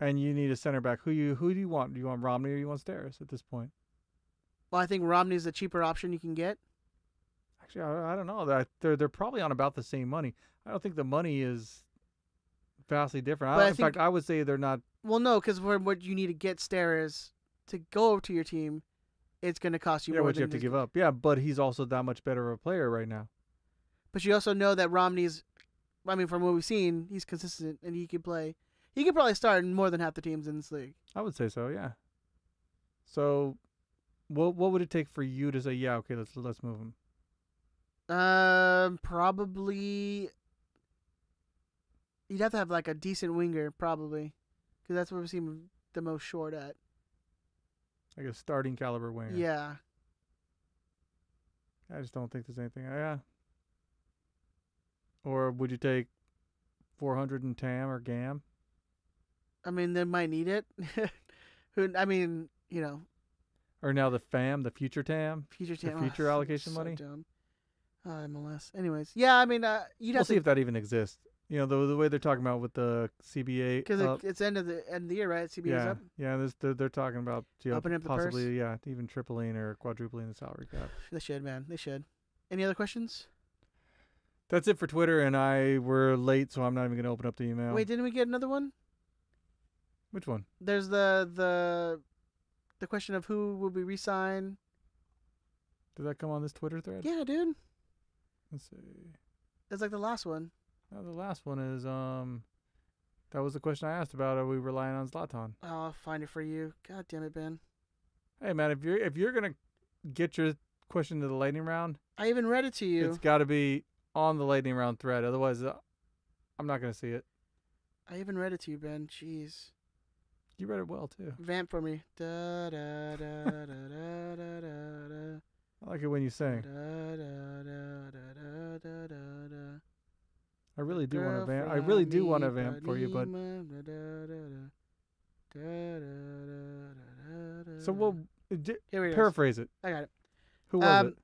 and you need a center back, who do you want? Do you want Romney or do you want Steres at this point? Well, I think Romney's the cheaper option you can get. Actually, I don't know. That they're probably on about the same money. I don't think the money is vastly different. In fact, I would say they're not. Well, no, because what you need to get Steres to go over to your team, it's going to cost you more. What you have to give up. Yeah, but he's also that much better of a player right now. But you also know that Romney's. I mean, from what we've seen, he's consistent and he can play. He could probably start in more than half the teams in this league. I would say so. Yeah. So, what would it take for you to say, yeah, okay, let's move him? Probably. You'd have to have like a decent winger, probably, because that's what we've seen the most short at. Like a starting caliber winger. Yeah. I just don't think there's anything. Yeah. Or would you take 400 in TAM or GAM? I mean, they might need it. Or now the FAM, the future TAM, the future allocation so money. Dumb. MLS. Anyways, yeah. I mean, you'd we'll have see to, if that even exists. The way they're talking about with the CBA, because it's end of the year, right? CBA's up. Yeah. They're talking about Opening up the possibly purse? even tripling or quadrupling the salary cap. They should, man. They should. Any other questions? That's it for Twitter, and we're late, so I'm not even going to open up the email. Wait, didn't we get another one? Which one? There's the question of who will be re-signed. Did that come on this Twitter thread? Yeah, dude. Let's see. It's like the last one. No, the last one is that was the question I asked about. Are we relying on Zlatan? Oh, I'll find it for you. God damn it, Ben. Hey man, if you're gonna get your question to the lightning round, I even read it to you. it's got to be on the lightning round thread. Otherwise, I'm not gonna see it. I even read it to you, Ben. Jeez. You read it well too. Vamp for me. Da da da da da da da da. I like it when you sing. Da da da da da da da. I really do want to vamp. I really do want to vamp for you, but so we'll paraphrase it. I got it. Who was it?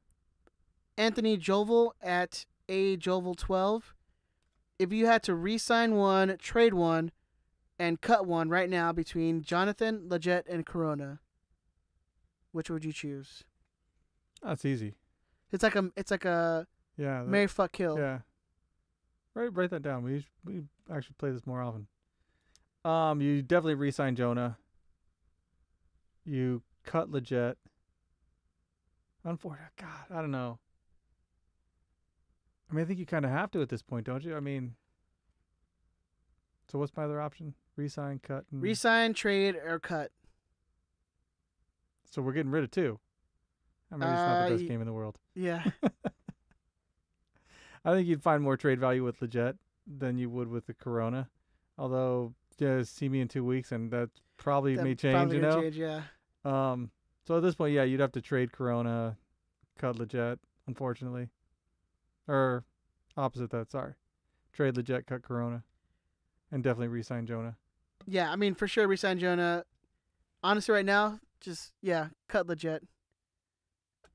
Anthony Jovel at ajovel12. If you had to re-sign one, trade one, and cut one right now between Jonathan, Leggett, and Corona, which would you choose? That's easy. It's like a marry, fuck, kill. Yeah. Write that down. We actually play this more often. You definitely re-sign Jonah. You cut Leggett. Unfortunately, God, I don't know. I mean, I think you kind of have to at this point, don't you? I mean, so what's my other option? Re-sign, cut. Re-sign, trade, or cut. So we're getting rid of two. I mean, it's not the best game in the world. Yeah. I think you'd find more trade value with Leggett than you would with the Corona. Although, see me in 2 weeks, and that probably may change, probably change, yeah. So at this point, yeah, you'd have to trade Corona, cut Leggett, unfortunately. Or opposite that, sorry. Trade Leggett, cut Corona. And definitely re-sign Jonah. Yeah, I mean, for sure, re-sign Jonah. Honestly, right now, just, cut Leggett.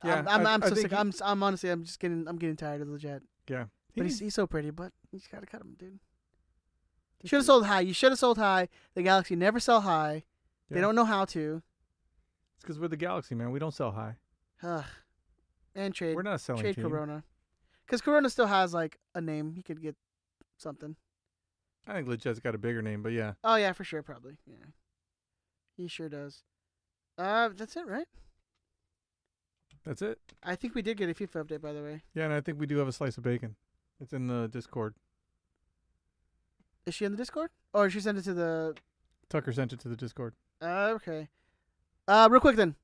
Yeah, I'm so sick. I'm getting tired of Leggett. Yeah. But he's so pretty, but you just gotta cut him, dude. Should have sold high. You should have sold high. The Galaxy never sell high. Yeah. They don't know how to. It's because we're the Galaxy, man. We don't sell high. And trade. We're not selling trade team. Corona. Because Corona still has like a name. He could get something. I think Leggett's got a bigger name, but yeah. Oh yeah, for sure, probably. Yeah. He sure does. That's it, right? That's it. I think we did get a FIFA update, by the way. Yeah, and I think we do have a slice of bacon. It's in the Discord. Is she in the Discord? Or she sent it to the Tucker sent it to the Discord. Okay. Real quick then.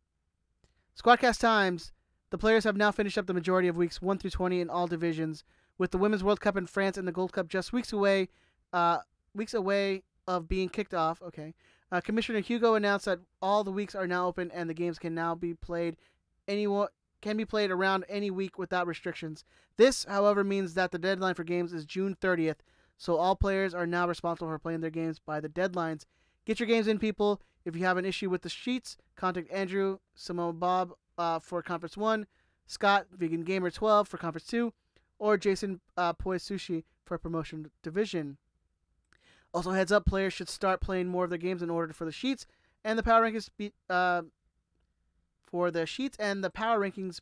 Squadcast times. The players have now finished up the majority of weeks 1 through 20 in all divisions, with the Women's World Cup in France and the Gold Cup just weeks away of being kicked off. Okay. Commissioner Hugo announced that all the weeks are now open and the games can now be played around any week without restrictions. This, however, means that the deadline for games is June 30th, so all players are now responsible for playing their games by the deadlines. Get your games in, people. If you have an issue with the sheets, contact Andrew, Samoa Bob for Conference 1, Scott, Vegan Gamer 12 for Conference 2, or Jason Poi Sushi for Promotion Division. Also, heads up, players should start playing more of their games in order for the sheets and the power rankings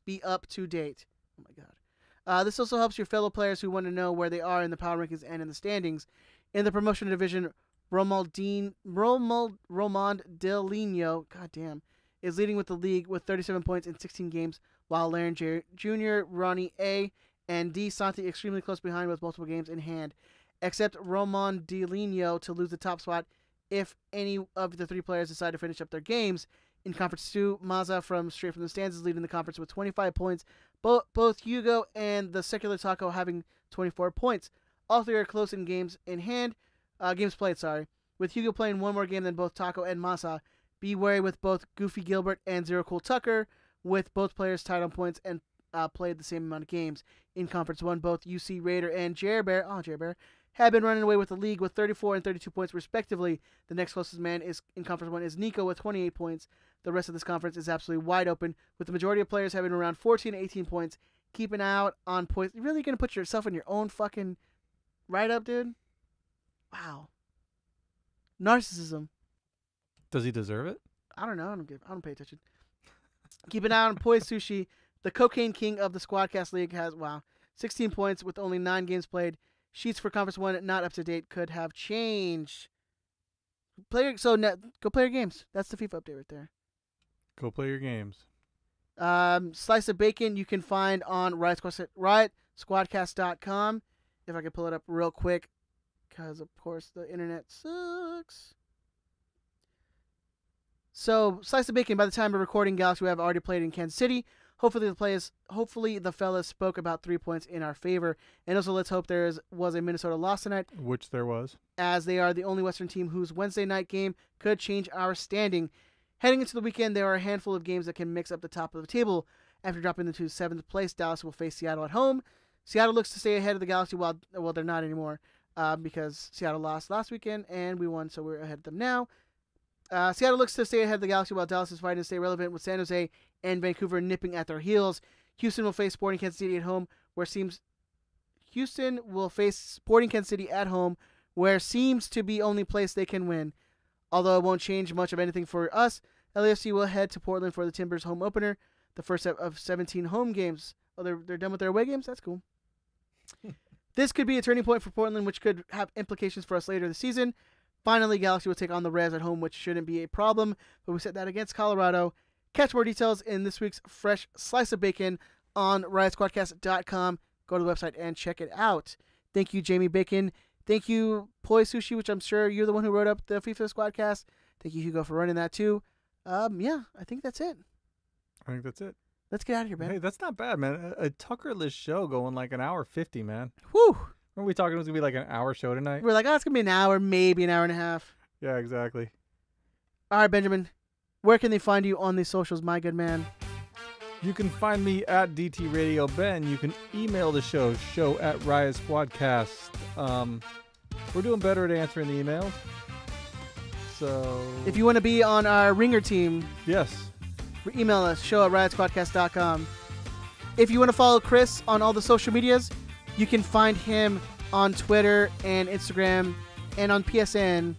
be up to date. Oh my god. This also helps your fellow players who want to know where they are in the power rankings and in the standings. In the Promotion Division, Romand Delino, goddamn, is leading with the league with 37 points in 16 games, while Laren Jr., Ronnie A., and D. Santi extremely close behind with multiple games in hand. Except Romand Delino to lose the top spot if any of the three players decide to finish up their games. In Conference 2, Maza from Straight from the Stands is leading the conference with 25 points, both Hugo and the Secular Taco having 24 points. All three are close in games played, with Hugo playing one more game than both Taco and Masa. Be wary with both Goofy Gilbert and Zero Cool Tucker, with both players tied on points and played the same amount of games. In Conference 1, both UC Raider and Jerbear have been running away with the league with 34 and 32 points respectively. The next closest man in Conference 1 is Nico with 28 points. The rest of this conference is absolutely wide open, with the majority of players having around 14 to 18 points. Keep an eye out on points. You really going to put yourself in your own fucking write-up, dude? Wow. Narcissism. Does he deserve it? I don't know. I don't pay attention. Keep an eye on Poi Sushi. The cocaine king of the Squadcast League has, 16 points with only 9 games played. Sheets for Conference 1 not up to date, could have changed. Go play your games. That's the FIFA update right there. Go play your games. Slice of Bacon you can find on RiotSquadcast.com. If I can pull it up real quick, because of course the internet sucks. So, Slice of Bacon, by the time of recording, Galaxy will have already played in Kansas City. Hopefully the fellas spoke about 3 points in our favor. And also, let's hope there was a Minnesota loss tonight. Which there was. As they are the only Western team whose Wednesday night game could change our standing. Heading into the weekend, there are a handful of games that can mix up the top of the table. After dropping into 7th place, Dallas will face Seattle at home. Seattle looks to stay ahead of the Galaxy while they're not anymore because Seattle lost last weekend and we won, so we're ahead of them now. Seattle looks to stay ahead of the Galaxy while Dallas is fighting to stay relevant, with San Jose and Vancouver nipping at their heels. Houston will face Sporting Kansas City at home, where seems to be only place they can win. Although it won't change much of anything for us, LAFC will head to Portland for the Timbers home opener, the first of 17 home games. Oh, they're done with their away games? That's cool. This could be a turning point for Portland, which could have implications for us later this season. Finally, Galaxy will take on the Revs at home, which shouldn't be a problem, but we set that against Colorado. Catch more details in this week's fresh slice of bacon on RiotSquadcast.com. Go to the website and check it out. Thank you, Jamie Bacon. Thank you, Poi Sushi, which I'm sure you're the one who wrote up the FIFA Squadcast. Thank you, Hugo, for running that too. Yeah, I think that's it. Let's get out of here, man. Hey, that's not bad, man. A Tuckerless show going like an hour 50, man. Whew. Weren't we talking it was going to be like an hour show tonight? We're like, it's going to be an hour, maybe an hour and a half. Yeah, exactly. All right, Benjamin. Where can they find you on the socials, my good man? You can find me at DT Radio Ben. You can email the show at Riot Squadcast. We're doing better at answering the emails. So if you want to be on our Ringer team, yes, email us, show at RiotSquadcast.com. If you want to follow Chris on all the social medias, you can find him on Twitter and Instagram and on PSN.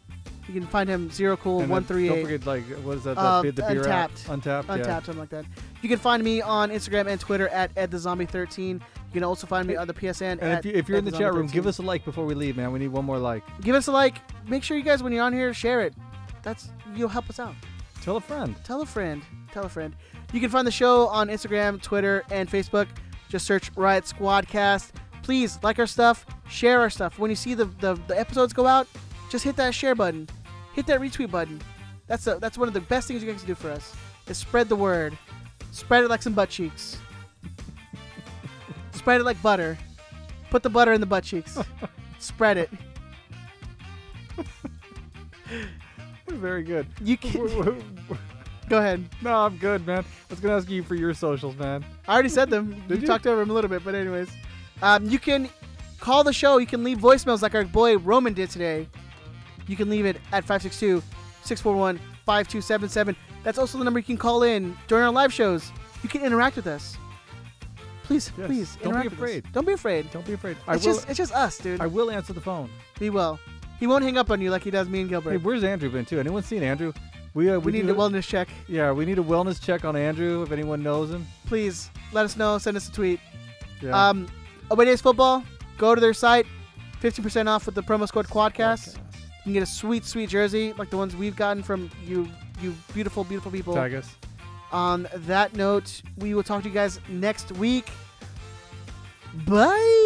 You can find him ZeroCool138. Don't forget, like, what is that? The beer Untapped. app? Untapped, yeah. Something like that. You can find me on Instagram and Twitter at EdTheZombie13. You can also find me on the PSN. And if you're in the chat room, give us a like before we leave, man. We need one more like. Give us a like. Make sure you guys, when you're on here, share it. You'll help us out. Tell a friend. Tell a friend. You can find the show on Instagram, Twitter, and Facebook. Just search Riot Squadcast. Please like our stuff, share our stuff. When you see the episodes go out, just hit that share button. hit that retweet button. That's one of the best things you guys can do for us. Is spread the word. Spread it like some butt cheeks. Spread it like butter. Put the butter in the butt cheeks. Spread it. Very good. You can. Go ahead. No, I'm good, man. I was gonna ask you for your socials, man. I already said them. Did We you? talked over them a little bit, but anyways, you can call the show. You can leave voicemails like our boy Roman did today. You can leave it at 562-641-5277. That's also the number you can call in during our live shows. You can interact with us. Please, Yes. please, Don't be interact with us. afraid. Don't be afraid. Don't be afraid. It's just us, dude. I will answer the phone. He will. He won't hang up on you like he does me and Gilbert. Hey, where's Andrew been too? Anyone seen Andrew? We need a wellness check. Yeah, we need a wellness check on Andrew. If anyone knows him. Please let us know. Send us a tweet. Yeah. Away Days Football. Go to their site. 15% off with the promo code Squadcast. You can get a sweet, sweet jersey like the ones we've gotten from you beautiful, beautiful people. Tag us. On that note, we will talk to you guys next week. Bye.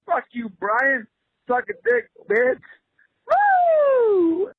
Fuck you, Brian. Suck a dick, bitch. Woo!